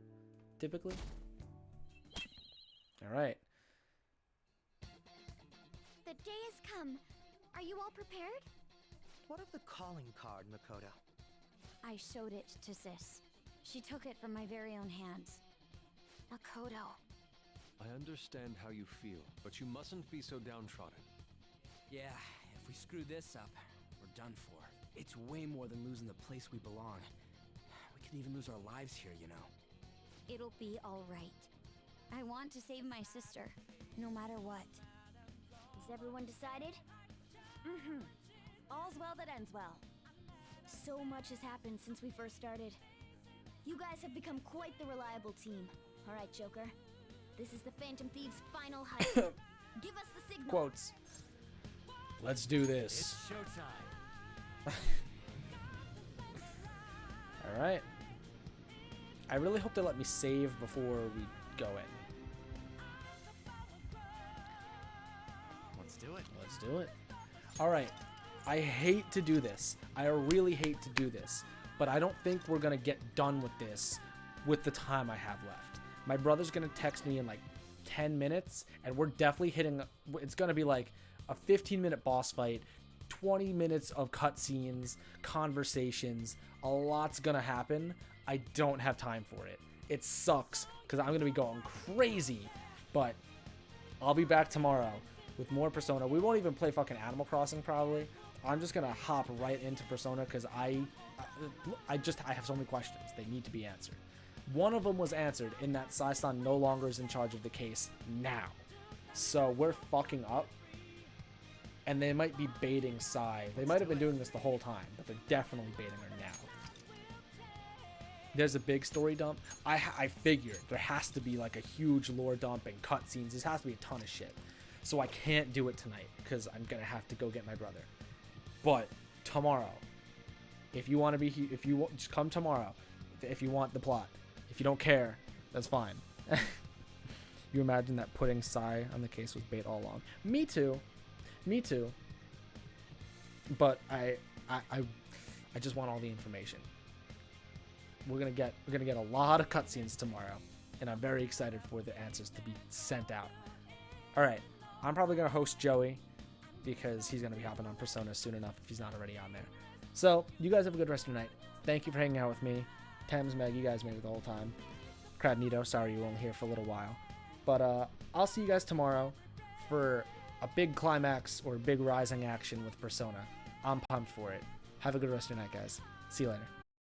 typically. All right. The day has come. Are you all prepared? What of the calling card, Makoto? I showed it to Sis. She took it from my very own hands. Makoto. I understand how you feel, but you mustn't be so downtrodden. Yeah, if we screw this up, we're done for. It's way more than losing the place we belong. We could even lose our lives here, you know. It'll be all right. I want to save my sister, no matter what. Is everyone decided? Mm-hmm. All's well that ends well. So much has happened since we first started. You guys have become quite the reliable team. All right, Joker. This is the Phantom Thieves' final heist. Give us the signal. Quotes. Let's do this. It's showtime. All right. I really hope they let me save before we go in. Let's do it. Let's do it. All right. I hate to do this. I really hate to do this. But I don't think we're going to get done with this with the time I have left. My brother's going to text me in like 10 minutes, and we're definitely hitting... It's going to be like a 15-minute boss fight, 20 minutes of cutscenes, conversations. A lot's going to happen. I don't have time for it. It sucks because I'm going to be going crazy. But I'll be back tomorrow with more Persona. We won't even play fucking Animal Crossing probably. I'm just going to hop right into Persona because I have so many questions. They need to be answered. One of them was answered in that Sai-san no longer is in charge of the case now. So we're fucking up. And they might be baiting Sai. They might have been doing this the whole time, but they're definitely baiting her now. There's a big story dump. I figured there has to be like a huge lore dump and cutscenes. There has to be a ton of shit. So I can't do it tonight because I'm going to have to go get my brother. But tomorrow, if you want to be here, just come tomorrow. If you want the plot. If you don't care, that's fine. You imagine that putting Sai on the case was bait all along. Me too. Me too. But I just want all the information. We're gonna get a lot of cutscenes tomorrow, and I'm very excited for the answers to be sent out. All right, I'm probably gonna host Joey because he's gonna be hopping on Persona soon enough if he's not already on there. So you guys have a good rest of your night. Thank you for hanging out with me. Thames, Meg, you guys made it the whole time. Crabnito, sorry you were only here for a little while. But I'll see you guys tomorrow for a big climax or big rising action with Persona. I'm pumped for it. Have a good rest of your night, guys. See you later.